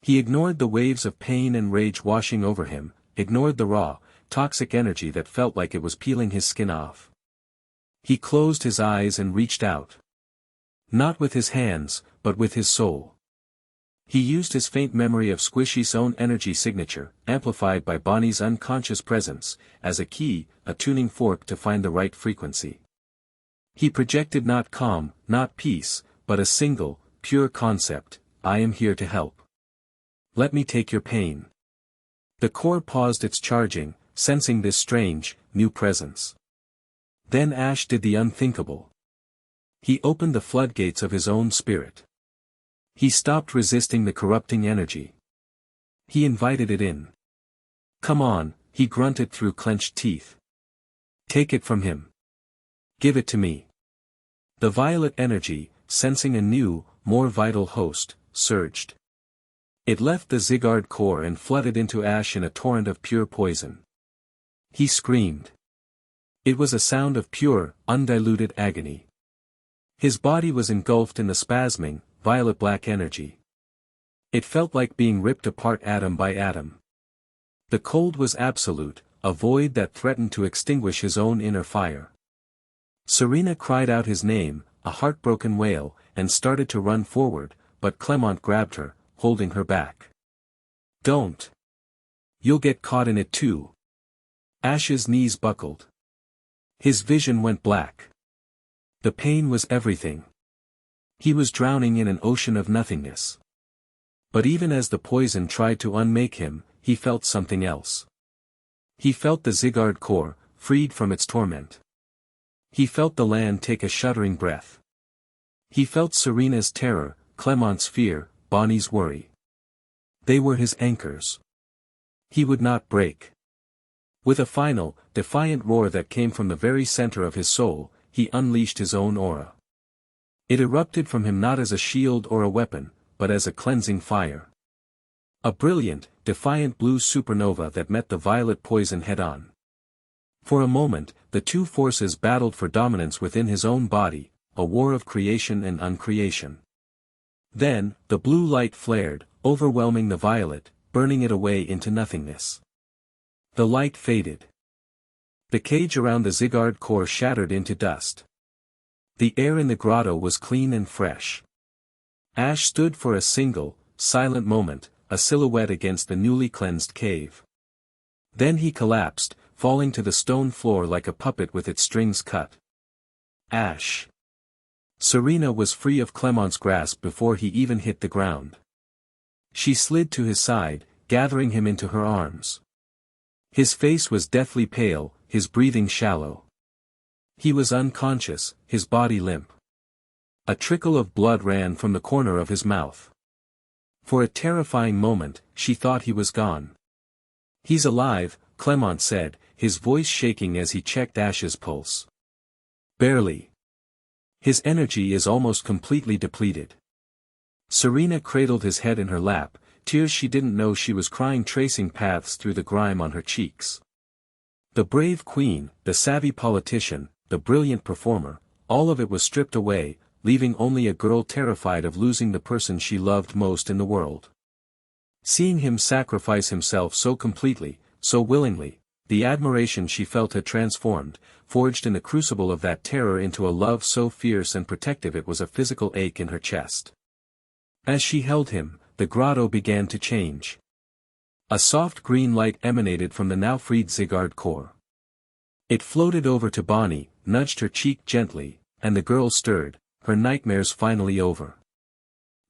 Speaker 1: He ignored the waves of pain and rage washing over him, ignored the raw, toxic energy that felt like it was peeling his skin off. He closed his eyes and reached out. Not with his hands, but with his soul. He used his faint memory of Squishy's own energy signature, amplified by Bonnie's unconscious presence, as a key, a tuning fork to find the right frequency. He projected not calm, not peace, but a single, pure concept: "I am here to help. Let me take your pain." The core paused its charging, sensing this strange, new presence. Then Ash did the unthinkable. He opened the floodgates of his own spirit. He stopped resisting the corrupting energy. He invited it in. "Come on," he grunted through clenched teeth. "Take it from him. Give it to me." The violet energy, sensing a new, more vital host, surged. It left the Zygarde core and flooded into Ash in a torrent of pure poison. He screamed. It was a sound of pure, undiluted agony. His body was engulfed in the spasming, violet-black energy. It felt like being ripped apart atom by atom. The cold was absolute, a void that threatened to extinguish his own inner fire. Serena cried out his name, a heartbroken wail, and started to run forward, but Clement grabbed her, holding her back. "Don't. You'll get caught in it too." Ash's knees buckled. His vision went black. The pain was everything. He was drowning in an ocean of nothingness. But even as the poison tried to unmake him, he felt something else. He felt the Zygarde core, freed from its torment. He felt the land take a shuddering breath. He felt Serena's terror, Clement's fear, Bonnie's worry. They were his anchors. He would not break. With a final, defiant roar that came from the very center of his soul, he unleashed his own aura. It erupted from him not as a shield or a weapon, but as a cleansing fire. A brilliant, defiant blue supernova that met the violet poison head-on. For a moment, the two forces battled for dominance within his own body, a war of creation and uncreation. Then, the blue light flared, overwhelming the violet, burning it away into nothingness. The light faded. The cage around the Zygarde core shattered into dust. The air in the grotto was clean and fresh. Ash stood for a single, silent moment, a silhouette against the newly cleansed cave. Then he collapsed, falling to the stone floor like a puppet with its strings cut. Ash. Serena was free of Clement's grasp before he even hit the ground. She slid to his side, gathering him into her arms. His face was deathly pale, his breathing shallow. He was unconscious, his body limp. A trickle of blood ran from the corner of his mouth. For a terrifying moment, she thought he was gone. "He's alive," Clement said, his voice shaking as he checked Ash's pulse. "Barely. His energy is almost completely depleted. Serena cradled his head in her lap, tears she didn't know she was crying tracing paths through the grime on her cheeks. The brave queen, the savvy politician, the brilliant performer, all of it was stripped away, leaving only a girl terrified of losing the person she loved most in the world. Seeing him sacrifice himself so completely, so willingly, the admiration she felt had transformed, forged in the crucible of that terror into a love so fierce and protective it was a physical ache in her chest. As she held him, the grotto began to change. A soft green light emanated from the now freed Sigurd core. It floated over to Bonnie, nudged her cheek gently, and the girl stirred, her nightmares finally over.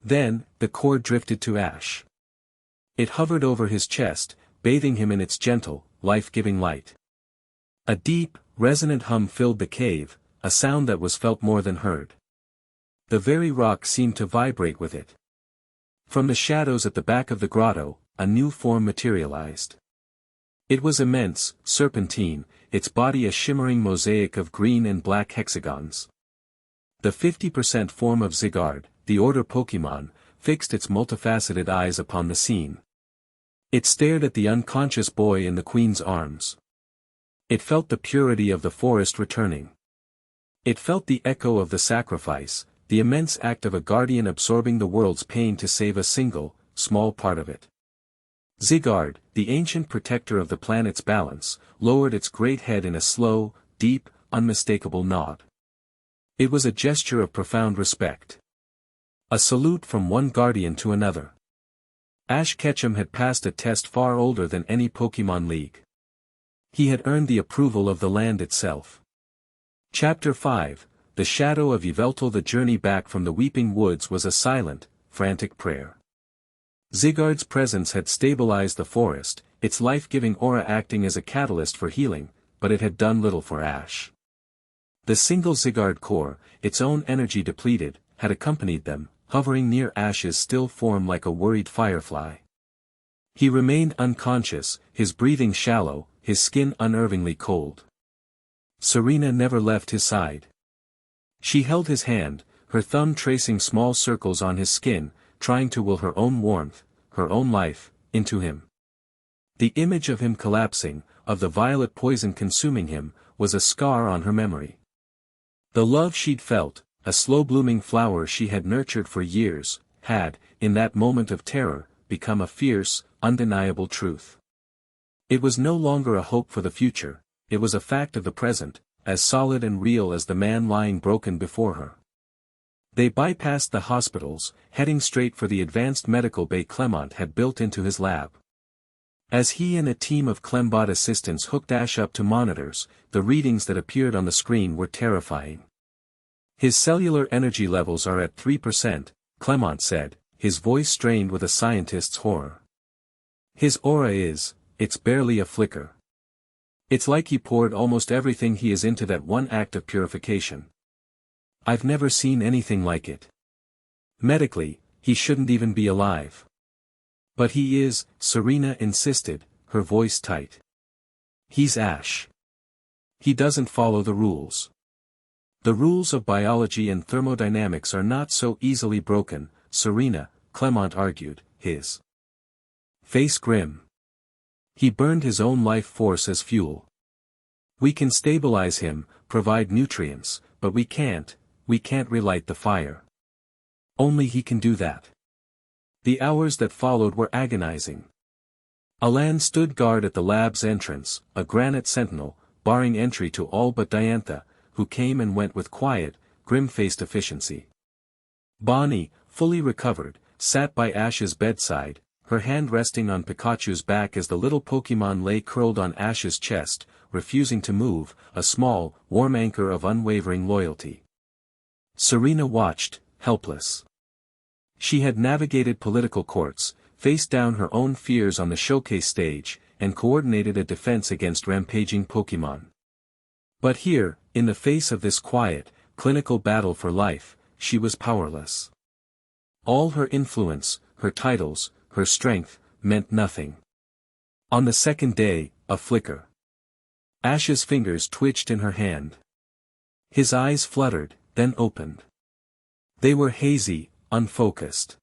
Speaker 1: Then, the core drifted to ash. It hovered over his chest, bathing him in its gentle, life-giving light. A deep, resonant hum filled the cave, a sound that was felt more than heard. The very rock seemed to vibrate with it. From the shadows at the back of the grotto, a new form materialized. It was immense, serpentine, its body a shimmering mosaic of green and black hexagons. The 50% form of Sigurd, the order Pokémon, fixed its multifaceted eyes upon the scene. It stared at the unconscious boy in the queen's arms. It felt the purity of the forest returning. It felt the echo of the sacrifice, the immense act of a guardian absorbing the world's pain to save a single, small part of it. Sigurd, the ancient protector of the planet's balance, lowered its great head in a slow, deep, unmistakable nod. It was a gesture of profound respect. A salute from one guardian to another. Ash Ketchum had passed a test far older than any Pokémon League. He had earned the approval of the land itself. Chapter 5, The Shadow of Yveltal. The journey back from the Weeping Woods was a silent, frantic prayer. Sigurd's presence had stabilized the forest, its life-giving aura acting as a catalyst for healing, but it had done little for Ash. The single Sigurd core, its own energy depleted, had accompanied them, hovering near Ash's still form like a worried firefly. He remained unconscious, his breathing shallow, his skin unnervingly cold. Serena never left his side. She held his hand, her thumb tracing small circles on his skin, trying to will her own warmth, her own life, into him. The image of him collapsing, of the violet poison consuming him, was a scar on her memory. The love she'd felt, a slow-blooming flower she had nurtured for years, had, in that moment of terror, become a fierce, undeniable truth. It was no longer a hope for the future, it was a fact of the present, as solid and real as the man lying broken before her. They bypassed the hospitals, heading straight for the advanced medical bay Clement had built into his lab. As he and a team of Clembot assistants hooked Ash up to monitors, the readings that appeared on the screen were terrifying. His cellular energy levels are at 3%, Clement said, his voice strained with a scientist's horror. His aura it's barely a flicker. It's like he poured almost everything he is into that one act of purification. I've never seen anything like it. Medically, he shouldn't even be alive. But he is, Serena insisted, her voice tight. He's Ash. He doesn't follow the rules. The rules of biology and thermodynamics are not so easily broken, Serena, Clement argued, his face grim. He burned his own life force as fuel. We can stabilize him, provide nutrients, but we can't relight the fire. Only he can do that. The hours that followed were agonizing. Alan stood guard at the lab's entrance, a granite sentinel, barring entry to all but Diantha, who came and went with quiet, grim-faced efficiency. Bonnie, fully recovered, sat by Ash's bedside, her hand resting on Pikachu's back as the little Pokémon lay curled on Ash's chest, refusing to move, a small, warm anchor of unwavering loyalty. Serena watched, helpless. She had navigated political courts, faced down her own fears on the showcase stage, and coordinated a defense against rampaging Pokémon. But here, in the face of this quiet, clinical battle for life, she was powerless. All her influence, her titles, her strength, meant nothing. On the second day, a flicker. Ash's fingers twitched in her hand. His eyes fluttered, then opened. They were hazy, unfocused.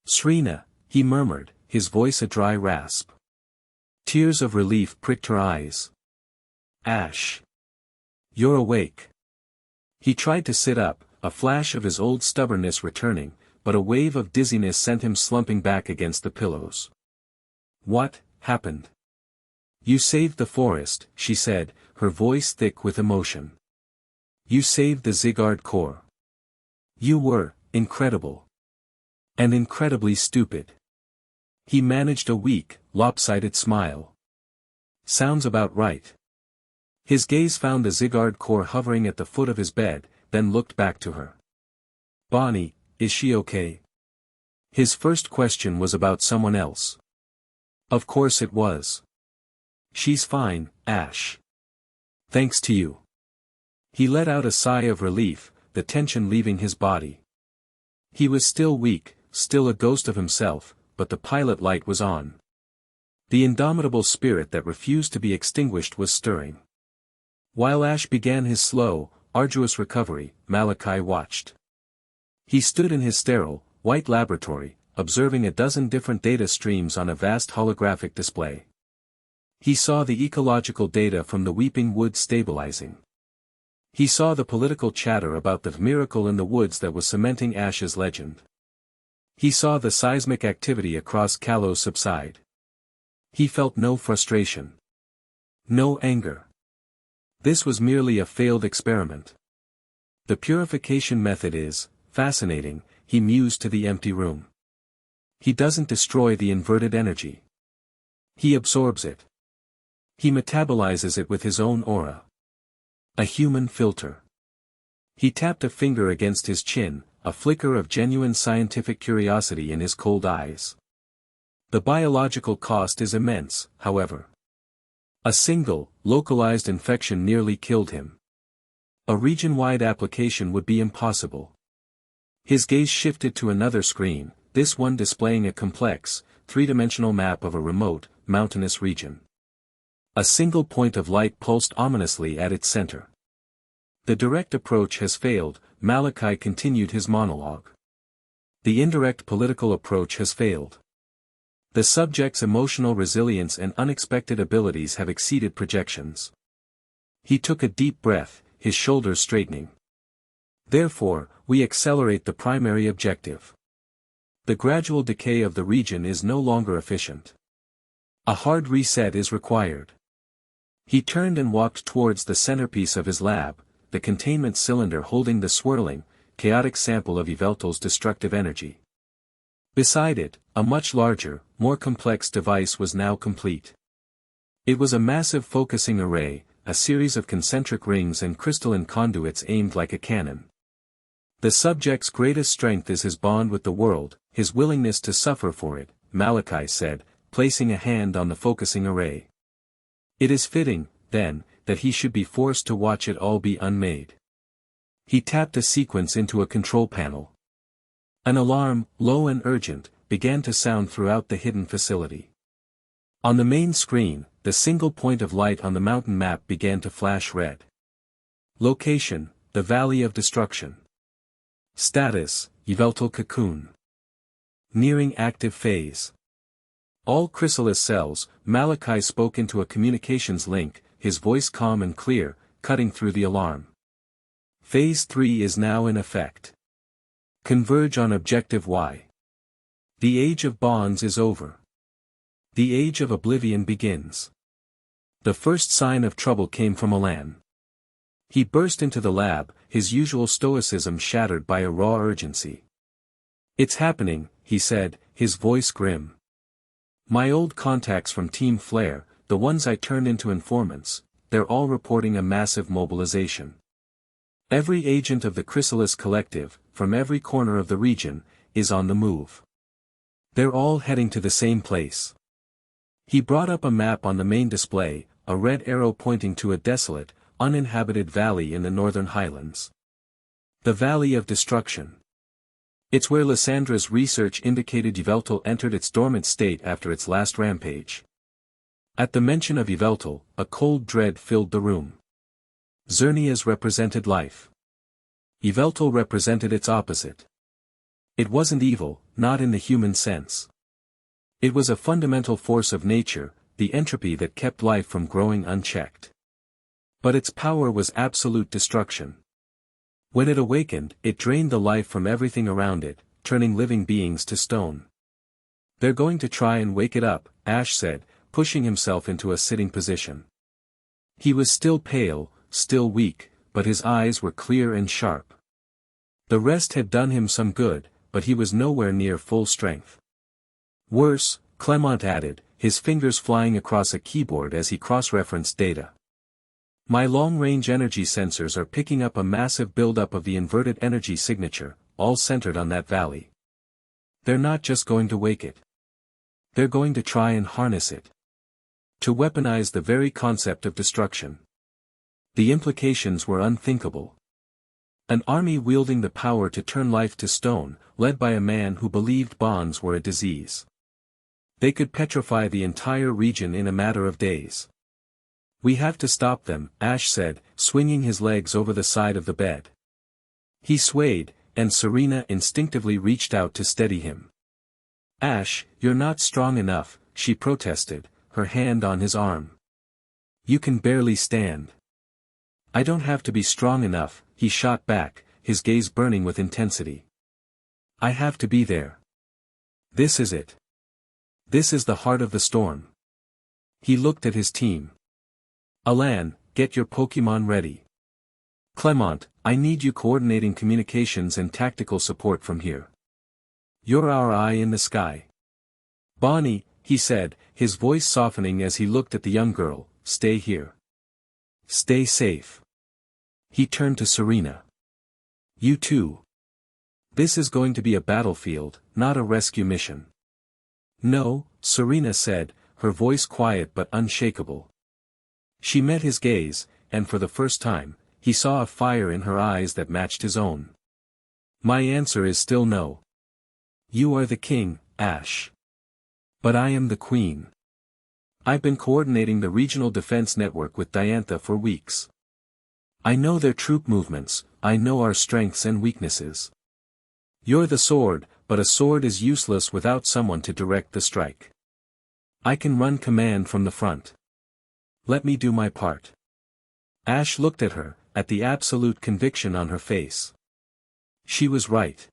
Speaker 1: "Serena," he murmured, his voice a dry rasp. Tears of relief pricked her eyes. "Ash. You're awake." He tried to sit up, a flash of his old stubbornness returning, but a wave of dizziness sent him slumping back against the pillows. "What happened?" "You saved the forest," she said, her voice thick with emotion. "You saved the Zygarde Corps. You were incredible. And incredibly stupid." He managed a weak, lopsided smile. "Sounds about right." His gaze found the Zygarde Corps hovering at the foot of his bed, then looked back to her. "Bonnie, is she okay?" His first question was about someone else. Of course it was. "She's fine, Ash. Thanks to you." He let out a sigh of relief, the tension leaving his body. He was still weak, still a ghost of himself, but the pilot light was on. The indomitable spirit that refused to be extinguished was stirring. While Ash began his slow, arduous recovery, Malachi watched. He stood in his sterile, white laboratory, observing a dozen different data streams on a vast holographic display. He saw the ecological data from the Weeping Wood stabilizing. He saw the political chatter about the miracle in the woods that was cementing Ash's legend. He saw the seismic activity across Kalos subside. He felt no frustration. No anger. This was merely a failed experiment. The purification method is fascinating, he mused to the empty room. He doesn't destroy the inverted energy. He absorbs it. He metabolizes it with his own aura. A human filter. He tapped a finger against his chin, a flicker of genuine scientific curiosity in his cold eyes. The biological cost is immense, however. A single, localized infection nearly killed him. A region-wide application would be impossible. His gaze shifted to another screen, this one displaying a complex, three-dimensional map of a remote, mountainous region. A single point of light pulsed ominously at its center. "The direct approach has failed," Malachi continued his monologue. "The indirect political approach has failed. The subject's emotional resilience and unexpected abilities have exceeded projections." He took a deep breath, his shoulders straightening. "Therefore, we accelerate the primary objective. The gradual decay of the region is no longer efficient. A hard reset is required." He turned and walked towards the centerpiece of his lab, the containment cylinder holding the swirling, chaotic sample of Yveltal's destructive energy. Beside it, a much larger, more complex device was now complete. It was a massive focusing array, a series of concentric rings and crystalline conduits aimed like a cannon. "The subject's greatest strength is his bond with the world, his willingness to suffer for it," Malachi said, placing a hand on the focusing array. "It is fitting, then, that he should be forced to watch it all be unmade." He tapped a sequence into a control panel. An alarm, low and urgent, began to sound throughout the hidden facility. On the main screen, the single point of light on the mountain map began to flash red. Location, the Valley of Destruction. Status, Yveltal Cocoon. Nearing active phase. All chrysalis cells, Malachi spoke into a communications link, his voice calm and clear, cutting through the alarm. Phase 3 is now in effect. Converge on Objective Y. The age of bonds is over. The age of oblivion begins. The first sign of trouble came from Alan. He burst into the lab, his usual stoicism shattered by a raw urgency. "It's happening," he said, his voice grim. "My old contacts from Team Flare, the ones I turned into informants, they're all reporting a massive mobilization. Every agent of the Chrysalis Collective, from every corner of the region, is on the move. They're all heading to the same place." He brought up a map on the main display, a red arrow pointing to a desolate, uninhabited valley in the northern highlands. The Valley of Destruction. It's where Lyssandra's research indicated Yveltal entered its dormant state after its last rampage. At the mention of Yveltal, a cold dread filled the room. Xerneas represented life. Yveltal represented its opposite. It wasn't evil, not in the human sense. It was a fundamental force of nature, the entropy that kept life from growing unchecked. But its power was absolute destruction. When it awakened, it drained the life from everything around it, turning living beings to stone. "They're going to try and wake it up," Ash said, pushing himself into a sitting position. He was still pale, still weak, but his eyes were clear and sharp. The rest had done him some good, but he was nowhere near full strength. "Worse," Clement added, his fingers flying across a keyboard as he cross-referenced data. "My long-range energy sensors are picking up a massive buildup of the inverted energy signature, all centered on that valley. They're not just going to wake it. They're going to try and harness it. To weaponize the very concept of destruction." The implications were unthinkable. An army wielding the power to turn life to stone, led by a man who believed bonds were a disease. They could petrify the entire region in a matter of days. "We have to stop them," Ash said, swinging his legs over the side of the bed. He swayed, and Serena instinctively reached out to steady him. "Ash, you're not strong enough," she protested, her hand on his arm. "You can barely stand." "I don't have to be strong enough," he shot back, his gaze burning with intensity. "I have to be there. This is it. This is the heart of the storm." He looked at his team. "Alan, get your Pokémon ready. Clement, I need you coordinating communications and tactical support from here. You're our eye in the sky. Bonnie," he said, his voice softening as he looked at the young girl, "stay here. Stay safe." He turned to Serena. "You too. This is going to be a battlefield, not a rescue mission." "No," Serena said, her voice quiet but unshakable. She met his gaze, and for the first time, he saw a fire in her eyes that matched his own. "My answer is still no. You are the king, Ash. But I am the queen. I've been coordinating the regional defense network with Diantha for weeks. I know their troop movements, I know our strengths and weaknesses. You're the sword, but a sword is useless without someone to direct the strike. I can run command from the front. Let me do my part." Ash looked at her, at the absolute conviction on her face. She was right.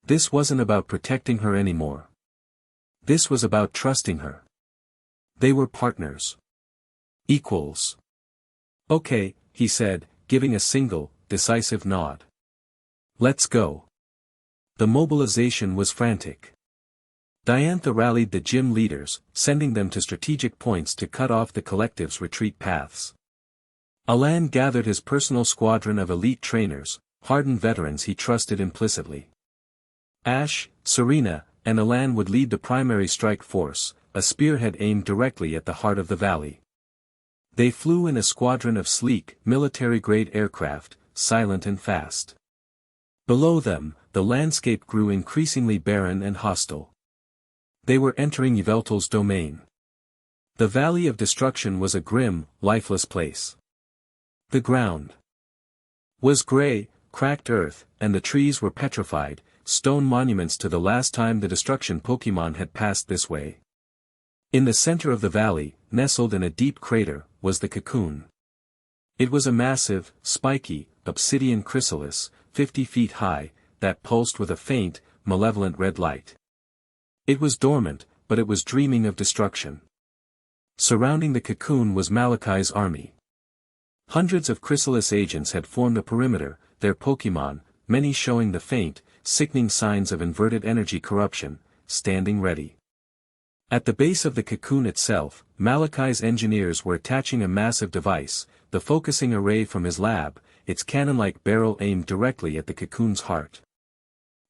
Speaker 1: This wasn't about protecting her anymore. This was about trusting her. They were partners. Equals. "Okay," he said, giving a single, decisive nod. "Let's go." The mobilization was frantic. Diantha rallied the gym leaders, sending them to strategic points to cut off the collective's retreat paths. Alan gathered his personal squadron of elite trainers, hardened veterans he trusted implicitly. Ash, Serena, and Alan would lead the primary strike force, a spearhead aimed directly at the heart of the valley. They flew in a squadron of sleek, military-grade aircraft, silent and fast. Below them, the landscape grew increasingly barren and hostile. They were entering Yveltal's domain. The Valley of Destruction was a grim, lifeless place. The ground was gray, cracked earth, and the trees were petrified, stone monuments to the last time the destruction Pokémon had passed this way. In the center of the valley, nestled in a deep crater, was the cocoon. It was a massive, spiky, obsidian chrysalis, 50 feet high, that pulsed with a faint, malevolent red light. It was dormant, but it was dreaming of destruction. Surrounding the cocoon was Malachi's army. Hundreds of chrysalis agents had formed a perimeter, their Pokémon, many showing the faint, sickening signs of inverted energy corruption, standing ready. At the base of the cocoon itself, Malachi's engineers were attaching a massive device, the focusing array from his lab, its cannon-like barrel aimed directly at the cocoon's heart.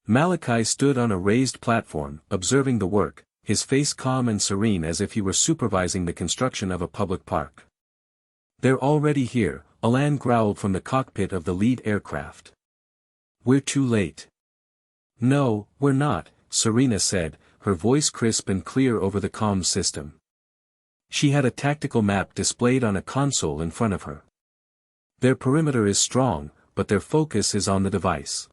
Speaker 1: Malachi stood on a raised platform, observing the work, his face calm and serene as if he were supervising the construction of a public park. "They're already here," Alan growled from the cockpit of the lead aircraft. "We're too late." "No, we're not," Serena said, her voice crisp and clear over the comms system. She had a tactical map displayed on a console in front of her. "Their perimeter is strong, but their focus is on the device.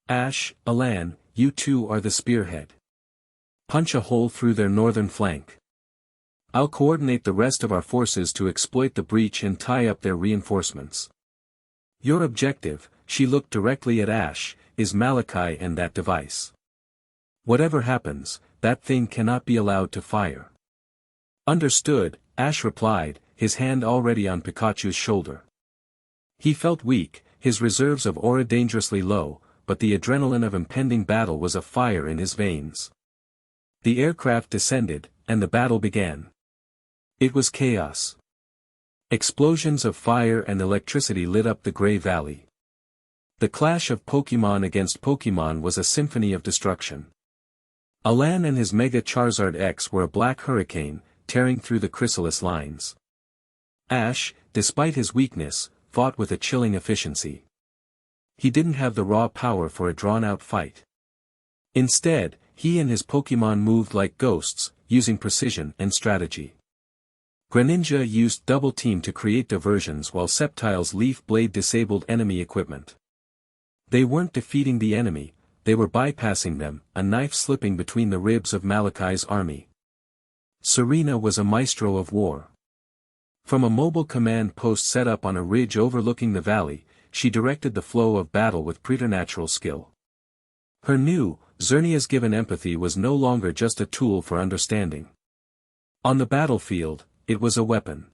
Speaker 1: Ash, Alan, you two are the spearhead. Punch a hole through their northern flank. I'll coordinate the rest of our forces to exploit the breach and tie up their reinforcements. Your objective, she looked directly at Ash, is Malachi and that device. Whatever happens, that thing cannot be allowed to fire. Understood, Ash replied, his hand already on Pikachu's shoulder. He felt weak, his reserves of aura dangerously low, but the adrenaline of impending battle was afire in his veins. The aircraft descended, and the battle began. It was chaos. Explosions of fire and electricity lit up the Grey Valley. The clash of Pokémon against Pokémon was a symphony of destruction. Alan and his Mega Charizard X were a black hurricane, tearing through the Chrysalis lines. Ash, despite his weakness, fought with a chilling efficiency. He didn't have the raw power for a drawn-out fight. Instead, he and his Pokémon moved like ghosts, using precision and strategy. Greninja used Double Team to create diversions while Sceptile's Leaf Blade disabled enemy equipment. They weren't defeating the enemy, they were bypassing them, a knife slipping between the ribs of Malachi's army. Serena was a maestro of war. From a mobile command post set up on a ridge overlooking the valley, she directed the flow of battle with preternatural skill. Her new, Xernea's given empathy was no longer just a tool for understanding. On the battlefield, it was a weapon.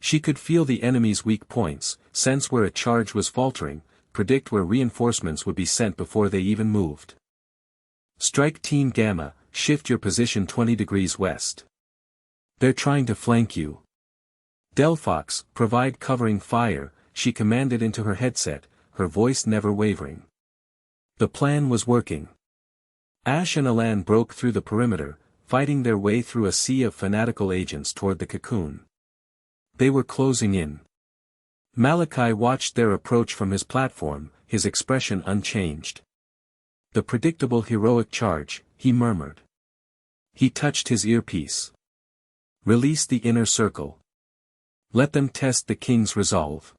Speaker 1: She could feel the enemy's weak points, sense where a charge was faltering, predict where reinforcements would be sent before they even moved. Strike Team Gamma, shift your position 20 degrees west. They're trying to flank you. Delphox, provide covering fire, she commanded into her headset, her voice never wavering. The plan was working. Ash and Alan broke through the perimeter, fighting their way through a sea of fanatical agents toward the cocoon. They were closing in. Malachi watched their approach from his platform, his expression unchanged. The predictable heroic charge, he murmured. He touched his earpiece. Release the inner circle. Let them test the king's resolve.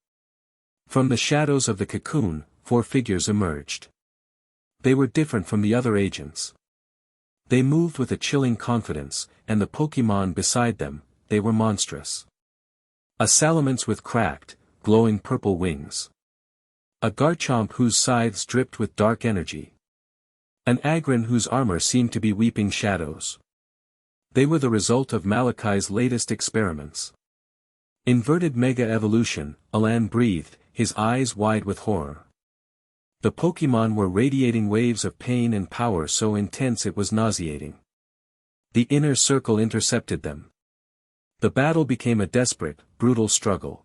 Speaker 1: From the shadows of the cocoon, 4 figures emerged. They were different from the other agents. They moved with a chilling confidence, and the Pokémon beside them, they were monstrous. A Salamence with cracked, glowing purple wings. A Garchomp whose scythes dripped with dark energy. An Aggron whose armor seemed to be weeping shadows. They were the result of Malachi's latest experiments. Inverted Mega Evolution, Alan breathed, his eyes wide with horror. The Pokémon were radiating waves of pain and power so intense it was nauseating. The inner circle intercepted them. The battle became a desperate, brutal struggle.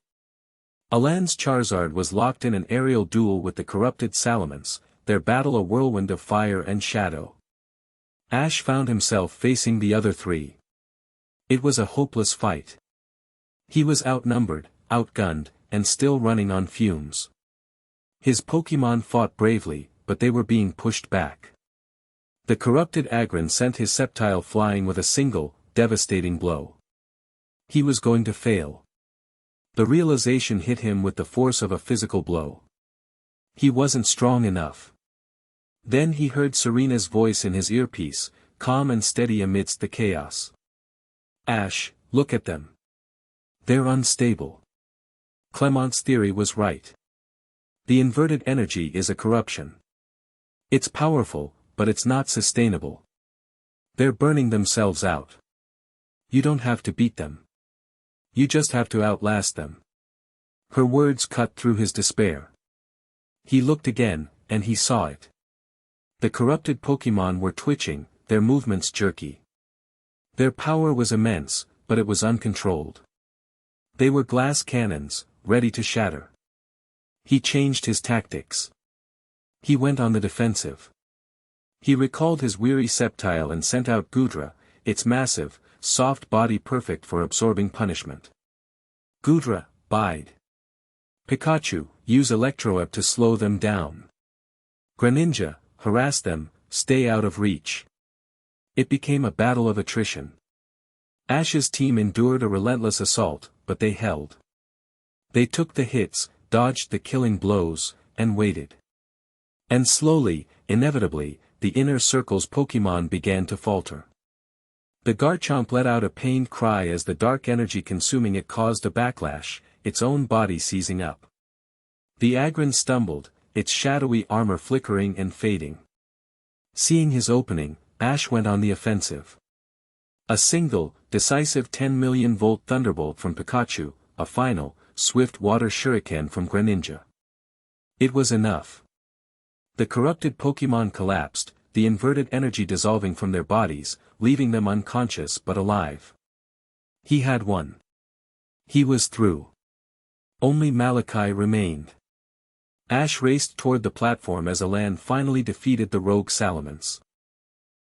Speaker 1: Alan's Charizard was locked in an aerial duel with the corrupted Salamence, their battle a whirlwind of fire and shadow. Ash found himself facing the other 3. It was a hopeless fight. He was outnumbered, outgunned, and still running on fumes. His Pokémon fought bravely, but they were being pushed back. The corrupted Aggron sent his Sceptile flying with a single, devastating blow. He was going to fail. The realization hit him with the force of a physical blow. He wasn't strong enough. Then he heard Serena's voice in his earpiece, calm and steady amidst the chaos. Ash, look at them. They're unstable. Clement's theory was right. The inverted energy is a corruption. It's powerful, but it's not sustainable. They're burning themselves out. You don't have to beat them. You just have to outlast them. Her words cut through his despair. He looked again, and he saw it. The corrupted Pokémon were twitching, their movements jerky. Their power was immense, but it was uncontrolled. They were glass cannons, ready to shatter. He changed his tactics. He went on the defensive. He recalled his weary Sceptile and sent out Goodra, its massive, soft body perfect for absorbing punishment. Goodra, bide. Pikachu, use Electroweb to slow them down. Greninja, harass them, stay out of reach. It became a battle of attrition. Ash's team endured a relentless assault, but they held. They took the hits, dodged the killing blows, and waited. And slowly, inevitably, the inner circle's Pokémon began to falter. The Garchomp let out a pained cry as the dark energy consuming it caused a backlash, its own body seizing up. The Aggron stumbled, its shadowy armor flickering and fading. Seeing his opening, Ash went on the offensive. A single, decisive 10 million volt thunderbolt from Pikachu, a final, swift water shuriken from Greninja. It was enough. The corrupted Pokémon collapsed, the inverted energy dissolving from their bodies, leaving them unconscious but alive. He had won. He was through. Only Malachi remained. Ash raced toward the platform as Alan finally defeated the rogue Salamence.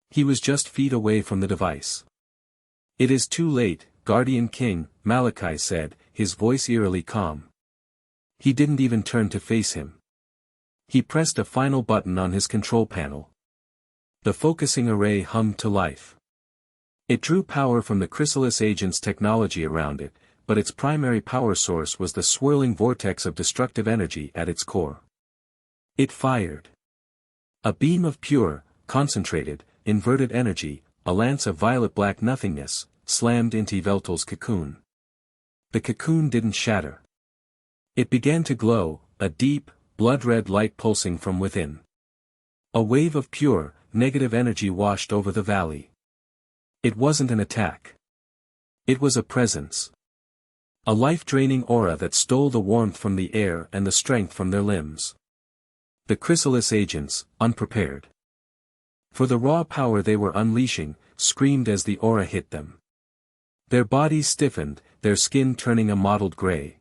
Speaker 1: He was just feet away from the device. "It is too late, Guardian King," Malachi said, his voice eerily calm. He didn't even turn to face him. He pressed a final button on his control panel. The focusing array hummed to life. It drew power from the Chrysalis agent's technology around it, but its primary power source was the swirling vortex of destructive energy at its core. It fired. A beam of pure, concentrated, inverted energy, a lance of violet-black nothingness, slammed into Yveltal's cocoon. The cocoon didn't shatter. It began to glow, a deep, blood-red light pulsing from within. A wave of pure, negative energy washed over the valley. It wasn't an attack. It was a presence. A life-draining aura that stole the warmth from the air and the strength from their limbs. The Chrysalis agents, unprepared for the raw power they were unleashing, screamed as the aura hit them. Their bodies stiffened, their skin turning a mottled gray.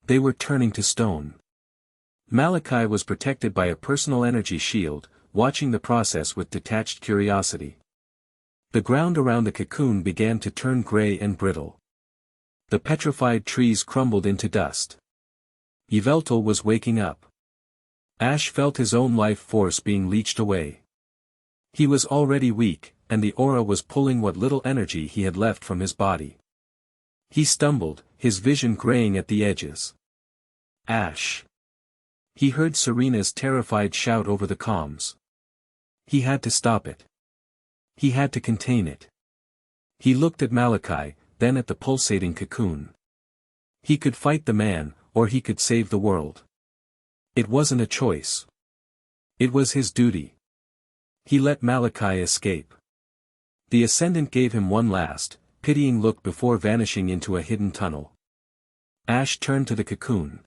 Speaker 1: They were turning to stone. Malachi was protected by a personal energy shield, watching the process with detached curiosity. The ground around the cocoon began to turn gray and brittle. The petrified trees crumbled into dust. Yveltal was waking up. Ash felt his own life force being leached away. He was already weak, and the aura was pulling what little energy he had left from his body. He stumbled, his vision graying at the edges. "Ash!" He heard Serena's terrified shout over the comms. He had to stop it. He had to contain it. He looked at Malachi, then at the pulsating cocoon. He could fight the man, or he could save the world. It wasn't a choice. It was his duty. He let Malachi escape. The Ascendant gave him one last, pitying look before vanishing into a hidden tunnel. Ash turned to the cocoon.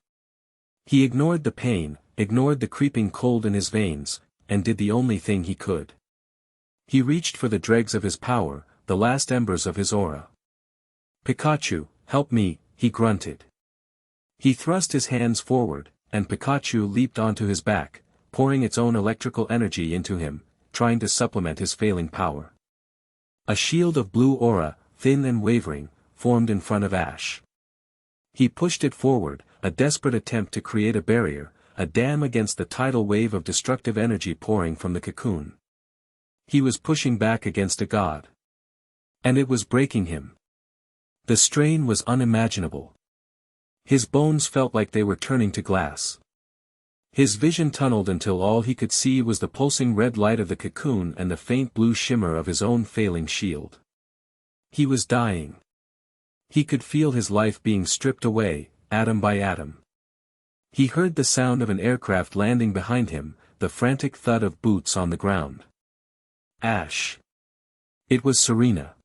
Speaker 1: He ignored the pain, ignored the creeping cold in his veins, and did the only thing he could. He reached for the dregs of his power, the last embers of his aura. "Pikachu, help me," he grunted. He thrust his hands forward, and Pikachu leaped onto his back, pouring its own electrical energy into him, trying to supplement his failing power. A shield of blue aura, thin and wavering, formed in front of Ash. He pushed it forward, a desperate attempt to create a barrier, a dam against the tidal wave of destructive energy pouring from the cocoon. He was pushing back against a god. And it was breaking him. The strain was unimaginable. His bones felt like they were turning to glass. His vision tunneled until all he could see was the pulsing red light of the cocoon and the faint blue shimmer of his own failing shield. He was dying. He could feel his life being stripped away, atom by atom. He heard the sound of an aircraft landing behind him, the frantic thud of boots on the ground. Ash. It was Serena.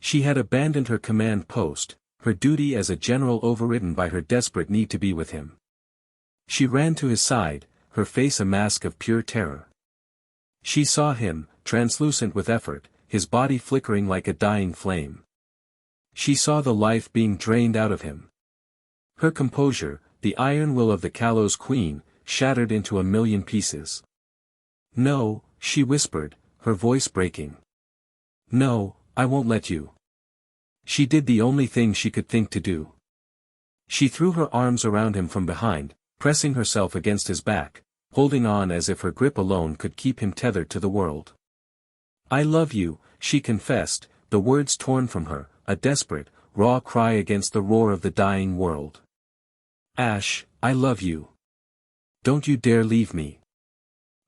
Speaker 1: She had abandoned her command post, her duty as a general overridden by her desperate need to be with him. She ran to his side, her face a mask of pure terror. She saw him, translucent with effort, his body flickering like a dying flame. She saw the life being drained out of him. Her composure, the iron will of the Kalos queen, shattered into a million pieces. "No," she whispered, her voice breaking. "No, I won't let you." She did the only thing she could think to do. She threw her arms around him from behind, pressing herself against his back, holding on as if her grip alone could keep him tethered to the world. "I love you," she confessed, the words torn from her, a desperate, raw cry against the roar of the dying world. Ash, I love you. Don't you dare leave me.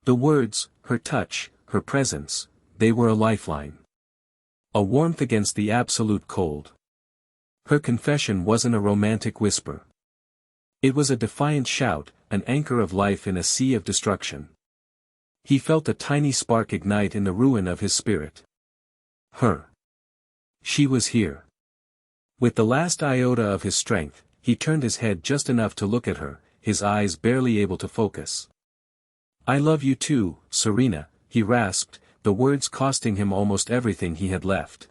Speaker 1: The words, her touch, her presence, they were a lifeline. A warmth against the absolute cold. Her confession wasn't a romantic whisper. It was a defiant shout, an anchor of life in a sea of destruction. He felt a tiny spark ignite in the ruin of his spirit. Her. She was here. With the last iota of his strength, he turned his head just enough to look at her, his eyes barely able to focus. I love you too, Serena, he rasped, the words costing him almost everything he had left.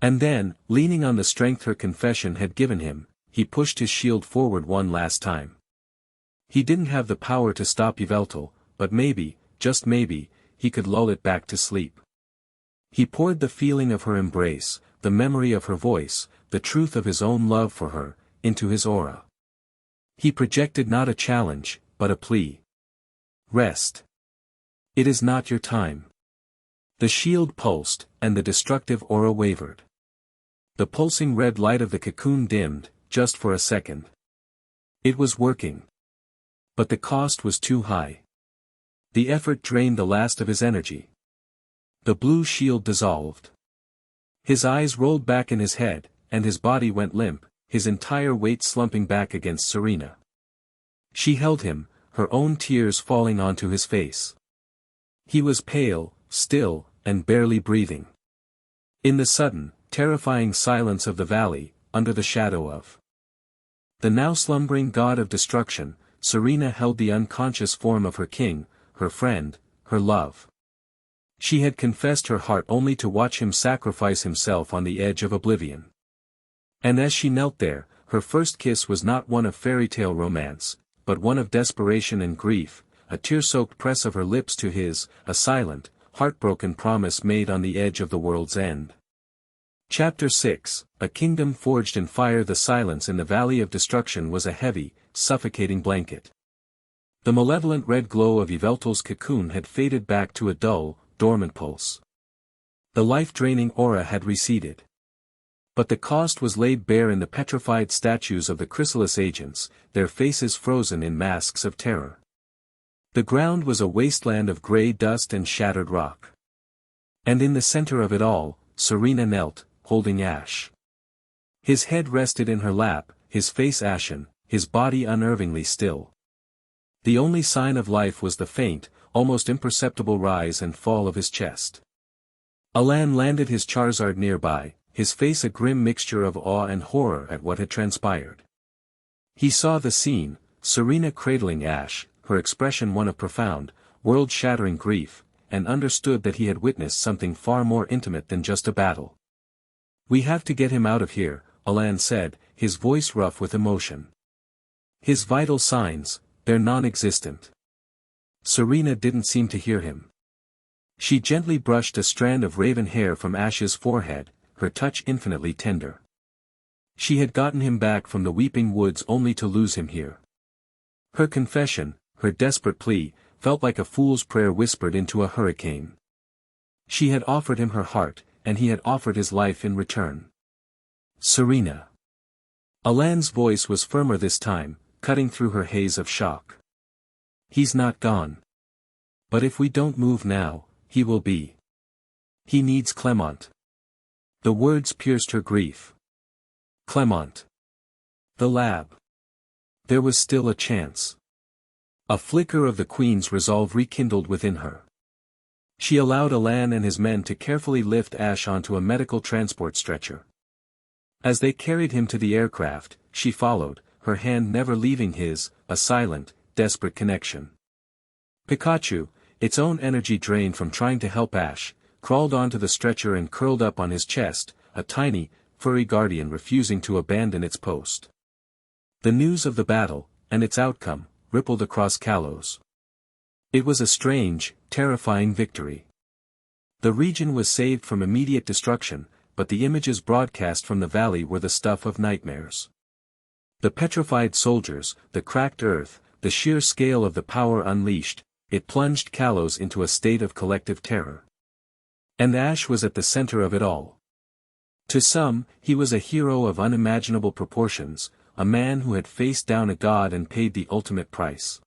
Speaker 1: And then, leaning on the strength her confession had given him, he pushed his shield forward one last time. He didn't have the power to stop Yveltal, but maybe, just maybe, he could lull it back to sleep. He poured the feeling of her embrace, the memory of her voice, the truth of his own love for her, into his aura. He projected not a challenge, but a plea. Rest. It is not your time. The shield pulsed, and the destructive aura wavered. The pulsing red light of the cocoon dimmed, just for a second. It was working. But the cost was too high. The effort drained the last of his energy. The blue shield dissolved. His eyes rolled back in his head, and his body went limp, his entire weight slumping back against Serena. She held him, her own tears falling onto his face. He was pale, still, and barely breathing. In the sudden, terrifying silence of the valley, under the shadow of the now slumbering god of destruction, Serena held the unconscious form of her king, her friend, her love. She had confessed her heart only to watch him sacrifice himself on the edge of oblivion. And as she knelt there, her first kiss was not one of fairy tale romance, but one of desperation and grief, a tear-soaked press of her lips to his, a silent, heartbroken promise made on the edge of the world's end. Chapter 6, A Kingdom Forged in Fire. The silence in the Valley of Destruction was a heavy, suffocating blanket. The malevolent red glow of Yveltal's cocoon had faded back to a dull, dormant pulse. The life-draining aura had receded. But the cost was laid bare in the petrified statues of the chrysalis agents, their faces frozen in masks of terror. The ground was a wasteland of grey dust and shattered rock. And in the center of it all, Serena knelt, holding Ash. His head rested in her lap, his face ashen, his body unnervingly still. The only sign of life was the faint, almost imperceptible rise and fall of his chest. Alan landed his Charizard nearby, his face a grim mixture of awe and horror at what had transpired. He saw the scene, Serena cradling Ash, her expression one of profound, world-shattering grief, and understood that he had witnessed something far more intimate than just a battle. We have to get him out of here, Alan said, his voice rough with emotion. His vital signs, they're non-existent. Serena didn't seem to hear him. She gently brushed a strand of raven hair from Ash's forehead, her touch infinitely tender. She had gotten him back from the weeping woods only to lose him here. Her confession, her desperate plea, felt like a fool's prayer whispered into a hurricane. She had offered him her heart, and he had offered his life in return. Serena. Alan's voice was firmer this time, cutting through her haze of shock. He's not gone. But if we don't move now, he will be. He needs Clement. The words pierced her grief. Clement. The lab. There was still a chance. A flicker of the Queen's resolve rekindled within her. She allowed Alan and his men to carefully lift Ash onto a medical transport stretcher. As they carried him to the aircraft, she followed, her hand never leaving his, a silent, desperate connection. Pikachu, its own energy drained from trying to help Ash, crawled onto the stretcher and curled up on his chest, a tiny, furry guardian refusing to abandon its post. The news of the battle, and its outcome, rippled across Kalos. It was a strange, terrifying victory. The region was saved from immediate destruction, but the images broadcast from the valley were the stuff of nightmares. The petrified soldiers, the cracked earth, the sheer scale of the power unleashed, it plunged Kalos into a state of collective terror. And Ash was at the center of it all. To some, he was a hero of unimaginable proportions, a man who had faced down a god and paid the ultimate price.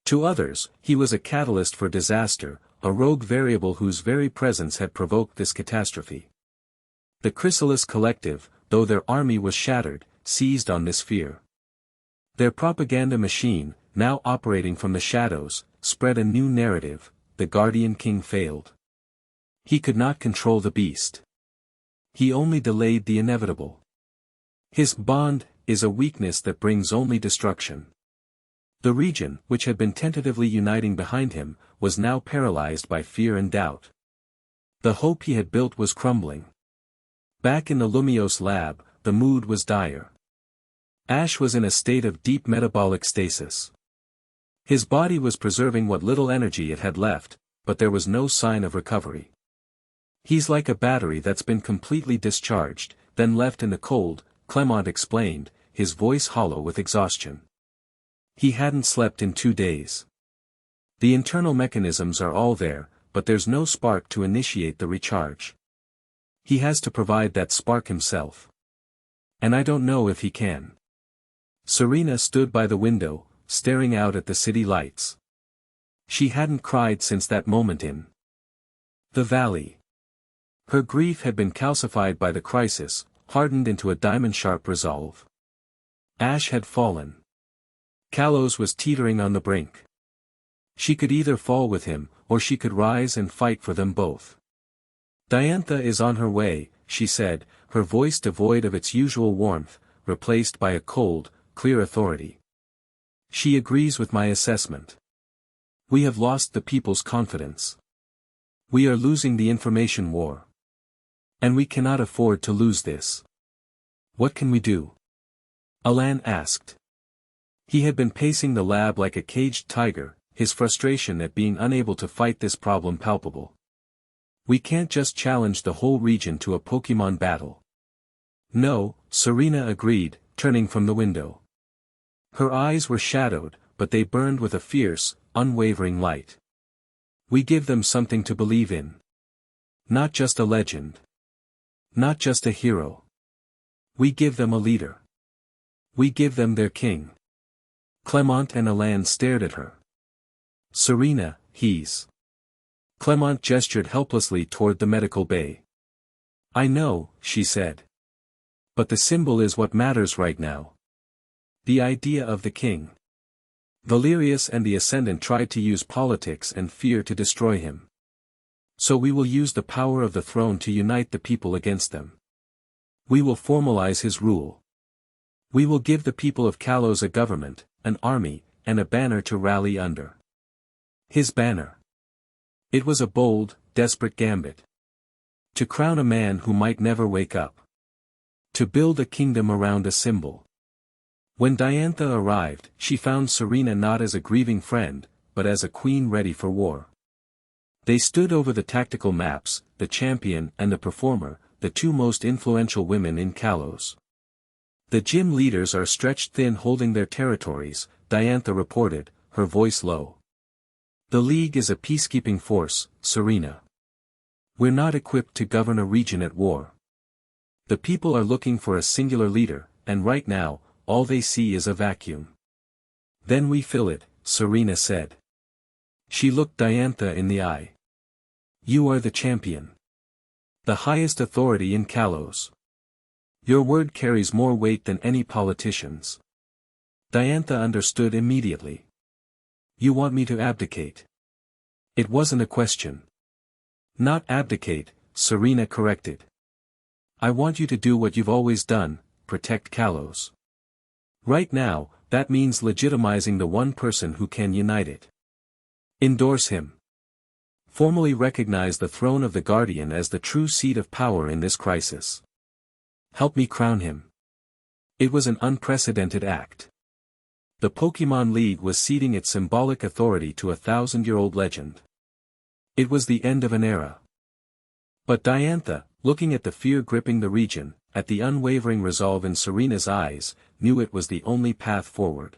Speaker 1: To others, he was a catalyst for disaster, a rogue variable whose very presence had provoked this catastrophe. The Chrysalis Collective, though their army was shattered, seized on this fear. Their propaganda machine, now operating from the shadows, spread a new narrative: the Guardian King failed. He could not control the beast. He only delayed the inevitable. His bond is a weakness that brings only destruction. The region, which had been tentatively uniting behind him, was now paralyzed by fear and doubt. The hope he had built was crumbling. Back in the Lumiose lab, the mood was dire. Ash was in a state of deep metabolic stasis. His body was preserving what little energy it had left, but there was no sign of recovery. "He's like a battery that's been completely discharged, then left in the cold," Clement explained, his voice hollow with exhaustion. He hadn't slept in 2 days. The internal mechanisms are all there, but there's no spark to initiate the recharge. He has to provide that spark himself. And I don't know if he can. Serena stood by the window, staring out at the city lights. She hadn't cried since that moment in the valley. Her grief had been calcified by the crisis, hardened into a diamond-sharp resolve. Ash had fallen. Kalos was teetering on the brink. She could either fall with him, or she could rise and fight for them both. "Diantha is on her way," she said, her voice devoid of its usual warmth, replaced by a cold, clear authority. "She agrees with my assessment. We have lost the people's confidence. We are losing the information war. And we cannot afford to lose this. What can we do?" Alan asked. He had been pacing the lab like a caged tiger, his frustration at being unable to fight this problem palpable. "We can't just challenge the whole region to a Pokemon battle." "No," Serena agreed, turning from the window. Her eyes were shadowed, but they burned with a fierce, unwavering light. "We give them something to believe in. Not just a legend. Not just a hero. We give them a leader. We give them their king." Clement and Alan stared at her. "Serena, he's..." Clement gestured helplessly toward the medical bay. "I know," she said. "But the symbol is what matters right now. The idea of the king." Valerius and the Ascendant tried to use politics and fear to destroy him. So we will use the power of the throne to unite the people against them. We will formalize his rule. We will give the people of Kalos a government, an army, and a banner to rally under. His banner. It was a bold, desperate gambit. To crown a man who might never wake up. To build a kingdom around a symbol. When Diantha arrived, she found Serena not as a grieving friend, but as a queen ready for war. They stood over the tactical maps, the champion and the performer, the two most influential women in Kalos. "The gym leaders are stretched thin holding their territories," Diantha reported, her voice low. "The League is a peacekeeping force, Serena. We're not equipped to govern a region at war. The people are looking for a singular leader, and right now, all they see is a vacuum." "Then we fill it," Serena said. She looked Diantha in the eye. "You are the champion. The highest authority in Kalos. Your word carries more weight than any politician's." Diantha understood immediately. "You want me to abdicate?" It wasn't a question. "Not abdicate," Serena corrected. "I want you to do what you've always done, protect Kalos. Right now, that means legitimizing the one person who can unite it. Endorse him. Formally recognize the throne of the Guardian as the true seat of power in this crisis. Help me crown him." It was an unprecedented act. The Pokemon League was ceding its symbolic authority to a 1,000-year-old legend. It was the end of an era. But Diantha, looking at the fear gripping the region, at the unwavering resolve in Serena's eyes, knew it was the only path forward.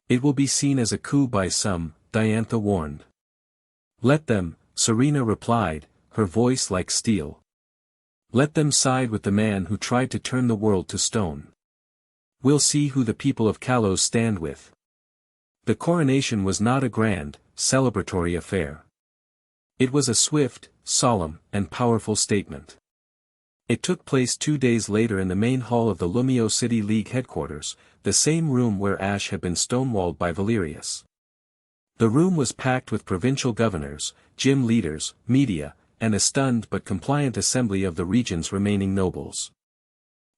Speaker 1: "It will be seen as a coup by some," Diantha warned. "Let them," Serena replied, her voice like steel. "Let them side with the man who tried to turn the world to stone. We'll see who the people of Kalos stand with. The coronation was not a grand, celebratory affair. It was a swift, solemn, and powerful statement. It took place 2 days later in the main hall of the Lumio City League headquarters, the same room where Ash had been stonewalled by Valerius. The room was packed with provincial governors, gym leaders, media, and a stunned but compliant assembly of the region's remaining nobles.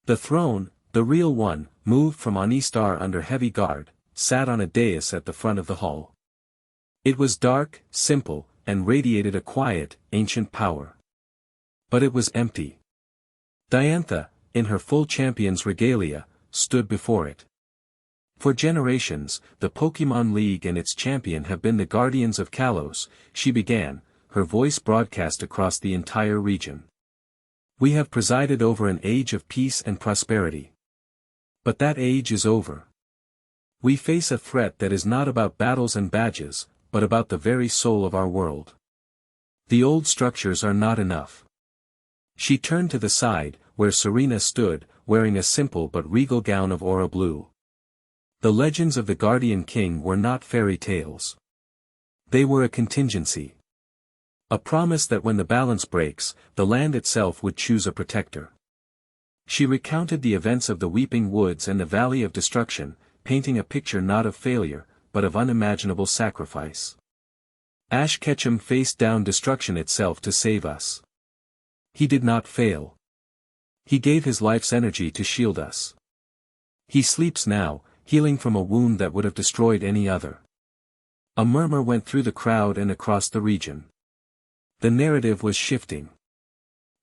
Speaker 1: The throne, the real one, moved from Anistar under heavy guard, sat on a dais at the front of the hall. It was dark, simple, and radiated a quiet, ancient power. But it was empty. Diantha, in her full champion's regalia, stood before it. For generations, the Pokémon League and its champion have been the guardians of Kalos, she began, her voice broadcast across the entire region. We have presided over an age of peace and prosperity. But that age is over. We face a threat that is not about battles and badges, but about the very soul of our world. The old structures are not enough. She turned to the side, where Serena stood, wearing a simple but regal gown of aura blue. The legends of the Guardian King were not fairy tales. They were a contingency. A promise that when the balance breaks, the land itself would choose a protector. She recounted the events of the Weeping Woods and the Valley of Destruction, painting a picture not of failure, but of unimaginable sacrifice. Ash Ketchum faced down destruction itself to save us. He did not fail. He gave his life's energy to shield us. He sleeps now, healing from a wound that would have destroyed any other. A murmur went through the crowd and across the region. The narrative was shifting.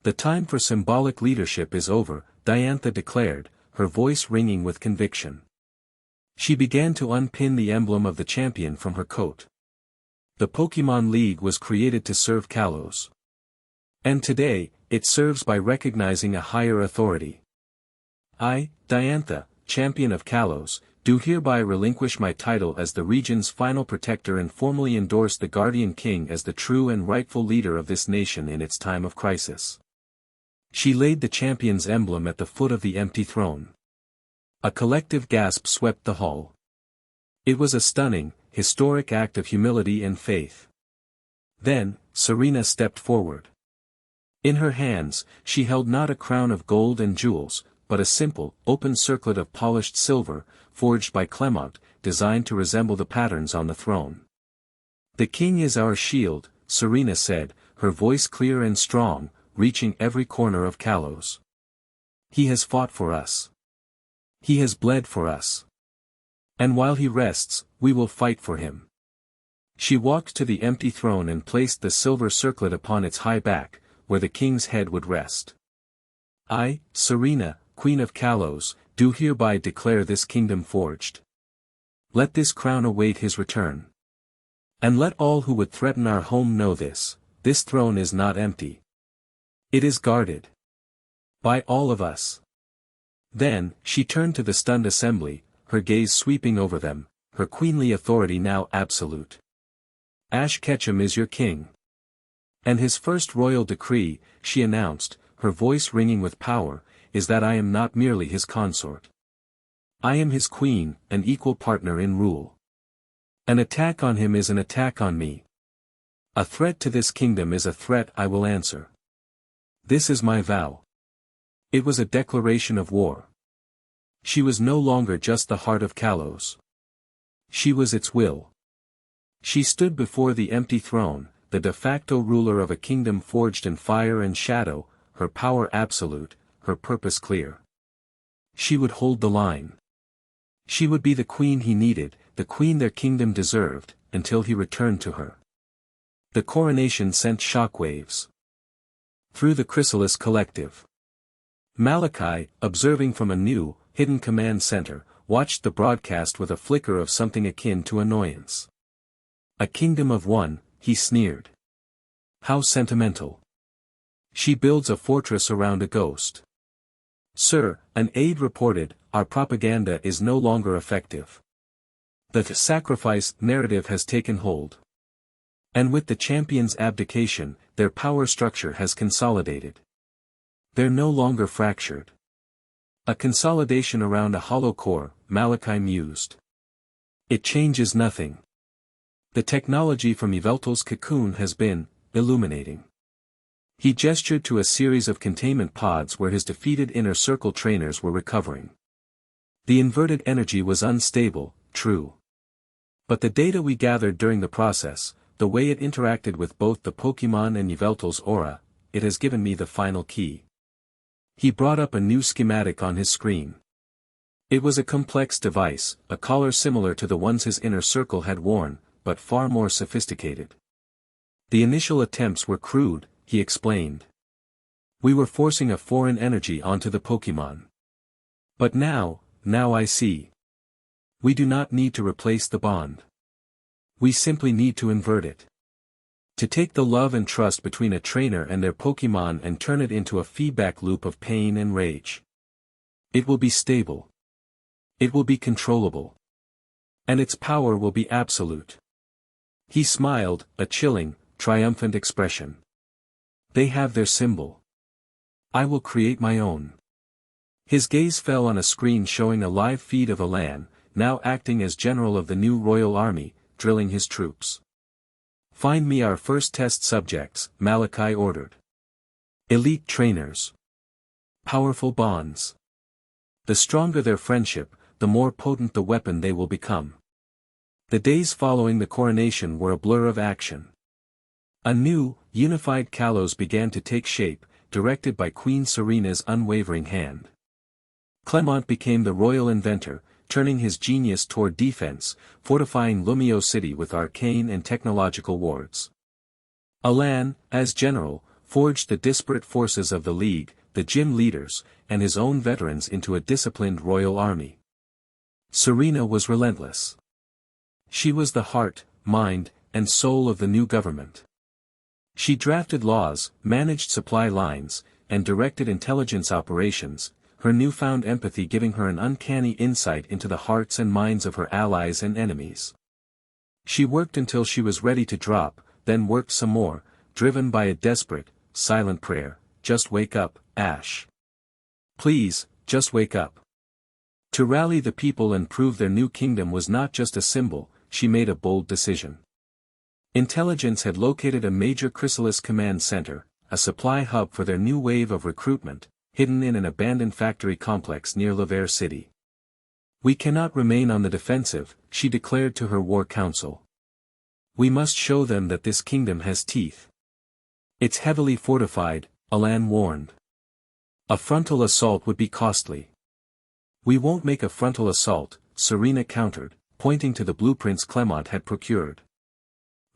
Speaker 1: The time for symbolic leadership is over, Diantha declared, her voice ringing with conviction. She began to unpin the emblem of the champion from her coat. The Pokémon League was created to serve Kalos. And today, it serves by recognizing a higher authority. I, Diantha, champion of Kalos, do hereby relinquish my title as the region's final protector and formally endorse the Guardian King as the true and rightful leader of this nation in its time of crisis. She laid the champion's emblem at the foot of the empty throne. A collective gasp swept the hall. It was a stunning, historic act of humility and faith. Then, Serena stepped forward. In her hands, she held not a crown of gold and jewels, but a simple, open circlet of polished silver, forged by Clement, designed to resemble the patterns on the throne. The king is our shield, Serena said, her voice clear and strong, reaching every corner of Kalos. He has fought for us. He has bled for us. And while he rests, we will fight for him. She walked to the empty throne and placed the silver circlet upon its high back, where the king's head would rest. I, Serena, Queen of Kalos, do hereby declare this kingdom forged. Let this crown await his return. And let all who would threaten our home know this throne is not empty. It is guarded. By all of us. Then, she turned to the stunned assembly, her gaze sweeping over them, her queenly authority now absolute. Ash Ketchum is your king. And his first royal decree, she announced, her voice ringing with power, is that I am not merely his consort. I am his queen, an equal partner in rule. An attack on him is an attack on me. A threat to this kingdom is a threat I will answer. This is my vow. It was a declaration of war. She was no longer just the heart of Kalos. She was its will. She stood before the empty throne, the de facto ruler of a kingdom forged in fire and shadow, her power absolute, her purpose clear. She would hold the line. She would be the queen he needed, the queen their kingdom deserved, until he returned to her. The coronation sent shockwaves through the Chrysalis Collective. Malachi, observing from a new, hidden command center, watched the broadcast with a flicker of something akin to annoyance. A kingdom of one, he sneered. How sentimental. She builds a fortress around a ghost. Sir, an aide reported, our propaganda is no longer effective. The sacrifice narrative has taken hold. And with the champion's abdication, their power structure has consolidated. They're no longer fractured. A consolidation around a hollow core, Malachi mused. It changes nothing. The technology from Yveltal's cocoon has been illuminating. He gestured to a series of containment pods where his defeated inner circle trainers were recovering. The inverted energy was unstable, true. But the data we gathered during the process, the way it interacted with both the Pokémon and Yveltal's aura, it has given me the final key. He brought up a new schematic on his screen. It was a complex device, a collar similar to the ones his inner circle had worn, but far more sophisticated. The initial attempts were crude, he explained. We were forcing a foreign energy onto the Pokémon. But now I see. We do not need to replace the bond. We simply need to invert it. To take the love and trust between a trainer and their Pokémon and turn it into a feedback loop of pain and rage. It will be stable. It will be controllable. And its power will be absolute. He smiled, a chilling, triumphant expression. They have their symbol. I will create my own. His gaze fell on a screen showing a live feed of Alan, now acting as general of the new royal army, drilling his troops. Find me our first test subjects, Malachi ordered. Elite trainers. Powerful bonds. The stronger their friendship, the more potent the weapon they will become. The days following the coronation were a blur of action. A new, unified Kalos began to take shape, directed by Queen Serena's unwavering hand. Clement became the royal inventor, turning his genius toward defense, fortifying Lumio City with arcane and technological wards. Alan, as general, forged the disparate forces of the League, the gym leaders, and his own veterans into a disciplined royal army. Serena was relentless. She was the heart, mind, and soul of the new government. She drafted laws, managed supply lines, and directed intelligence operations, her newfound empathy giving her an uncanny insight into the hearts and minds of her allies and enemies. She worked until she was ready to drop, then worked some more, driven by a desperate, silent prayer, just wake up, Ash. Please, just wake up. To rally the people and prove their new kingdom was not just a symbol, she made a bold decision. Intelligence had located a major chrysalis command center, a supply hub for their new wave of recruitment, hidden in an abandoned factory complex near Laver City. We cannot remain on the defensive, she declared to her war council. We must show them that this kingdom has teeth. It's heavily fortified, Alan warned. A frontal assault would be costly. We won't make a frontal assault, Serena countered, pointing to the blueprints Clement had procured.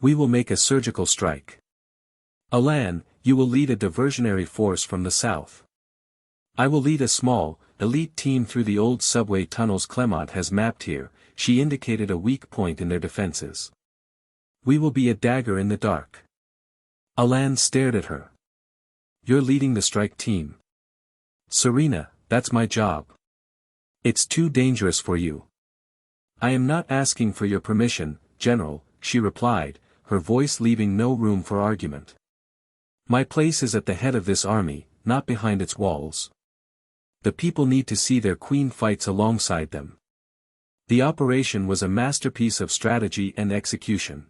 Speaker 1: We will make a surgical strike. Alan, you will lead a diversionary force from the south. I will lead a small, elite team through the old subway tunnels Clement has mapped here, she indicated a weak point in their defenses. We will be a dagger in the dark. Alan stared at her. You're leading the strike team. Serena, that's my job. It's too dangerous for you. I am not asking for your permission, General, she replied, her voice leaving no room for argument. My place is at the head of this army, not behind its walls. The people need to see their queen fights alongside them. The operation was a masterpiece of strategy and execution.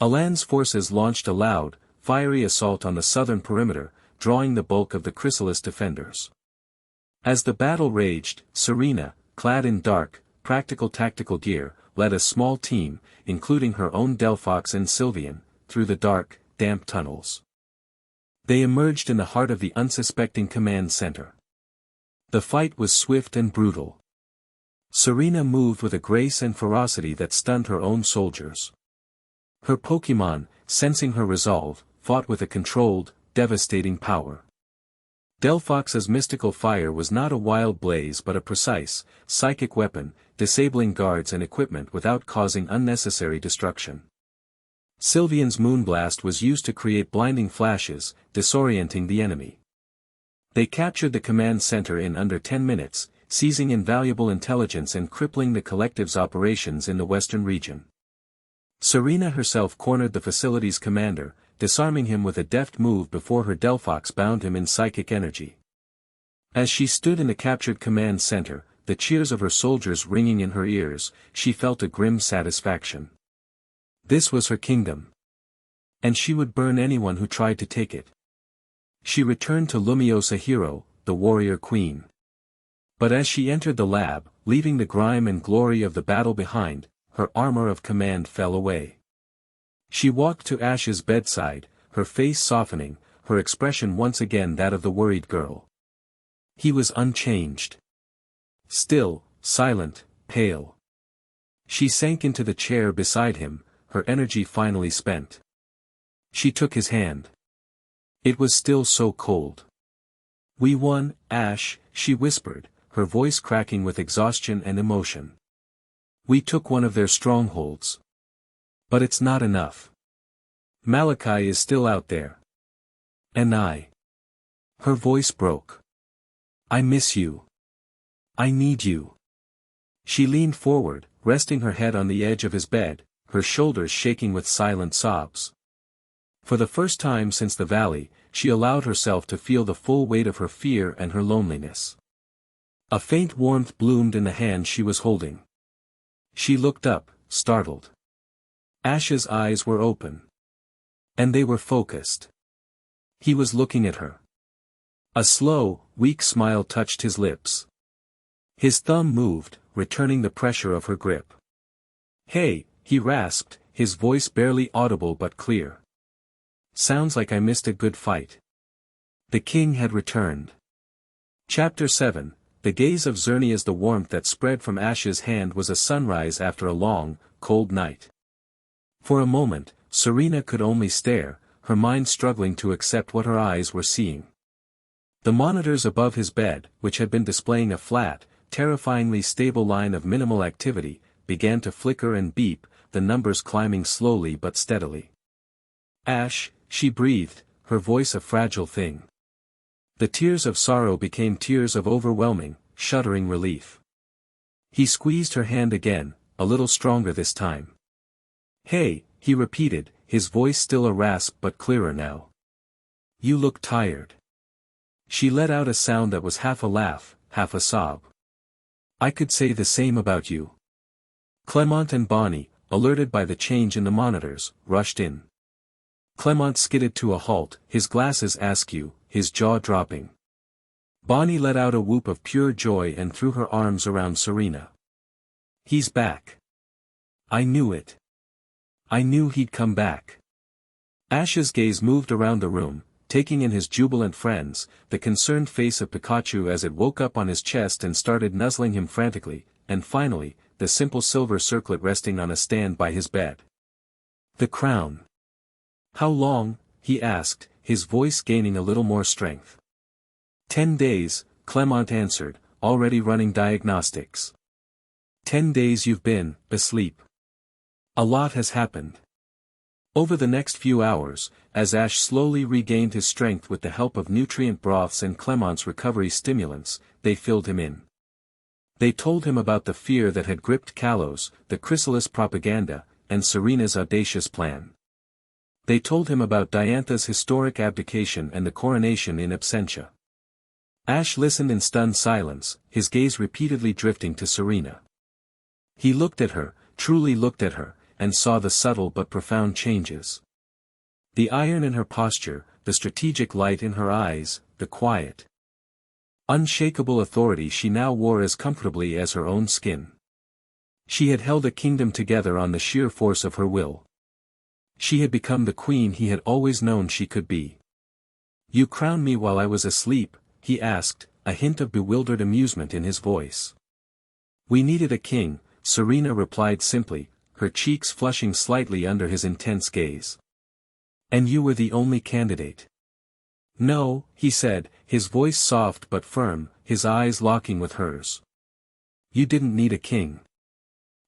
Speaker 1: Alan's forces launched a loud, fiery assault on the southern perimeter, drawing the bulk of the chrysalis defenders. As the battle raged, Serena, clad in dark, practical tactical gear, led a small team, including her own Delphox and Sylvian, through the dark, damp tunnels. They emerged in the heart of the unsuspecting command center. The fight was swift and brutal. Serena moved with a grace and ferocity that stunned her own soldiers. Her Pokémon, sensing her resolve, fought with a controlled, devastating power. Delphox's mystical fire was not a wild blaze but a precise, psychic weapon, disabling guards and equipment without causing unnecessary destruction. Sylvian's moonblast was used to create blinding flashes, disorienting the enemy. They captured the command center in under 10 minutes, seizing invaluable intelligence and crippling the collective's operations in the western region. Serena herself cornered the facility's commander, disarming him with a deft move before her Delphox bound him in psychic energy. As she stood in the captured command center, the cheers of her soldiers ringing in her ears, she felt a grim satisfaction. This was her kingdom. And she would burn anyone who tried to take it. She returned to Lumiosa Hero, the warrior queen. But as she entered the lab, leaving the grime and glory of the battle behind, her armor of command fell away. She walked to Ash's bedside, her face softening, her expression once again that of the worried girl. He was unchanged. Still, silent, pale. She sank into the chair beside him, her energy finally spent. She took his hand. It was still so cold. "We won, Ash," she whispered, her voice cracking with exhaustion and emotion. "We took one of their strongholds. But it's not enough. Malachi is still out there. And I." Her voice broke. "I miss you. I need you." She leaned forward, resting her head on the edge of his bed, her shoulders shaking with silent sobs. For the first time since the valley, she allowed herself to feel the full weight of her fear and her loneliness. A faint warmth bloomed in the hand she was holding. She looked up, startled. Ash's eyes were open. And they were focused. He was looking at her. A slow, weak smile touched his lips. His thumb moved, returning the pressure of her grip. "Hey," he rasped, his voice barely audible but clear. "Sounds like I missed a good fight." The king had returned. Chapter 7. The gaze of Zerny as the warmth that spread from Ash's hand was a sunrise after a long, cold night. For a moment, Serena could only stare, her mind struggling to accept what her eyes were seeing. The monitors above his bed, which had been displaying a flat, terrifyingly stable line of minimal activity, began to flicker and beep, the numbers climbing slowly but steadily. "Ash," she breathed, her voice a fragile thing. The tears of sorrow became tears of overwhelming, shuddering relief. He squeezed her hand again, a little stronger this time. "Hey," he repeated, his voice still a rasp but clearer now. "You look tired." She let out a sound that was half a laugh, half a sob. "I could say the same about you." Clement and Bonnie, alerted by the change in the monitors, rushed in. Clement skidded to a halt, his glasses askew, his jaw dropping. Bonnie let out a whoop of pure joy and threw her arms around Serena. "He's back. I knew it. I knew he'd come back." Ash's gaze moved around the room, taking in his jubilant friends, the concerned face of Pikachu as it woke up on his chest and started nuzzling him frantically, and finally, the simple silver circlet resting on a stand by his bed. "The crown. How long?" he asked, his voice gaining a little more strength. 10 days, Clement answered, already running diagnostics. 10 days you've been asleep. A lot has happened. Over the next few hours, as Ash slowly regained his strength with the help of nutrient broths and Clement's recovery stimulants, they filled him in. They told him about the fear that had gripped Kalos, the chrysalis propaganda, and Serena's audacious plan. They told him about Diantha's historic abdication and the coronation in absentia. Ash listened in stunned silence, his gaze repeatedly drifting to Serena. He looked at her, truly looked at her, and saw the subtle but profound changes. The iron in her posture, the strategic light in her eyes, the quiet, unshakable authority she now wore as comfortably as her own skin. She had held a kingdom together on the sheer force of her will. She had become the queen he had always known she could be. "You crowned me while I was asleep?" he asked, a hint of bewildered amusement in his voice. "We needed a king," Serena replied simply, her cheeks flushing slightly under his intense gaze. "And you were the only candidate." "No," he said, his voice soft but firm, his eyes locking with hers. "You didn't need a king.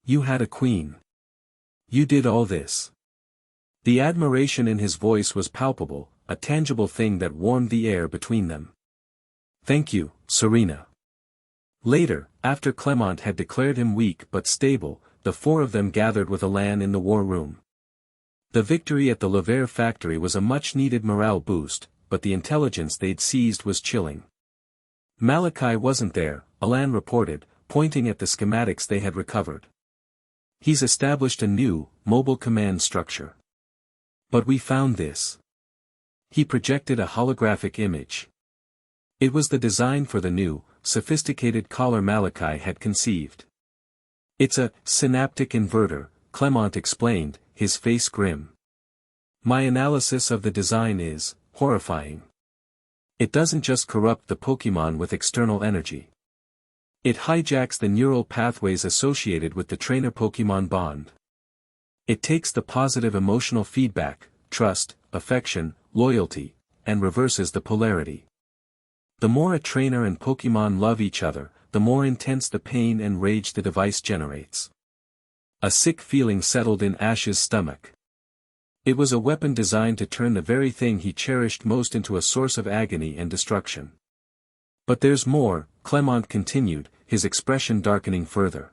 Speaker 1: You had a queen. You did all this." The admiration in his voice was palpable, a tangible thing that warmed the air between them. "Thank you, Serena." Later, after Clement had declared him weak but stable, the four of them gathered with Alan in the war room. The victory at the Lever factory was a much-needed morale boost, but the intelligence they'd seized was chilling. Malachi wasn't there, Alan reported, pointing at the schematics they had recovered. He's established a new, mobile command structure. But we found this. He projected a holographic image. It was the design for the new, sophisticated collar Malachi had conceived. It's a synaptic inverter, Clement explained, his face grim. My analysis of the design is horrifying. It doesn't just corrupt the Pokémon with external energy. It hijacks the neural pathways associated with the trainer-Pokémon bond. It takes the positive emotional feedback, trust, affection, loyalty, and reverses the polarity. The more a trainer and Pokémon love each other, the more intense the pain and rage the device generates. A sick feeling settled in Ash's stomach. It was a weapon designed to turn the very thing he cherished most into a source of agony and destruction. But there's more, Clement continued, his expression darkening further.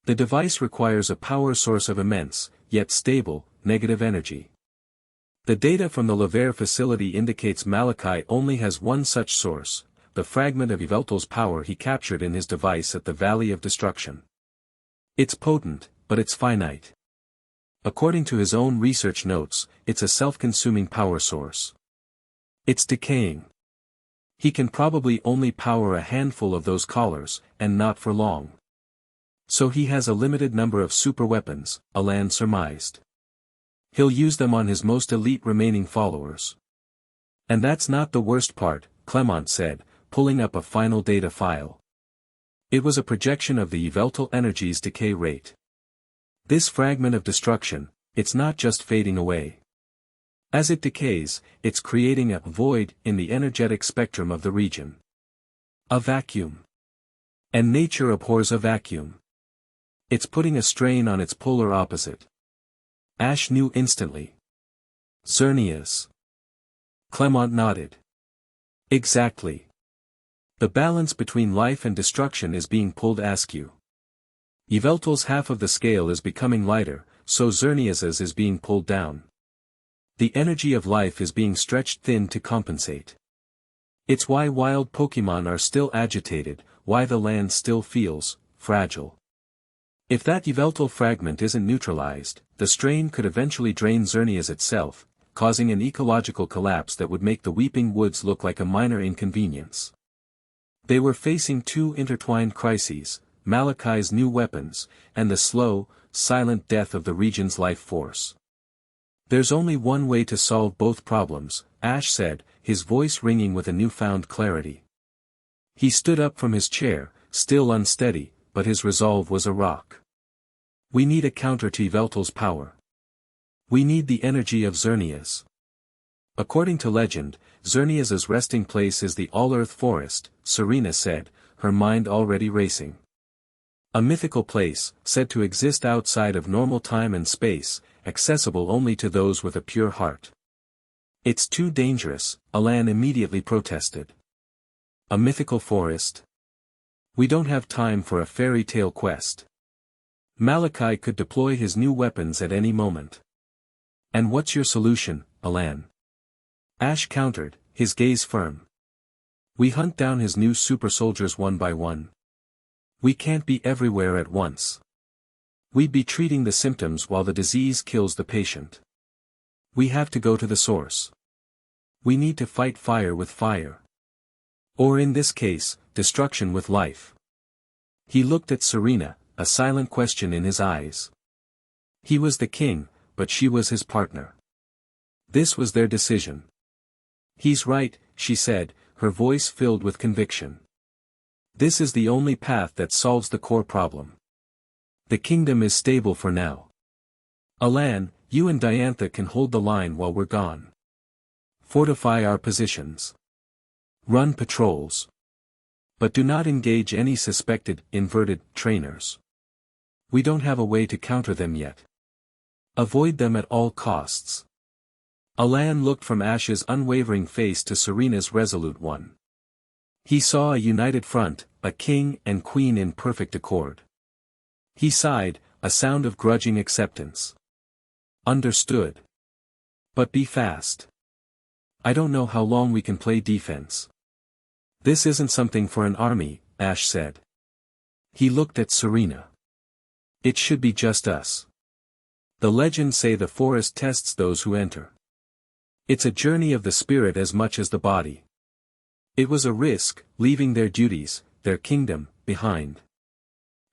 Speaker 1: The device requires a power source of immense, yet stable, negative energy. The data from the Lever facility indicates Malachi only has one such source, the fragment of Yveltal's power he captured in his device at the Valley of Destruction. It's potent, but it's finite. According to his own research notes, it's a self-consuming power source. It's decaying. He can probably only power a handful of those collars, and not for long. So he has a limited number of superweapons, Alan surmised. He'll use them on his most elite remaining followers. And that's not the worst part, Clement said, pulling up a final data file. It was a projection of the Yveltal energy's decay rate. This fragment of destruction, it's not just fading away. As it decays, it's creating a void in the energetic spectrum of the region. A vacuum. And nature abhors a vacuum. It's putting a strain on its polar opposite. Ash knew instantly. Xerneas. Clement nodded. Exactly. The balance between life and destruction is being pulled askew. Yveltal's half of the scale is becoming lighter, so Xerneas's is being pulled down. The energy of life is being stretched thin to compensate. It's why wild Pokémon are still agitated, why the land still feels fragile. If that Yveltal fragment isn't neutralized, the strain could eventually drain Xerneas itself, causing an ecological collapse that would make the Weeping Woods look like a minor inconvenience. They were facing two intertwined crises, Malachi's new weapons, and the slow, silent death of the region's life force. There's only one way to solve both problems, Ash said, his voice ringing with a newfound clarity. He stood up from his chair, still unsteady, but his resolve was a rock. We need a counter to Yveltal's power. We need the energy of Xerneas. According to legend, Xerneas's resting place is the All-Earth Forest, Serena said, her mind already racing. A mythical place, said to exist outside of normal time and space, accessible only to those with a pure heart. It's too dangerous, Alan immediately protested. A mythical forest? We don't have time for a fairy tale quest. Malachi could deploy his new weapons at any moment. And what's your solution, Alan? Ash countered, his gaze firm. We hunt down his new super soldiers one by one. We can't be everywhere at once. We'd be treating the symptoms while the disease kills the patient. We have to go to the source. We need to fight fire with fire. Or in this case, destruction with life. He looked at Serena, a silent question in his eyes. He was the king, but she was his partner. This was their decision. He's right, she said, her voice filled with conviction. This is the only path that solves the core problem. The kingdom is stable for now. Alan, you and Diantha can hold the line while we're gone. Fortify our positions. Run patrols. But do not engage any suspected, inverted, trainers. We don't have a way to counter them yet. Avoid them at all costs. Alan looked from Ash's unwavering face to Serena's resolute one. He saw a united front, a king and queen in perfect accord. He sighed, a sound of grudging acceptance. Understood. But be fast. I don't know how long we can play defense. This isn't something for an army, Ash said. He looked at Serena. It should be just us. The legends say the forest tests those who enter. It's a journey of the spirit as much as the body. It was a risk, leaving their duties, their kingdom, behind.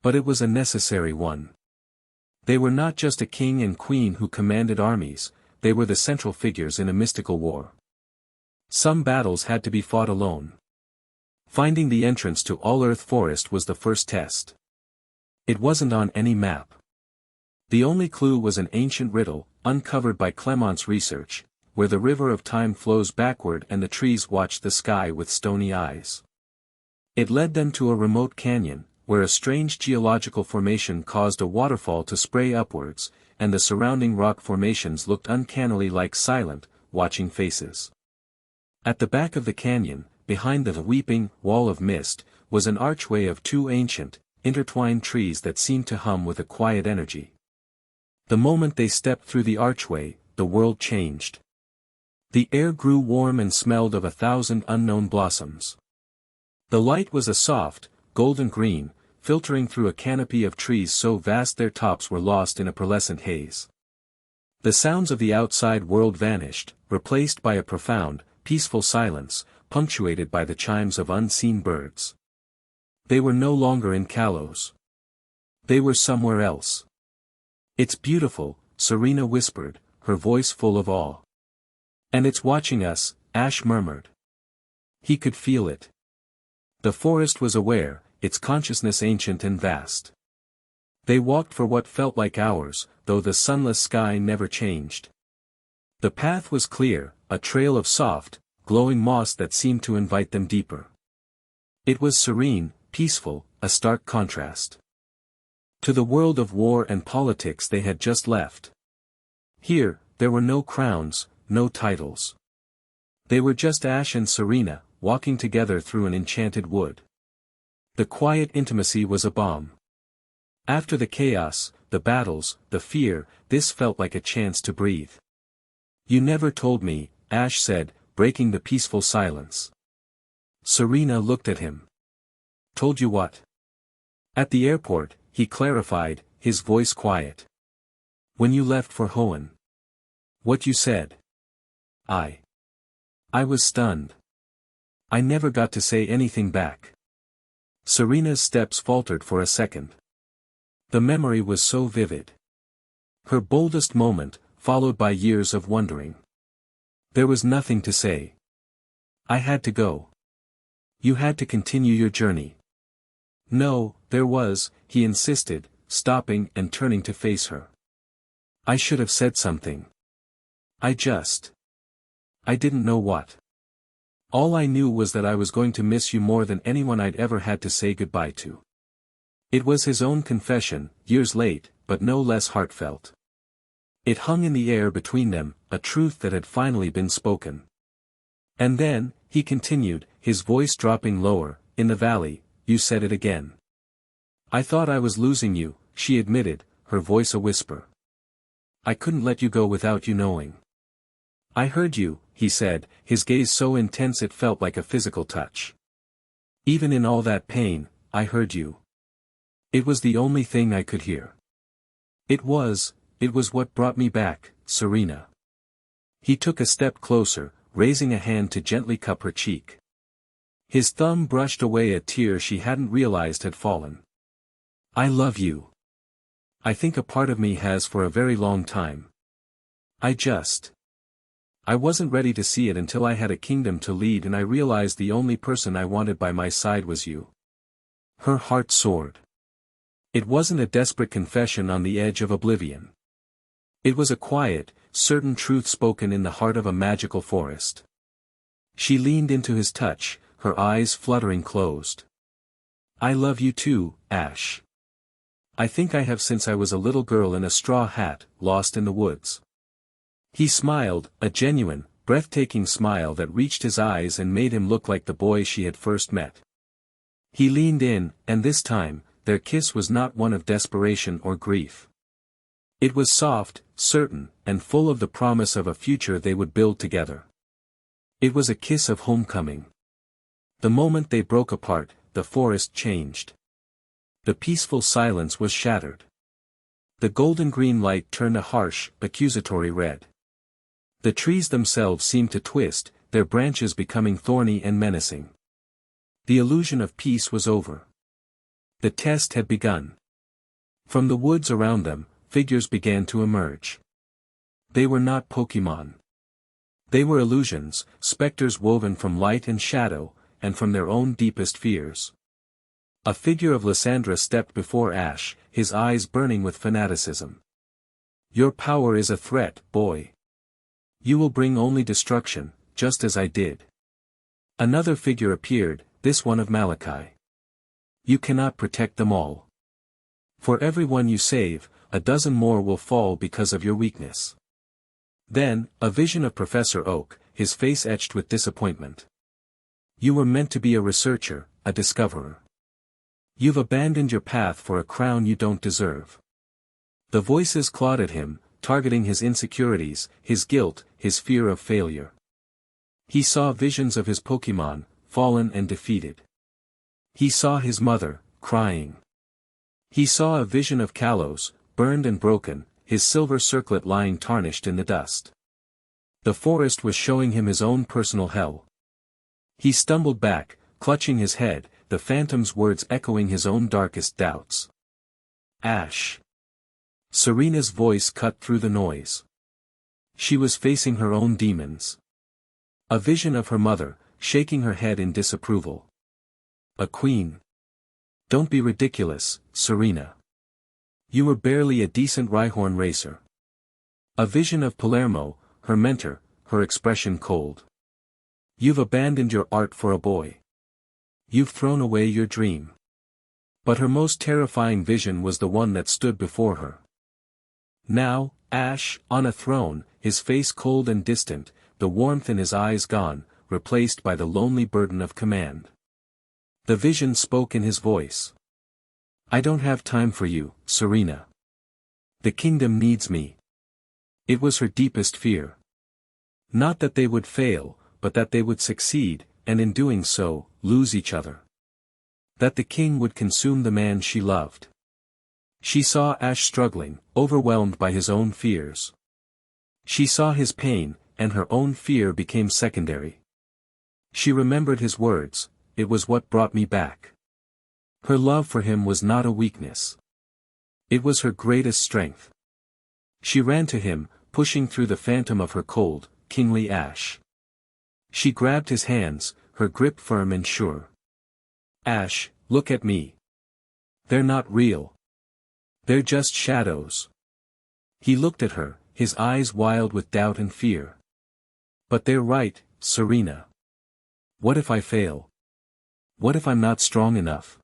Speaker 1: But it was a necessary one. They were not just a king and queen who commanded armies, they were the central figures in a mystical war. Some battles had to be fought alone. Finding the entrance to All-Earth Forest was the first test. It wasn't on any map. The only clue was an ancient riddle, uncovered by Clement's research, where the river of time flows backward and the trees watch the sky with stony eyes. It led them to a remote canyon, where a strange geological formation caused a waterfall to spray upwards, and the surrounding rock formations looked uncannily like silent, watching faces. At the back of the canyon, behind the weeping wall of mist, was an archway of two ancient, intertwined trees that seemed to hum with a quiet energy. The moment they stepped through the archway, the world changed. The air grew warm and smelled of 1,000 unknown blossoms. The light was a soft, golden green, filtering through a canopy of trees so vast their tops were lost in a pearlescent haze. The sounds of the outside world vanished, replaced by a profound, peaceful silence, punctuated by the chimes of unseen birds. They were no longer in Kalos. They were somewhere else. "It's beautiful," Serena whispered, her voice full of awe. "And it's watching us," Ash murmured. He could feel it. The forest was aware, its consciousness ancient and vast. They walked for what felt like hours, though the sunless sky never changed. The path was clear, a trail of soft, glowing moss that seemed to invite them deeper. It was serene, peaceful, a stark contrast to the world of war and politics they had just left. Here, there were no crowns, no titles. They were just Ash and Serena, walking together through an enchanted wood. The quiet intimacy was a balm. After the chaos, the battles, the fear, this felt like a chance to breathe. "You never told me," Ash said, breaking the peaceful silence. Serena looked at him. "Told you what?" "At the airport," he clarified, his voice quiet. "When you left for Hoenn. What you said. I was stunned. I never got to say anything back." Serena's steps faltered for a second. The memory was so vivid. Her boldest moment, followed by years of wondering. There was nothing to say. "I had to go." "You had to continue your journey." "No, there was," he insisted, stopping and turning to face her. "I should have said something. I didn't know what. All I knew was that I was going to miss you more than anyone I'd ever had to say goodbye to." It was his own confession, years late, but no less heartfelt. It hung in the air between them, a truth that had finally been spoken. "And then," he continued, his voice dropping lower, "in the valley, you said it again. I thought I was losing you," she admitted, her voice a whisper. "I couldn't let you go without you knowing." "I heard you," he said, his gaze so intense it felt like a physical touch. "Even in all that pain, I heard you. It was the only thing I could hear. It was what brought me back, Serena." He took a step closer, raising a hand to gently cup her cheek. His thumb brushed away a tear she hadn't realized had fallen. "I love you. I think a part of me has for a very long time. I wasn't ready to see it until I had a kingdom to lead and I realized the only person I wanted by my side was you." Her heart soared. It wasn't a desperate confession on the edge of oblivion. It was a quiet, certain truth spoken in the heart of a magical forest. She leaned into his touch, her eyes fluttering closed. "I love you too, Ash. I think I have since I was a little girl in a straw hat, lost in the woods." He smiled, a genuine, breathtaking smile that reached his eyes and made him look like the boy she had first met. He leaned in, and this time, their kiss was not one of desperation or grief. It was soft, certain, and full of the promise of a future they would build together. It was a kiss of homecoming. The moment they broke apart, the forest changed. The peaceful silence was shattered. The golden-green light turned a harsh, accusatory red. The trees themselves seemed to twist, their branches becoming thorny and menacing. The illusion of peace was over. The test had begun. From the woods around them, figures began to emerge. They were not Pokemon. They were illusions, specters woven from light and shadow, and from their own deepest fears. A figure of Lysandra stepped before Ash, his eyes burning with fanaticism. Your power is a threat, boy. You will bring only destruction, just as I did. Another figure appeared, this one of Malachi. You cannot protect them all. For every one you save, a dozen more will fall because of your weakness. Then, a vision of Professor Oak, his face etched with disappointment. You were meant to be a researcher, a discoverer. You've abandoned your path for a crown you don't deserve. The voices clawed at him, targeting his insecurities, his guilt, his fear of failure. He saw visions of his Pokemon, fallen and defeated. He saw his mother, crying. He saw a vision of Kalos, burned and broken, his silver circlet lying tarnished in the dust. The forest was showing him his own personal hell. He stumbled back, clutching his head, the phantom's words echoing his own darkest doubts. Ash. Serena's voice cut through the noise. She was facing her own demons. A vision of her mother, shaking her head in disapproval. A queen. Don't be ridiculous, Serena. You were barely a decent Rhyhorn racer. A vision of Palermo, her mentor, her expression cold. You've abandoned your art for a boy. You've thrown away your dream. But her most terrifying vision was the one that stood before her. Now, Ash, on a throne, his face cold and distant, the warmth in his eyes gone, replaced by the lonely burden of command. The vision spoke in his voice. I don't have time for you, Serena. The kingdom needs me. It was her deepest fear. Not that they would fail, but that they would succeed, and in doing so, lose each other. That the king would consume the man she loved. She saw Ash struggling, overwhelmed by his own fears. She saw his pain, and her own fear became secondary. She remembered his words, it was what brought me back. Her love for him was not a weakness. It was her greatest strength. She ran to him, pushing through the phantom of her cold, kingly Ash. She grabbed his hands, her grip firm and sure. Ash, look at me. They're not real. They're just shadows. He looked at her, his eyes wild with doubt and fear. But they're right, Serena. What if I fail? What if I'm not strong enough?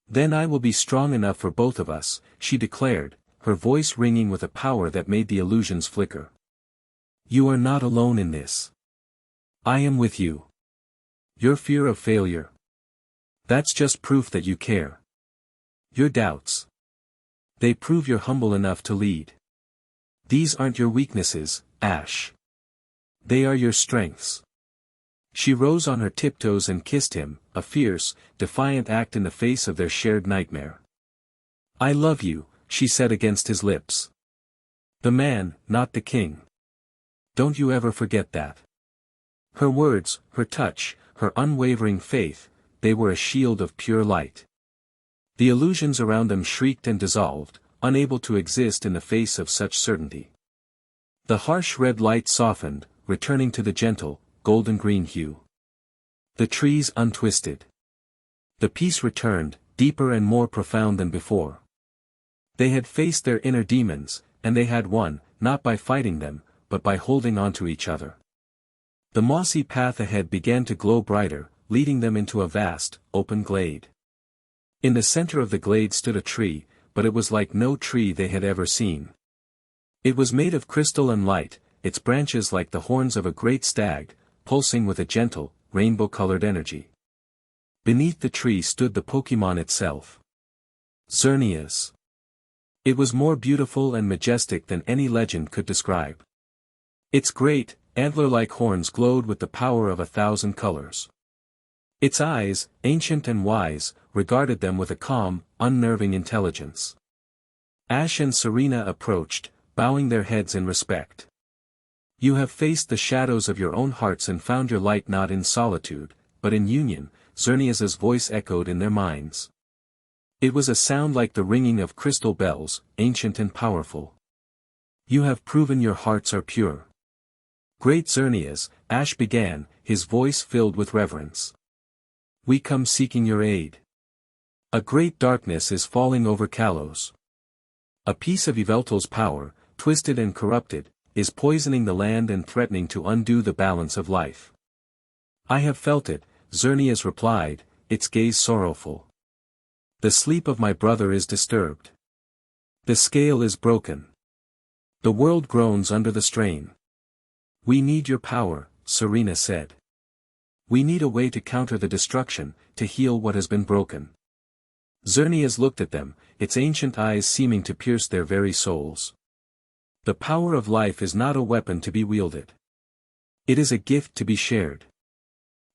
Speaker 1: Then I will be strong enough for both of us, she declared, her voice ringing with a power that made the illusions flicker. You are not alone in this. I am with you. Your fear of failure. That's just proof that you care. Your doubts. They prove you're humble enough to lead. These aren't your weaknesses, Ash. They are your strengths. She rose on her tiptoes and kissed him, a fierce, defiant act in the face of their shared nightmare. I love you, she said against his lips. The man, not the king. Don't you ever forget that. Her words, her touch, her unwavering faith, they were a shield of pure light. The illusions around them shrieked and dissolved, unable to exist in the face of such certainty. The harsh red light softened, returning to the gentle, golden-green hue. The trees untwisted. The peace returned, deeper and more profound than before. They had faced their inner demons, and they had won, not by fighting them, but by holding on to each other. The mossy path ahead began to glow brighter, leading them into a vast, open glade. In the center of the glade stood a tree, but it was like no tree they had ever seen. It was made of crystal and light, its branches like the horns of a great stag, pulsing with a gentle, rainbow-colored energy. Beneath the tree stood the Pokemon itself. Xerneas. It was more beautiful and majestic than any legend could describe. Its great, antler-like horns glowed with the power of 1,000 colors. Its eyes, ancient and wise, regarded them with a calm, unnerving intelligence. Ash and Serena approached, bowing their heads in respect. You have faced the shadows of your own hearts and found your light not in solitude, but in union, Xerneas's voice echoed in their minds. It was a sound like the ringing of crystal bells, ancient and powerful. You have proven your hearts are pure. Great Xerneas, Ash began, his voice filled with reverence. We come seeking your aid. A great darkness is falling over Kalos. A piece of Yveltal's power, twisted and corrupted, is poisoning the land and threatening to undo the balance of life. I have felt it, Xerneas replied, its gaze sorrowful. The sleep of my brother is disturbed. The scale is broken. The world groans under the strain. We need your power, Serena said. We need a way to counter the destruction, to heal what has been broken. Xerneas looked at them, its ancient eyes seeming to pierce their very souls. The power of life is not a weapon to be wielded. It is a gift to be shared.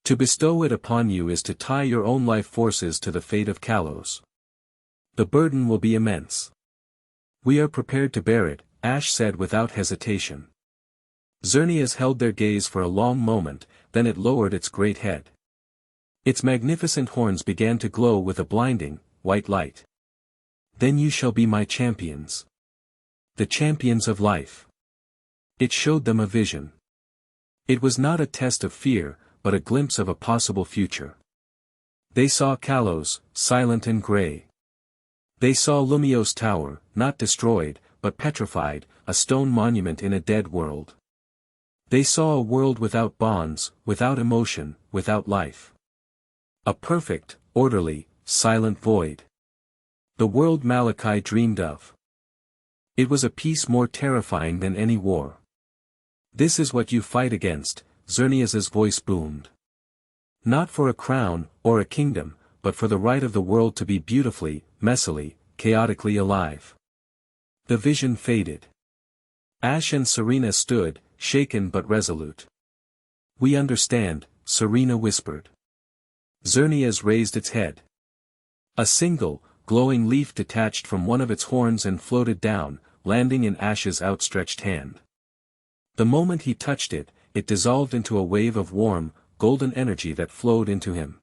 Speaker 1: To bestow it upon you is to tie your own life forces to the fate of Kalos. The burden will be immense. We are prepared to bear it, Ash said without hesitation. Xerneas held their gaze for a long moment, then it lowered its great head. Its magnificent horns began to glow with a blinding, white light. Then you shall be my champions. The champions of life. It showed them a vision. It was not a test of fear, but a glimpse of a possible future. They saw Kalos, silent and grey. They saw Lumios Tower, not destroyed, but petrified, a stone monument in a dead world. They saw a world without bonds, without emotion, without life. A perfect, orderly, silent void. The world Malachi dreamed of. It was a peace more terrifying than any war. This is what you fight against, Xerneas's voice boomed. Not for a crown, or a kingdom, but for the right of the world to be beautifully, messily, chaotically alive. The vision faded. Ash and Serena stood, shaken but resolute. We understand, Serena whispered. Xerneas raised its head. A single, glowing leaf detached from one of its horns and floated down, landing in Ash's outstretched hand. The moment he touched it, it dissolved into a wave of warm, golden energy that flowed into him.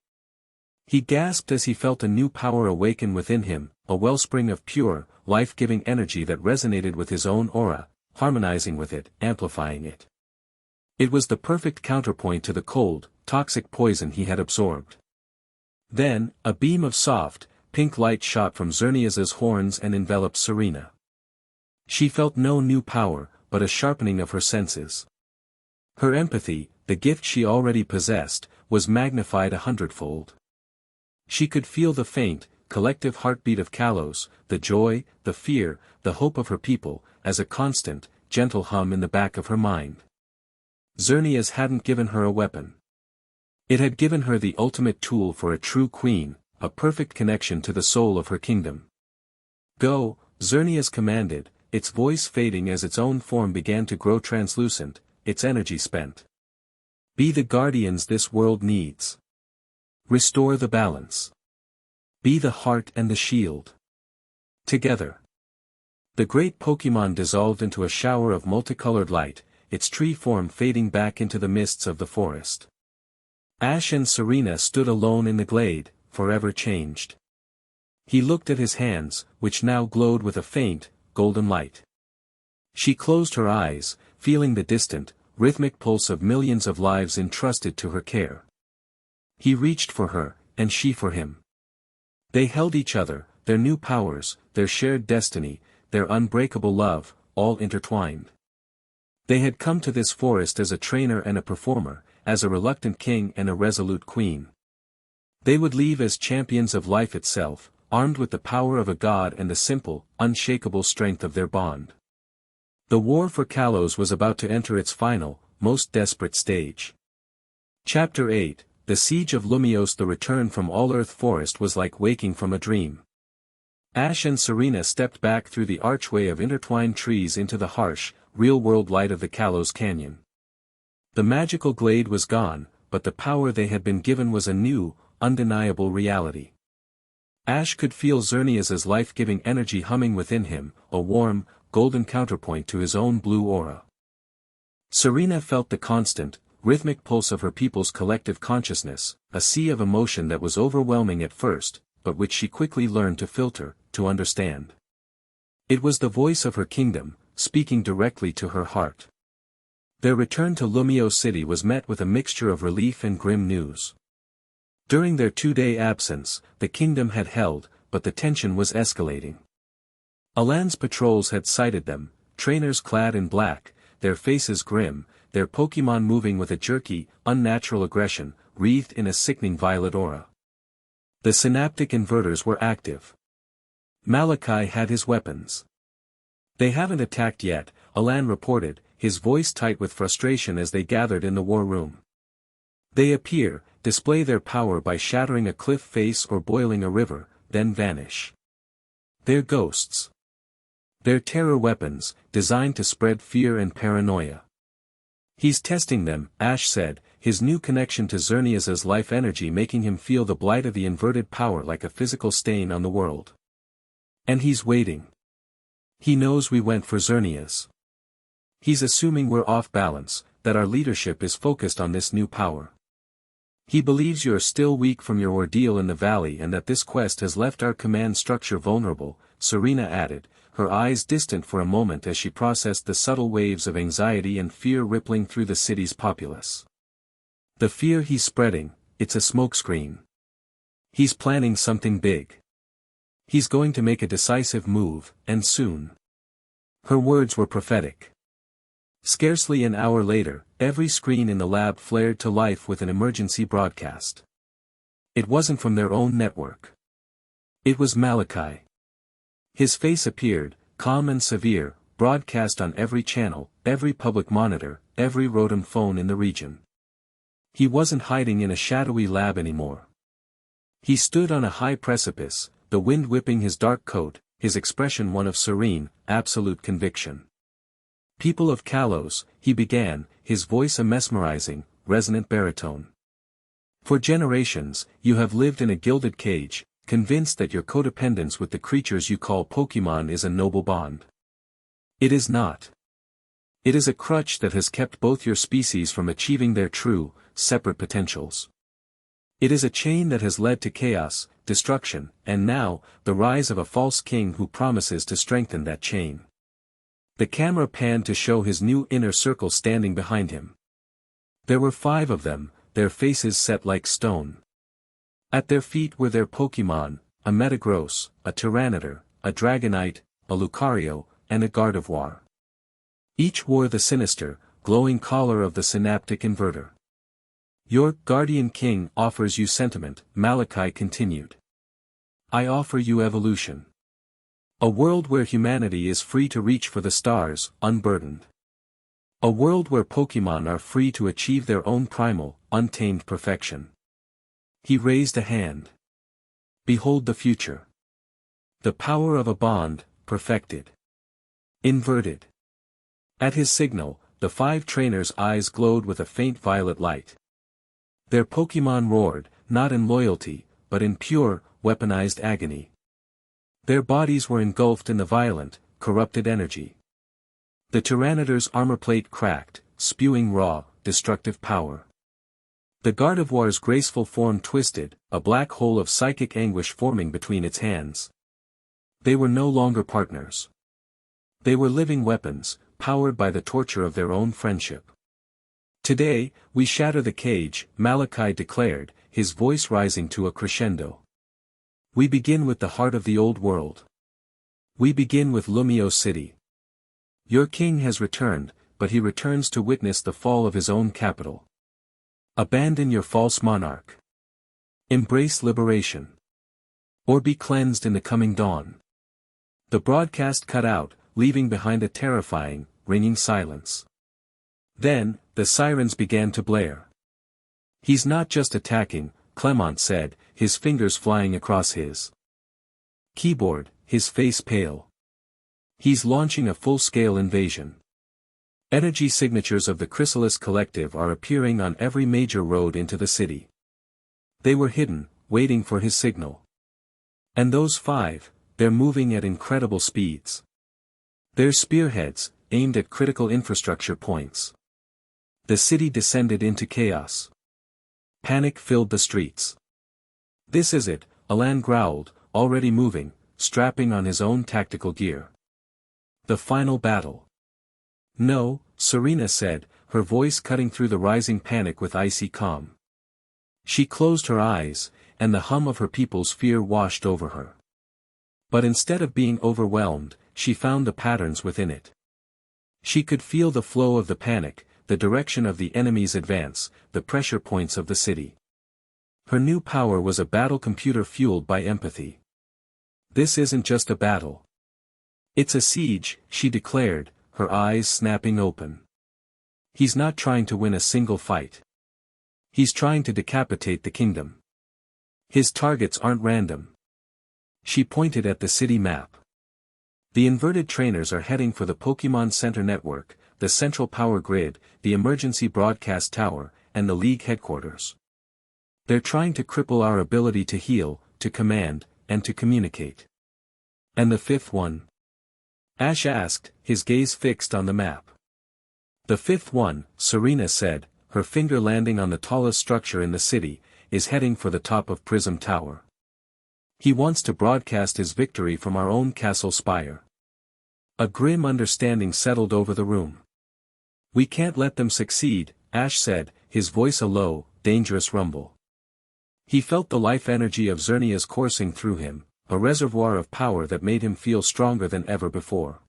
Speaker 1: He gasped as he felt a new power awaken within him, a wellspring of pure, life-giving energy that resonated with his own aura, harmonizing with it, amplifying it. It was the perfect counterpoint to the cold, toxic poison he had absorbed. Then, a beam of soft, pink light shot from Xerneas's horns and enveloped Serena. She felt no new power, but a sharpening of her senses. Her empathy, the gift she already possessed, was magnified 100-fold. She could feel the faint, collective heartbeat of Kalos, the joy, the fear, the hope of her people, as a constant, gentle hum in the back of her mind. Xerneas hadn't given her a weapon. It had given her the ultimate tool for a true queen, a perfect connection to the soul of her kingdom. Go, Xerneas commanded, its voice fading as its own form began to grow translucent, its energy spent. Be the guardians this world needs. Restore the balance. Be the heart and the shield. Together. The great Pokémon dissolved into a shower of multicolored light, its tree form fading back into the mists of the forest. Ash and Serena stood alone in the glade, forever changed. He looked at his hands, which now glowed with a faint, golden light. She closed her eyes, feeling the distant, rhythmic pulse of millions of lives entrusted to her care. He reached for her, and she for him. They held each other, their new powers, their shared destiny, their unbreakable love, all intertwined. They had come to this forest as a trainer and a performer, as a reluctant king and a resolute queen. They would leave as champions of life itself, armed with the power of a god and the simple, unshakable strength of their bond. The war for Kalos was about to enter its final, most desperate stage. Chapter 8, The Siege of Lumios. The return from All-Earth Forest was like waking from a dream. Ash and Serena stepped back through the archway of intertwined trees into the harsh, real-world light of the Kalos Canyon. The magical glade was gone, but the power they had been given was a new, undeniable reality. Ash could feel Xerneas's life-giving energy humming within him, a warm, golden counterpoint to his own blue aura. Serena felt the constant, rhythmic pulse of her people's collective consciousness, a sea of emotion that was overwhelming at first, but which she quickly learned to filter, to understand. It was the voice of her kingdom, speaking directly to her heart. Their return to Lumio City was met with a mixture of relief and grim news. During their 2-day absence, the kingdom had held, but the tension was escalating. Alan's patrols had sighted them, trainers clad in black, their faces grim, their Pokémon moving with a jerky, unnatural aggression, wreathed in a sickening violet aura. The synaptic inverters were active. Malachi had his weapons. "They haven't attacked yet," Alan reported, his voice tight with frustration as they gathered in the war room. "They appear, display their power by shattering a cliff face or boiling a river, then vanish. They're ghosts. They're terror weapons, designed to spread fear and paranoia." "He's testing them," Ash said, his new connection to Xerneas's life energy making him feel the blight of the inverted power like a physical stain on the world. "And he's waiting. He knows we went for Xerneas. He's assuming we're off balance, that our leadership is focused on this new power. He believes you're still weak from your ordeal in the valley and that this quest has left our command structure vulnerable," Serena added, her eyes distant for a moment as she processed the subtle waves of anxiety and fear rippling through the city's populace. "The fear he's spreading, it's a smokescreen. He's planning something big. He's going to make a decisive move, and soon." Her words were prophetic. Scarcely an hour later, every screen in the lab flared to life with an emergency broadcast. It wasn't from their own network. It was Malachi. His face appeared, calm and severe, broadcast on every channel, every public monitor, every Rotom phone in the region. He wasn't hiding in a shadowy lab anymore. He stood on a high precipice, the wind whipping his dark coat, his expression one of serene, absolute conviction. "People of Kalos," he began, his voice a mesmerizing, resonant baritone. "For generations, you have lived in a gilded cage, convinced that your codependence with the creatures you call Pokémon is a noble bond. It is not. It is a crutch that has kept both your species from achieving their true, separate potentials. It is a chain that has led to chaos, destruction, and now, the rise of a false king who promises to strengthen that chain." The camera panned to show his new inner circle standing behind him. There were 5 of them, their faces set like stone. At their feet were their Pokémon, a Metagross, a Tyranitar, a Dragonite, a Lucario, and a Gardevoir. Each wore the sinister, glowing collar of the synaptic inverter. "Your guardian king offers you sentiment," Malachi continued. "I offer you evolution. A world where humanity is free to reach for the stars, unburdened. A world where Pokémon are free to achieve their own primal, untamed perfection." He raised a hand. "Behold the future. The power of a bond, perfected. Inverted." At his signal, the 5 trainers' eyes glowed with a faint violet light. Their Pokémon roared, not in loyalty, but in pure, weaponized agony. Their bodies were engulfed in the violent, corrupted energy. The Tyranitar's armor plate cracked, spewing raw, destructive power. The Gardevoir's graceful form twisted, a black hole of psychic anguish forming between its hands. They were no longer partners. They were living weapons, powered by the torture of their own friendship. "Today, we shatter the cage," Malachi declared, his voice rising to a crescendo. "We begin with the heart of the old world. We begin with Lumio City. Your king has returned, but he returns to witness the fall of his own capital. Abandon your false monarch. Embrace liberation. Or be cleansed in the coming dawn." The broadcast cut out, leaving behind a terrifying, ringing silence. Then, the sirens began to blare. "He's not just attacking," Clement said, his fingers flying across his keyboard, his face pale. "He's launching a full-scale invasion. Energy signatures of the Chrysalis Collective are appearing on every major road into the city. They were hidden, waiting for his signal. And those 5, they're moving at incredible speeds. They're spearheads, aimed at critical infrastructure points. The city descended into chaos. Panic filled the streets. "This is it," Alan growled, already moving, strapping on his own tactical gear. "The final battle." "No," Serena said, her voice cutting through the rising panic with icy calm. She closed her eyes, and the hum of her people's fear washed over her. But instead of being overwhelmed, she found the patterns within it. She could feel the flow of the panic, the direction of the enemy's advance, the pressure points of the city. Her new power was a battle computer fueled by empathy. "This isn't just a battle. It's a siege," she declared, her eyes snapping open. "He's not trying to win a single fight. He's trying to decapitate the kingdom. His targets aren't random." She pointed at the city map. "The inverted trainers are heading for the Pokémon Center network, the central power grid, the emergency broadcast tower, and the League headquarters. They're trying to cripple our ability to heal, to command, and to communicate." "And the 5th one?" Ash asked, his gaze fixed on the map. "The 5th one," Serena said, her finger landing on the tallest structure in the city, "is heading for the top of Prism Tower. He wants to broadcast his victory from our own castle spire." A grim understanding settled over the room. "We can't let them succeed," Ash said, his voice a low, dangerous rumble. He felt the life energy of Xerneas coursing through him, a reservoir of power that made him feel stronger than ever before.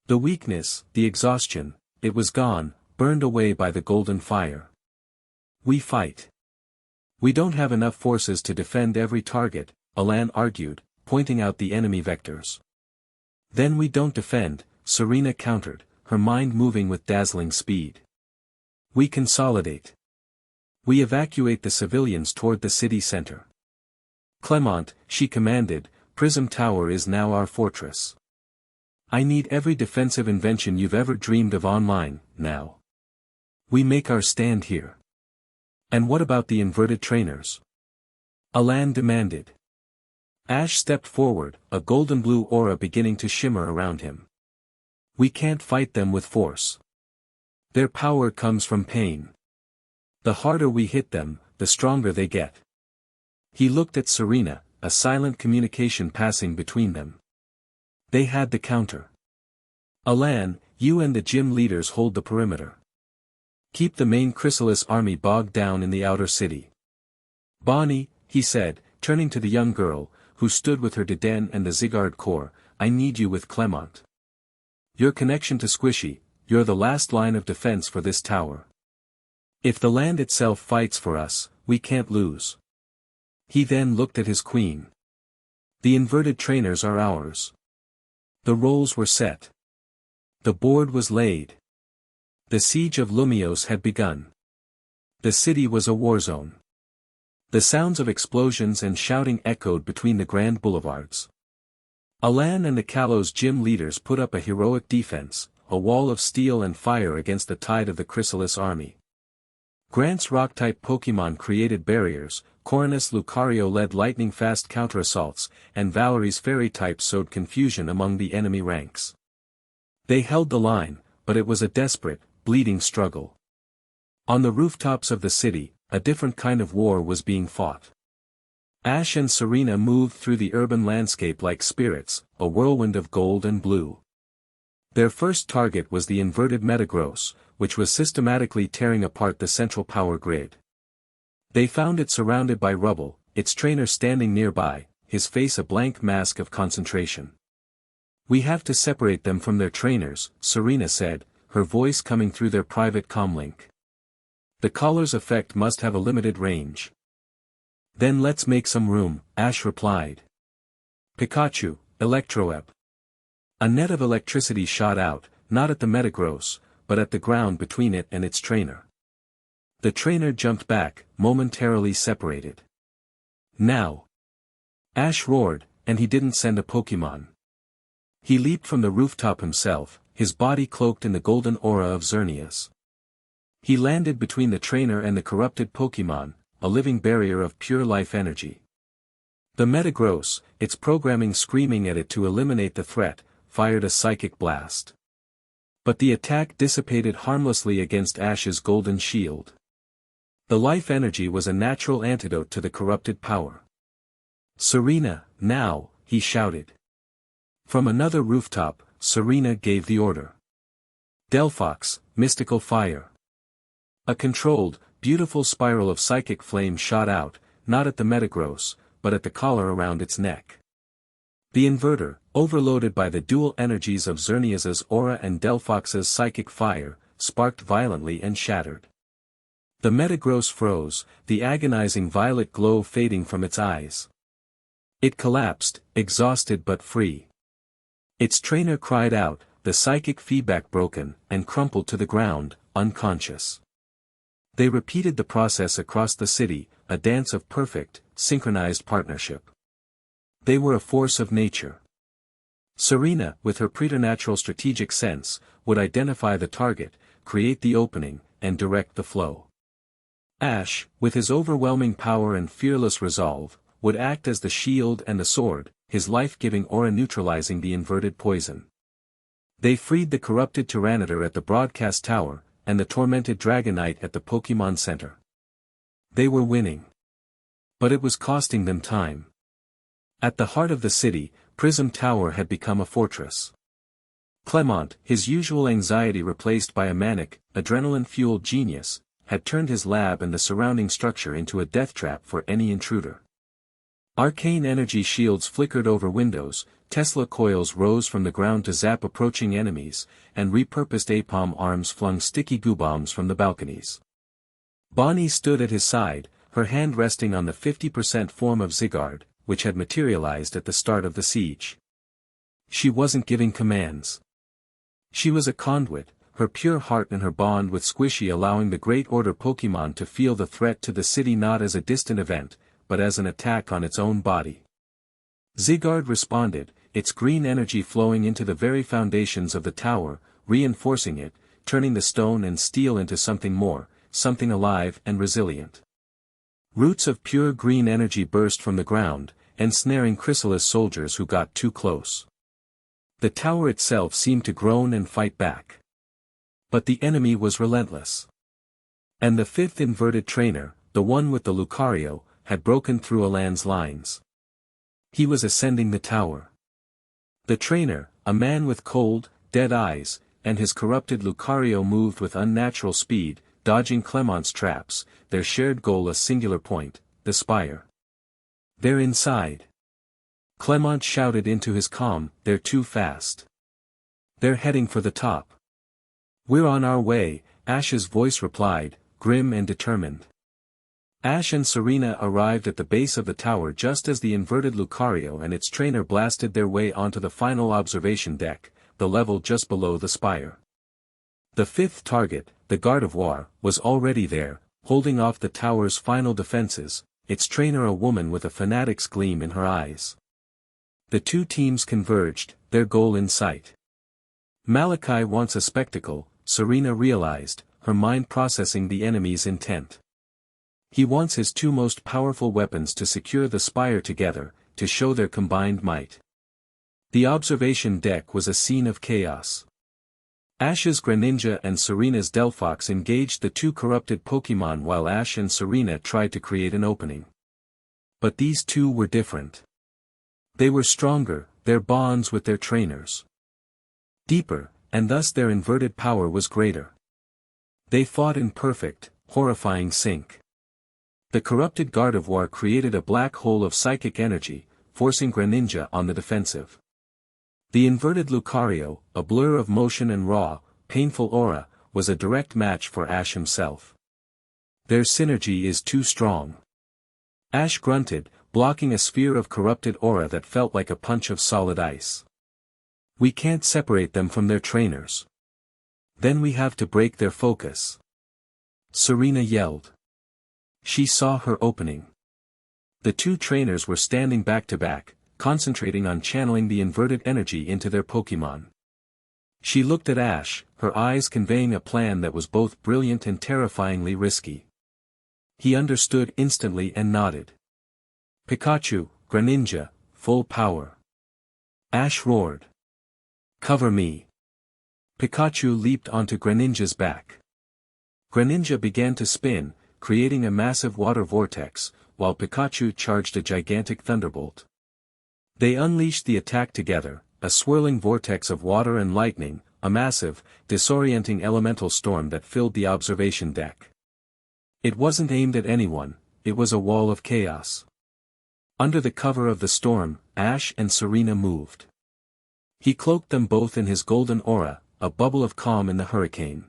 Speaker 1: The weakness, the exhaustion, it was gone, burned away by the golden fire. "We fight. We don't have enough forces to defend every target," Alan argued, pointing out the enemy vectors. "Then we don't defend," Serena countered, her mind moving with dazzling speed. "We consolidate. We evacuate the civilians toward the city center. Clement," she commanded, "Prism Tower is now our fortress. I need every defensive invention you've ever dreamed of online, now. We make our stand here." "And what about the inverted trainers?" Alan demanded. Ash stepped forward, a golden-blue aura beginning to shimmer around him. "We can't fight them with force. Their power comes from pain. The harder we hit them, the stronger they get." He looked at Serena, a silent communication passing between them. They had the counter. "Alan, you and the gym leaders hold the perimeter. Keep the main Chrysalis army bogged down in the outer city." "Bonnie," he said, turning to the young girl, who stood with her Deden and the Zygarde core, "I need you with Clement. Your connection to Squishy, you're the last line of defense for this tower. If the land itself fights for us, we can't lose." He then looked at his queen. "The inverted trainers are ours." The roles were set. The board was laid. The siege of Lumios had begun. The city was a war zone. The sounds of explosions and shouting echoed between the grand boulevards. Alan and the Kalos gym leaders put up a heroic defense, a wall of steel and fire against the tide of the Chrysalis army. Grant's rock-type Pokémon created barriers, Coronus Lucario led lightning-fast counter-assaults, and Valerie's fairy-type sowed confusion among the enemy ranks. They held the line, but it was a desperate, bleeding struggle. On the rooftops of the city, a different kind of war was being fought. Ash and Serena moved through the urban landscape like spirits, a whirlwind of gold and blue. Their first target was the inverted Metagross, which was systematically tearing apart the central power grid. They found it surrounded by rubble, its trainer standing nearby, his face a blank mask of concentration. "We have to separate them from their trainers," Serena said, her voice coming through their private comlink. "The collar's effect must have a limited range." "Then let's make some room," Ash replied. "Pikachu, Electroep." A net of electricity shot out, not at the Metagross, but at the ground between it and its trainer. The trainer jumped back, momentarily separated. "Now!" Ash roared, and he didn't send a Pokémon. He leaped from the rooftop himself, his body cloaked in the golden aura of Xerneas. He landed between the trainer and the corrupted Pokémon, a living barrier of pure life energy. The Metagross, its programming screaming at it to eliminate the threat, fired a psychic blast. But the attack dissipated harmlessly against Ash's golden shield. The life energy was a natural antidote to the corrupted power. "Serena, now," he shouted. From another rooftop, Serena gave the order. "Delphox, mystical fire." A controlled, beautiful spiral of psychic flame shot out, not at the Metagross, but at the collar around its neck. The inverter, overloaded by the dual energies of Xerneas's aura and Delphox's psychic fire, sparked violently and shattered. The Metagross froze, the agonizing violet glow fading from its eyes. It collapsed, exhausted but free. Its trainer cried out, the psychic feedback broken, and crumpled to the ground, unconscious. They repeated the process across the city, a dance of perfect, synchronized partnership. They were a force of nature. Serena, with her preternatural strategic sense, would identify the target, create the opening, and direct the flow. Ash, with his overwhelming power and fearless resolve, would act as the shield and the sword, his life-giving aura neutralizing the inverted poison. They freed the corrupted Tyranitar at the broadcast tower, and the tormented Dragonite at the Pokémon Center. They were winning. But it was costing them time. At the heart of the city, Prism Tower had become a fortress. Clement, his usual anxiety replaced by a manic, adrenaline-fueled genius, had turned his lab and the surrounding structure into a death trap for any intruder. Arcane energy shields flickered over windows, Tesla coils rose from the ground to zap approaching enemies, and repurposed Apom arms flung sticky goo bombs from the balconies. Bonnie stood at his side, her hand resting on the 50% form of Zygarde, which had materialized at the start of the siege. She wasn't giving commands. She was a conduit, her pure heart and her bond with Squishy allowing the Great Order Pokémon to feel the threat to the city not as a distant event, but as an attack on its own body. Zygarde responded, its green energy flowing into the very foundations of the tower, reinforcing it, turning the stone and steel into something more, something alive and resilient. Roots of pure green energy burst from the ground, ensnaring Chrysalis soldiers who got too close. The tower itself seemed to groan and fight back. But the enemy was relentless. And the fifth inverted trainer, the one with the Lucario, had broken through Alan's lines. He was ascending the tower. The trainer, a man with cold, dead eyes, and his corrupted Lucario moved with unnatural speed, dodging Clement's traps, their shared goal a singular point, the spire. "They're inside." Clement shouted into his comm, "They're too fast. They're heading for the top." "We're on our way," Ash's voice replied, grim and determined. Ash and Serena arrived at the base of the tower just as the inverted Lucario and its trainer blasted their way onto the final observation deck, the level just below the spire. The fifth target, the Gardevoir, was already there, holding off the tower's final defenses, its trainer a woman with a fanatic's gleam in her eyes. The two teams converged, their goal in sight. Malachi wants a spectacle, Serena realized, her mind processing the enemy's intent. He wants his two most powerful weapons to secure the spire together, to show their combined might. The observation deck was a scene of chaos. Ash's Greninja and Serena's Delphox engaged the two corrupted Pokémon while Ash and Serena tried to create an opening. But these two were different. They were stronger, their bonds with their trainers deeper, and thus their inverted power was greater. They fought in perfect, horrifying sync. The corrupted Gardevoir created a black hole of psychic energy, forcing Greninja on the defensive. The inverted Lucario, a blur of motion and raw, painful aura, was a direct match for Ash himself. Their synergy is too strong. Ash grunted, blocking a sphere of corrupted aura that felt like a punch of solid ice. We can't separate them from their trainers. Then we have to break their focus. Serena yelled. She saw her opening. The two trainers were standing back to back, concentrating on channeling the inverted energy into their Pokémon. She looked at Ash, her eyes conveying a plan that was both brilliant and terrifyingly risky. He understood instantly and nodded. Pikachu, Greninja, full power. Ash roared. Cover me. Pikachu leaped onto Greninja's back. Greninja began to spin, creating a massive water vortex, while Pikachu charged a gigantic thunderbolt. They unleashed the attack together, a swirling vortex of water and lightning, a massive, disorienting elemental storm that filled the observation deck. It wasn't aimed at anyone, it was a wall of chaos. Under the cover of the storm, Ash and Serena moved. He cloaked them both in his golden aura, a bubble of calm in the hurricane.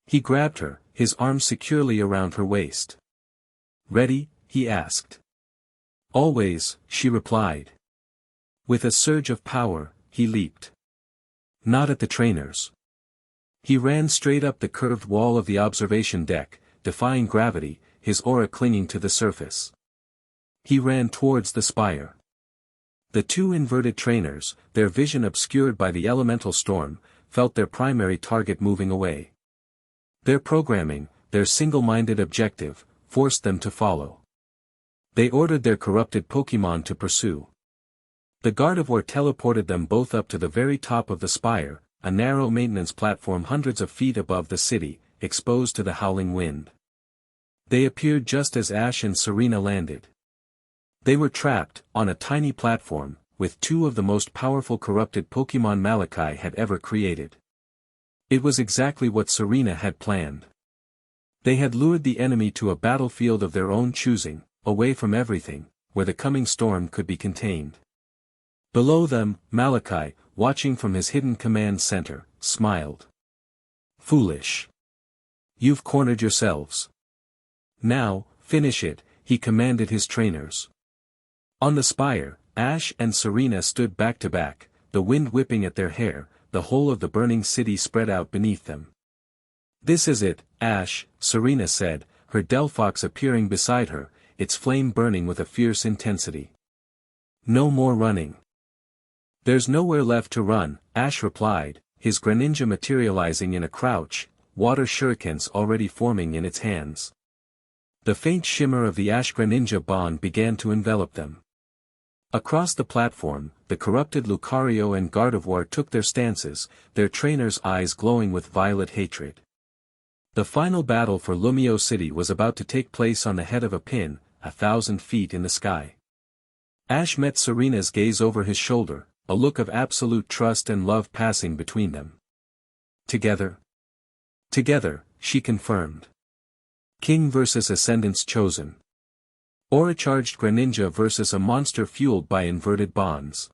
Speaker 1: He grabbed her, his arms securely around her waist. Ready? He asked. Always, she replied. With a surge of power, he leaped. Not at the trainers. He ran straight up the curved wall of the observation deck, defying gravity, his aura clinging to the surface. He ran towards the spire. The two inverted trainers, their vision obscured by the elemental storm, felt their primary target moving away. Their programming, their single-minded objective, forced them to follow. They ordered their corrupted Pokémon to pursue. The Gardevoir teleported them both up to the very top of the spire, a narrow maintenance platform hundreds of feet above the city, exposed to the howling wind. They appeared just as Ash and Serena landed. They were trapped, on a tiny platform, with two of the most powerful corrupted Pokémon Malachi had ever created. It was exactly what Serena had planned. They had lured the enemy to a battlefield of their own choosing, away from everything, where the coming storm could be contained. Below them, Malachi, watching from his hidden command center, smiled. Foolish. You've cornered yourselves. Now, finish it, he commanded his trainers. On the spire, Ash and Serena stood back to back, the wind whipping at their hair, the whole of the burning city spread out beneath them. This is it, Ash, Serena said, her Delphox appearing beside her, its flame burning with a fierce intensity. No more running. There's nowhere left to run, Ash replied, his Greninja materializing in a crouch, water shurikens already forming in its hands. The faint shimmer of the Ash Greninja bond began to envelop them. Across the platform, the corrupted Lucario and Gardevoir took their stances, their trainers' eyes glowing with violet hatred. The final battle for Lumio City was about to take place on the head of a pin, 1,000 feet in the sky. Ash met Serena's gaze over his shoulder, a look of absolute trust and love passing between them. Together? Together, she confirmed. King versus Ascendants chosen. Aura-charged Greninja versus a monster fueled by inverted bonds.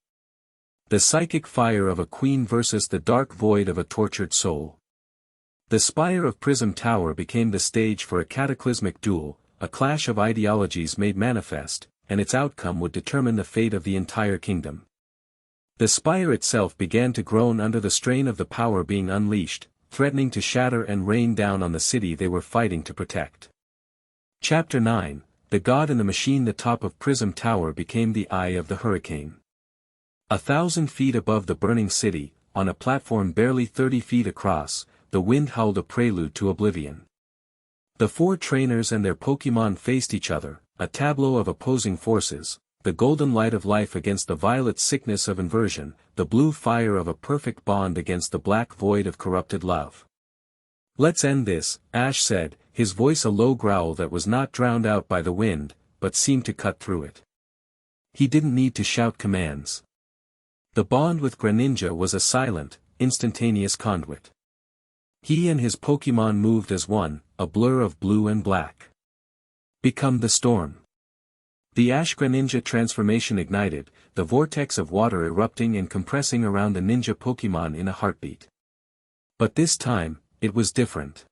Speaker 1: The psychic fire of a queen versus the dark void of a tortured soul. The spire of Prism Tower became the stage for a cataclysmic duel, a clash of ideologies made manifest, and its outcome would determine the fate of the entire kingdom. The spire itself began to groan under the strain of the power being unleashed, threatening to shatter and rain down on the city they were fighting to protect. Chapter 9, The God and the Machine. The top of Prism Tower became the eye of the hurricane. 1,000 feet above the burning city, on a platform barely 30 feet across, the wind howled a prelude to oblivion. The four trainers and their Pokémon faced each other, a tableau of opposing forces, the golden light of life against the violet sickness of inversion, the blue fire of a perfect bond against the black void of corrupted love. Let's end this, Ash said, his voice a low growl that was not drowned out by the wind, but seemed to cut through it. He didn't need to shout commands. The bond with Greninja was a silent, instantaneous conduit. He and his Pokémon moved as one, a blur of blue and black. Become the storm. The Ash Greninja transformation ignited, the vortex of water erupting and compressing around the ninja Pokémon in a heartbeat. But this time, it was different.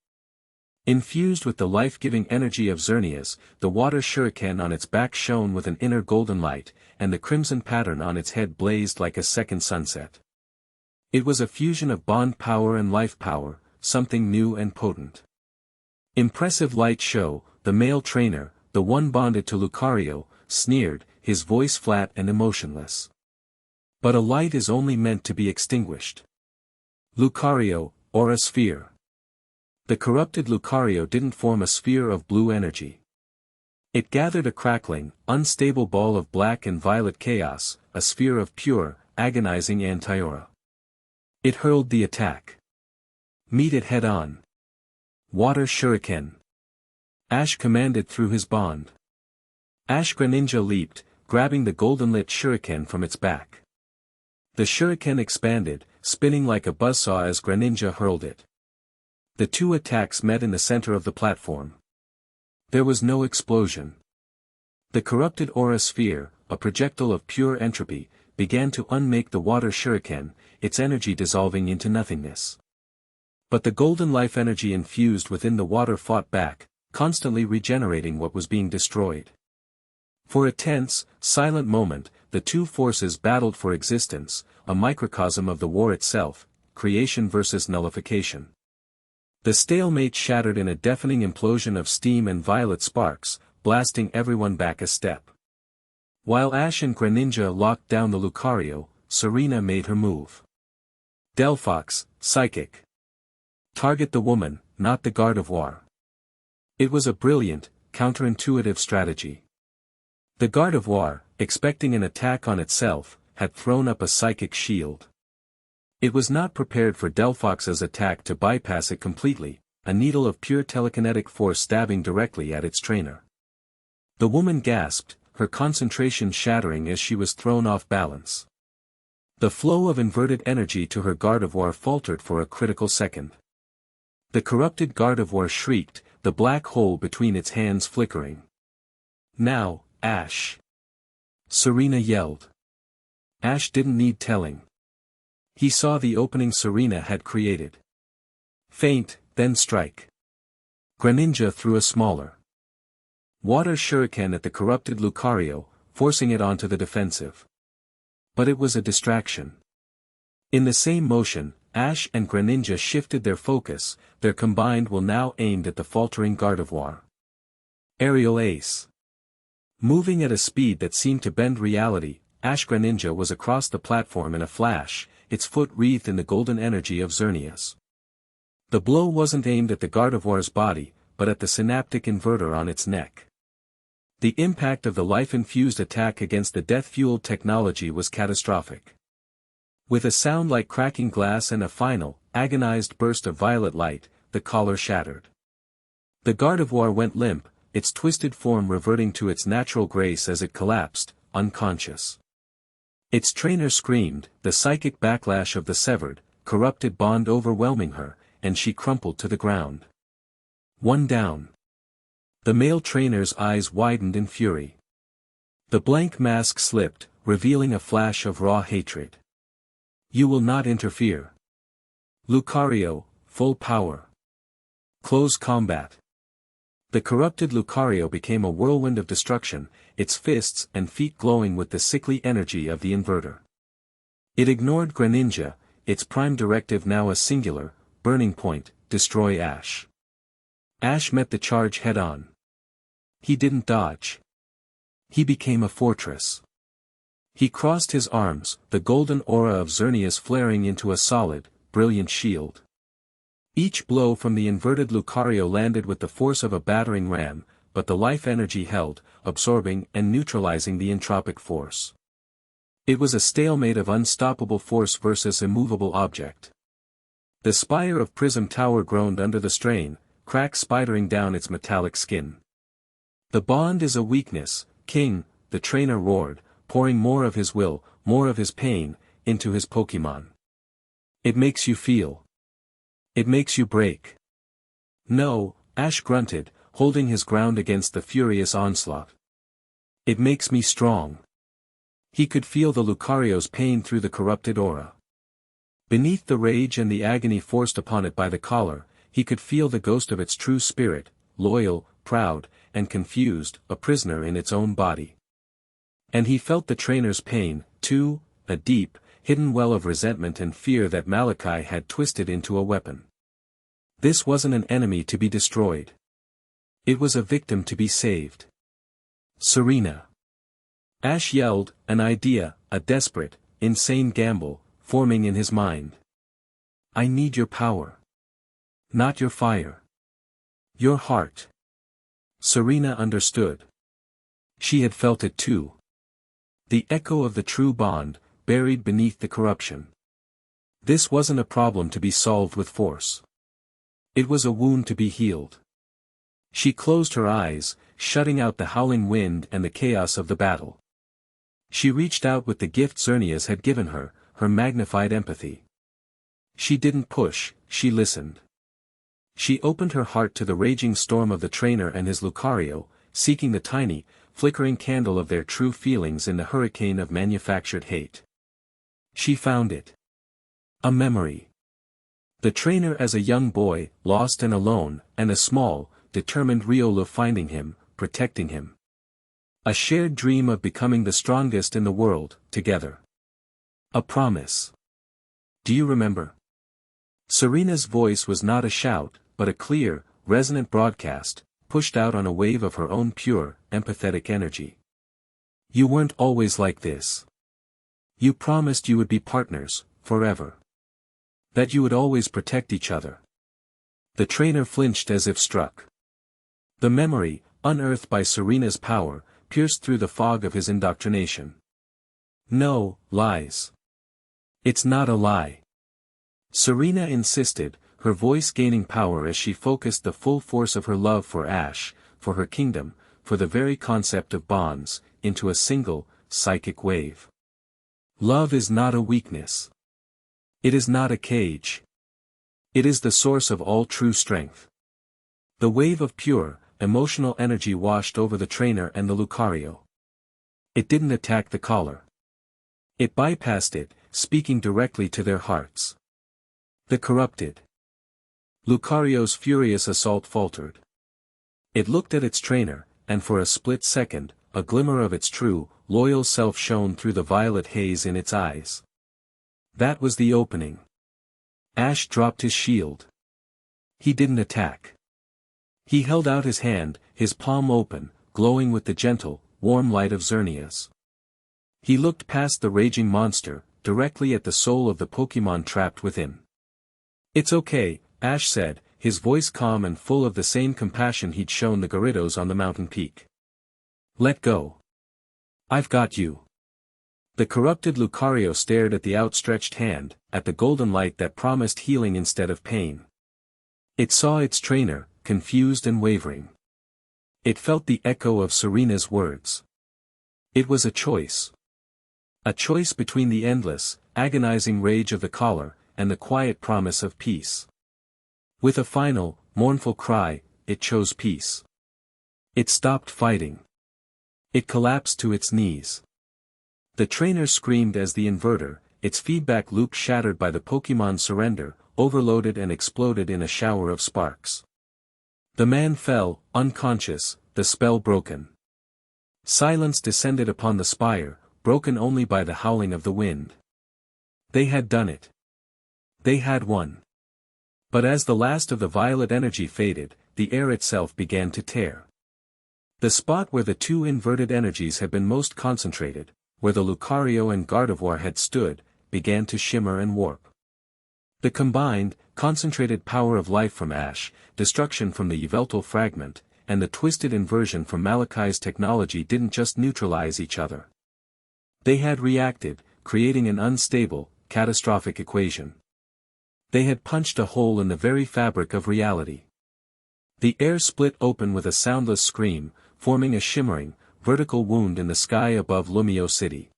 Speaker 1: Infused with the life-giving energy of Xerneas, the water shuriken on its back shone with an inner golden light, and the crimson pattern on its head blazed like a second sunset. It was a fusion of bond power and life power, something new and potent. Impressive light show, the male trainer, the one bonded to Lucario, sneered, his voice flat and emotionless. But a light is only meant to be extinguished. Lucario, Aura Sphere. The corrupted Lucario didn't form a sphere of blue energy. It gathered a crackling, unstable ball of black and violet chaos, a sphere of pure, agonizing anti-aura. It hurled the attack. Meet it head-on. Water Shuriken. Ash commanded through his bond. Ash Greninja leaped, grabbing the golden-lit shuriken from its back. The shuriken expanded, spinning like a buzzsaw as Greninja hurled it. The two attacks met in the center of the platform. There was no explosion. The corrupted aura sphere, a projectile of pure entropy, began to unmake the water shuriken, its energy dissolving into nothingness. But the golden life energy infused within the water fought back, constantly regenerating what was being destroyed. For a tense, silent moment, the two forces battled for existence, a microcosm of the war itself, creation versus nullification. The stalemate shattered in a deafening implosion of steam and violet sparks, blasting everyone back a step. While Ash and Greninja locked down the Lucario, Serena made her move. Delphox, Psychic. Target the woman, not the Gardevoir. It was a brilliant, counterintuitive strategy. The Gardevoir, expecting an attack on itself, had thrown up a psychic shield. It was not prepared for Delphox's attack to bypass it completely, a needle of pure telekinetic force stabbing directly at its trainer. The woman gasped, her concentration shattering as she was thrown off balance. The flow of inverted energy to her Gardevoir faltered for a critical second. The corrupted Gardevoir shrieked, the black hole between its hands flickering. Now, Ash! Serena yelled. Ash didn't need telling. He saw the opening Serena had created. Feint, then strike. Greninja threw a smaller water shuriken at the corrupted Lucario, forcing it onto the defensive. But it was a distraction. In the same motion, Ash and Greninja shifted their focus, their combined will now aimed at the faltering Gardevoir. Aerial Ace. Moving at a speed that seemed to bend reality, Ash Greninja was across the platform in a flash, its foot wreathed in the golden energy of Xerneas. The blow wasn't aimed at the Gardevoir's body, but at the synaptic inverter on its neck. The impact of the life-infused attack against the death-fueled technology was catastrophic. With a sound like cracking glass and a final, agonized burst of violet light, the collar shattered. The Gardevoir went limp, its twisted form reverting to its natural grace as it collapsed, unconscious. Its trainer screamed, the psychic backlash of the severed, corrupted bond overwhelming her, and she crumpled to the ground. One down. The male trainer's eyes widened in fury. The blank mask slipped, revealing a flash of raw hatred. You will not interfere. Lucario, full power. Close combat. The corrupted Lucario became a whirlwind of destruction, its fists and feet glowing with the sickly energy of the inverter. It ignored Greninja, its prime directive now a singular, burning point, destroy Ash. Ash met the charge head-on. He didn't dodge. He became a fortress. He crossed his arms, the golden aura of Xerneas flaring into a solid, brilliant shield. Each blow from the inverted Lucario landed with the force of a battering ram, but the life energy held, absorbing and neutralizing the entropic force. It was a stalemate of unstoppable force versus immovable object. The spire of Prism Tower groaned under the strain, cracks spidering down its metallic skin. The bond is a weakness, King, the trainer roared, pouring more of his will, more of his pain, into his Pokémon. It makes you feel. It makes you break. No, Ash grunted, holding his ground against the furious onslaught. It makes me strong. He could feel the Lucario's pain through the corrupted aura. Beneath the rage and the agony forced upon it by the collar, he could feel the ghost of its true spirit, loyal, proud, and confused, a prisoner in its own body. And he felt the trainer's pain, too, a deep, hidden well of resentment and fear that Malachi had twisted into a weapon. This wasn't an enemy to be destroyed. It was a victim to be saved. Serena. Ash yelled, an idea, a desperate, insane gamble, forming in his mind. I need your power. Not your fire. Your heart. Serena understood. She had felt it too. The echo of the true bond, buried beneath the corruption. This wasn't a problem to be solved with force. It was a wound to be healed. She closed her eyes, shutting out the howling wind and the chaos of the battle. She reached out with the gift Xerneas had given her, her magnified empathy. She didn't push, she listened. She opened her heart to the raging storm of the trainer and his Lucario, seeking the tiny, flickering candle of their true feelings in the hurricane of manufactured hate. She found it. A memory. The trainer as a young boy, lost and alone, and a small, determined Riolu finding him, protecting him. A shared dream of becoming the strongest in the world, together. A promise. Do you remember? Serena's voice was not a shout, but a clear, resonant broadcast, pushed out on a wave of her own pure, empathetic energy. You weren't always like this. You promised you would be partners, forever. That you would always protect each other. The trainer flinched as if struck. The memory, unearthed by Serena's power, pierced through the fog of his indoctrination. No, lies. It's not a lie. Serena insisted, her voice gaining power as she focused the full force of her love for Ash, for her kingdom, for the very concept of bonds, into a single, psychic wave. Love is not a weakness. It is not a cage. It is the source of all true strength. The wave of pure, emotional energy washed over the trainer and the Lucario. It didn't attack the collar. It bypassed it, speaking directly to their hearts. The corrupted. Lucario's furious assault faltered. It looked at its trainer, and for a split second, a glimmer of its true, loyal self shone through the violet haze in its eyes. That was the opening. Ash dropped his shield. He didn't attack. He held out his hand, his palm open, glowing with the gentle, warm light of Xerneas. He looked past the raging monster, directly at the soul of the Pokémon trapped within. It's okay, Ash said, his voice calm and full of the same compassion he'd shown the Gyarados on the mountain peak. Let go. I've got you. The corrupted Lucario stared at the outstretched hand, at the golden light that promised healing instead of pain. It saw its trainer, confused and wavering. It felt the echo of Serena's words. It was a choice. A choice between the endless, agonizing rage of the collar, and the quiet promise of peace. With a final, mournful cry, it chose peace. It stopped fighting. It collapsed to its knees. The trainer screamed as the inverter, its feedback loop shattered by the Pokémon's surrender, overloaded and exploded in a shower of sparks. The man fell, unconscious, the spell broken. Silence descended upon the spire, broken only by the howling of the wind. They had done it. They had won. But as the last of the violet energy faded, the air itself began to tear. The spot where the two inverted energies had been most concentrated, where the Lucario and Gardevoir had stood, began to shimmer and warp. The combined, concentrated power of life from Ash, destruction from the Yveltal fragment, and the twisted inversion from Malachi's technology didn't just neutralize each other. They had reacted, creating an unstable, catastrophic equation. They had punched a hole in the very fabric of reality. The air split open with a soundless scream, forming a shimmering, vertical wound in the sky above Lumio City.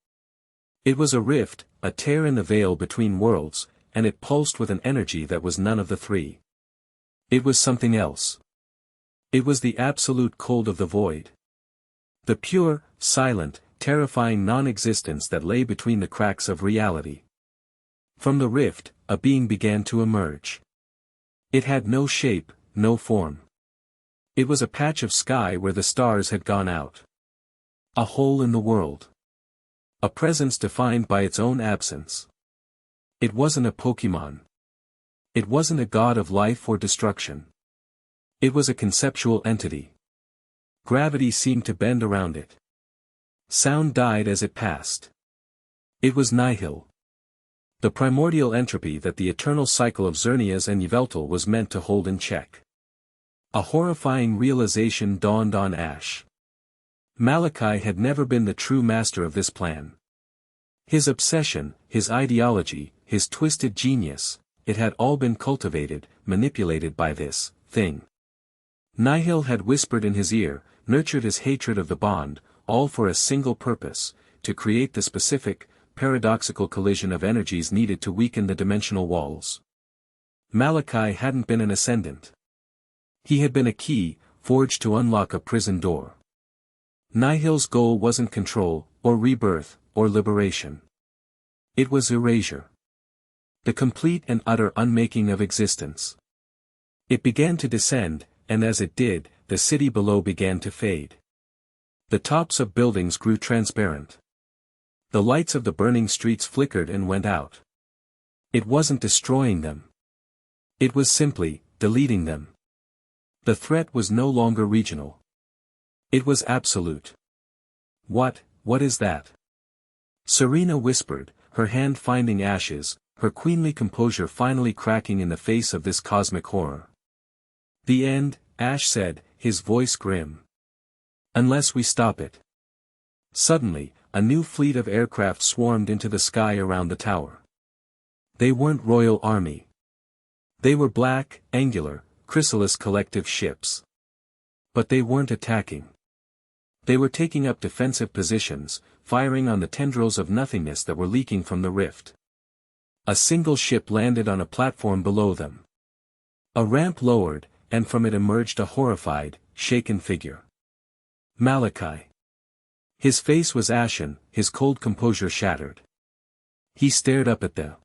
Speaker 1: It was a rift, a tear in the veil between worlds, and it pulsed with an energy that was none of the three. It was something else. It was the absolute cold of the void. The pure, silent, terrifying non-existence that lay between the cracks of reality. From the rift, a being began to emerge. It had no shape, no form. It was a patch of sky where the stars had gone out. A hole in the world. A presence defined by its own absence. It wasn't a Pokémon. It wasn't a god of life or destruction. It was a conceptual entity. Gravity seemed to bend around it. Sound died as it passed. It was nihil. The primordial entropy that the eternal cycle of Xerneas and Yveltal was meant to hold in check. A horrifying realization dawned on Ash. Malachi had never been the true master of this plan. His obsession, his ideology, his twisted genius, it had all been cultivated, manipulated by this thing. Nihil had whispered in his ear, nurtured his hatred of the bond, all for a single purpose, to create the specific, paradoxical collision of energies needed to weaken the dimensional walls. Malachi hadn't been an ascendant. He had been a key, forged to unlock a prison door. Nihil's goal wasn't control, or rebirth, or liberation. It was erasure. The complete and utter unmaking of existence. It began to descend, and as it did, the city below began to fade. The tops of buildings grew transparent. The lights of the burning streets flickered and went out. It wasn't destroying them. It was simply deleting them. The threat was no longer regional. It was absolute. What is that? Serena whispered, her hand finding ashes, her queenly composure finally cracking in the face of this cosmic horror. The end, Ash said, his voice grim. Unless we stop it. Suddenly, a new fleet of aircraft swarmed into the sky around the tower. They weren't royal army. They were black, angular, chrysalis collective ships. But they weren't attacking. They were taking up defensive positions, firing on the tendrils of nothingness that were leaking from the rift. A single ship landed on a platform below them. A ramp lowered, and from it emerged a horrified, shaken figure. Malachi. His face was ashen, his cold composure shattered. He stared up at the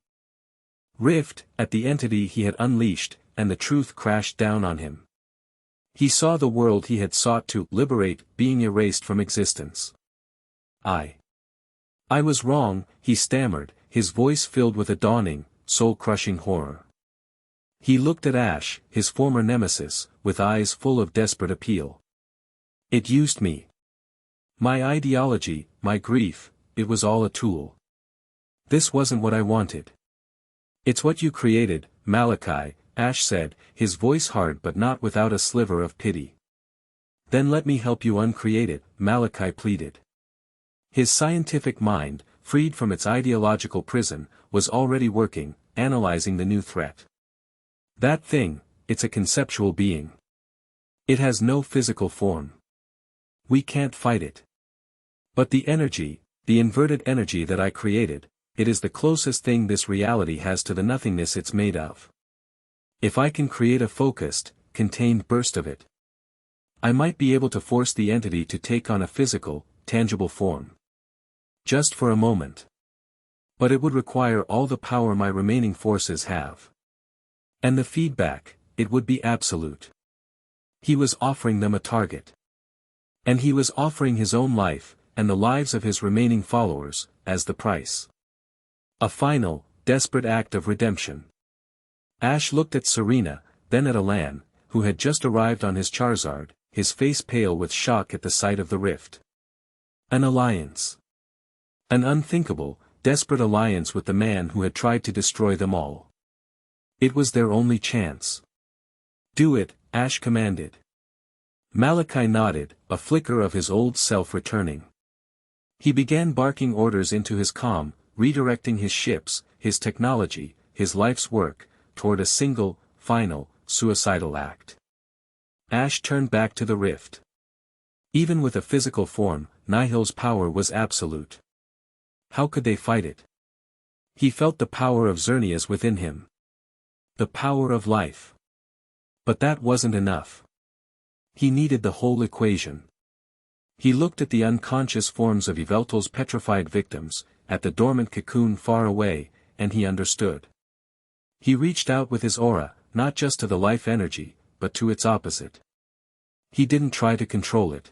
Speaker 1: rift, at the entity he had unleashed, and the truth crashed down on him. He saw the world he had sought to liberate being erased from existence. I was wrong, he stammered, his voice filled with a dawning, soul-crushing horror. He looked at Ash, his former nemesis, with eyes full of desperate appeal. It used me. My ideology, my grief, it was all a tool. This wasn't what I wanted. It's what you created, Malachi, Ash said, his voice hard but not without a sliver of pity. Then let me help you uncreate it, Malachi pleaded. His scientific mind, freed from its ideological prison, was already working, analyzing the new threat. That thing, it's a conceptual being. It has no physical form. We can't fight it. But the energy, the inverted energy that I created, it is the closest thing this reality has to the nothingness it's made of. If I can create a focused, contained burst of it, I might be able to force the entity to take on a physical, tangible form. Just for a moment. But it would require all the power my remaining forces have. And the feedback, it would be absolute. He was offering them a target. And he was offering his own life, and the lives of his remaining followers, as the price. A final, desperate act of redemption. Ash looked at Serena, then at Alan, who had just arrived on his Charizard, his face pale with shock at the sight of the rift. An alliance. An unthinkable, desperate alliance with the man who had tried to destroy them all. It was their only chance. Do it, Ash commanded. Malachi nodded, a flicker of his old self returning. He began barking orders into his comm, redirecting his ships, his technology, his life's work, toward a single, final, suicidal act. Ash turned back to the rift. Even with a physical form, Nihil's power was absolute. How could they fight it? He felt the power of Xerneas within him. The power of life. But that wasn't enough. He needed the whole equation. He looked at the unconscious forms of Yveltal's petrified victims, at the dormant cocoon far away, and he understood. He reached out with his aura, not just to the life energy, but to its opposite. He didn't try to control it.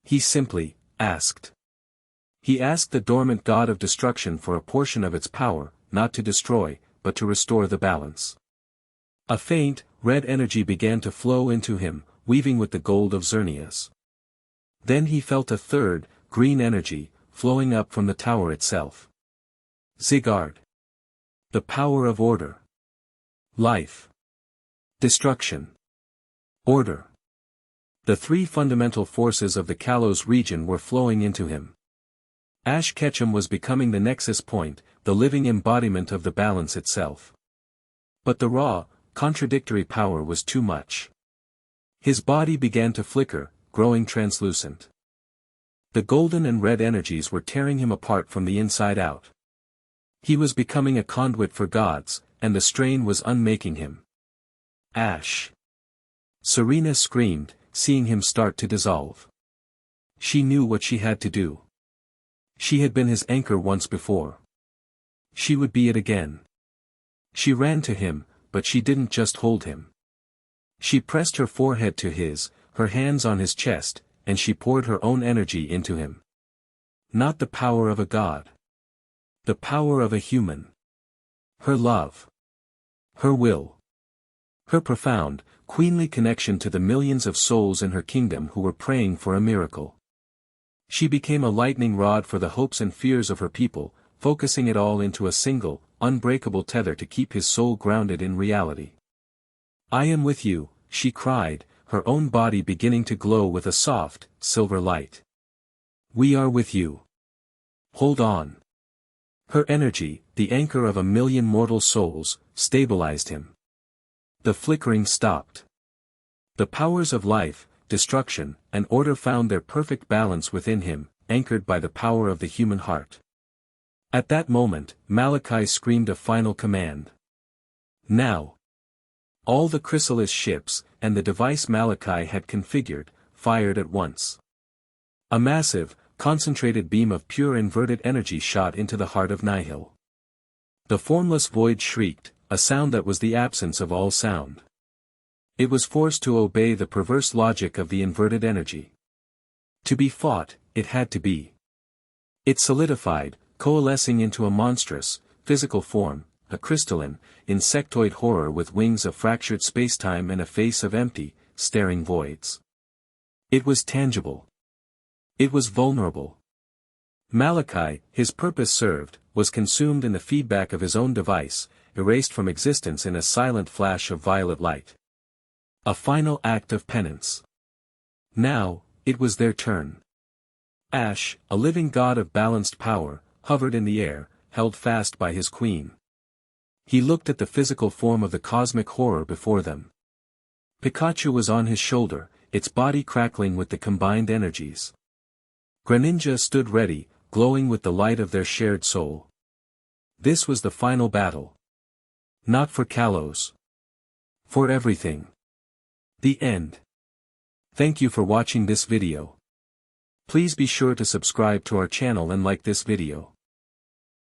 Speaker 1: He simply asked. He asked the dormant god of destruction for a portion of its power, not to destroy, but to restore the balance. A faint, red energy began to flow into him, weaving with the gold of Xerneas. Then he felt a third, green energy, flowing up from the tower itself. Zygarde. The power of order. Life. Destruction. Order. The three fundamental forces of the Kalos region were flowing into him. Ash Ketchum was becoming the nexus point, the living embodiment of the balance itself. But the raw, contradictory power was too much. His body began to flicker, growing translucent. The golden and red energies were tearing him apart from the inside out. He was becoming a conduit for gods, and the strain was unmaking him. Ash. Serena screamed, seeing him start to dissolve. She knew what she had to do. She had been his anchor once before. She would be it again. She ran to him, but she didn't just hold him. She pressed her forehead to his, her hands on his chest, and she poured her own energy into him. Not the power of a god. The power of a human. Her love. Her will. Her profound, queenly connection to the millions of souls in her kingdom who were praying for a miracle. She became a lightning rod for the hopes and fears of her people, focusing it all into a single, unbreakable tether to keep his soul grounded in reality. I am with you, she cried, her own body beginning to glow with a soft, silver light. We are with you. Hold on. Her energy, the anchor of a million mortal souls, stabilized him. The flickering stopped. The powers of life, destruction, and order found their perfect balance within him, anchored by the power of the human heart. At that moment, Malachi screamed a final command. Now. All the chrysalis ships, and the device Malachi had configured, fired at once. A massive, concentrated beam of pure inverted energy shot into the heart of Nihil. The formless void shrieked, a sound that was the absence of all sound. It was forced to obey the perverse logic of the inverted energy. To be fought, it had to be. It solidified, coalescing into a monstrous, physical form, a crystalline, insectoid horror with wings of fractured spacetime and a face of empty, staring voids. It was tangible. It was vulnerable. Malachi, his purpose served, was consumed in the feedback of his own device, erased from existence in a silent flash of violet light. A final act of penance. Now, it was their turn. Ash, a living god of balanced power, hovered in the air, held fast by his queen. He looked at the physical form of the cosmic horror before them. Pikachu was on his shoulder, its body crackling with the combined energies. Greninja stood ready, glowing with the light of their shared soul. This was the final battle. Not for Kalos. For everything. The end. Thank you for watching this video. Please be sure to subscribe to our channel and like this video.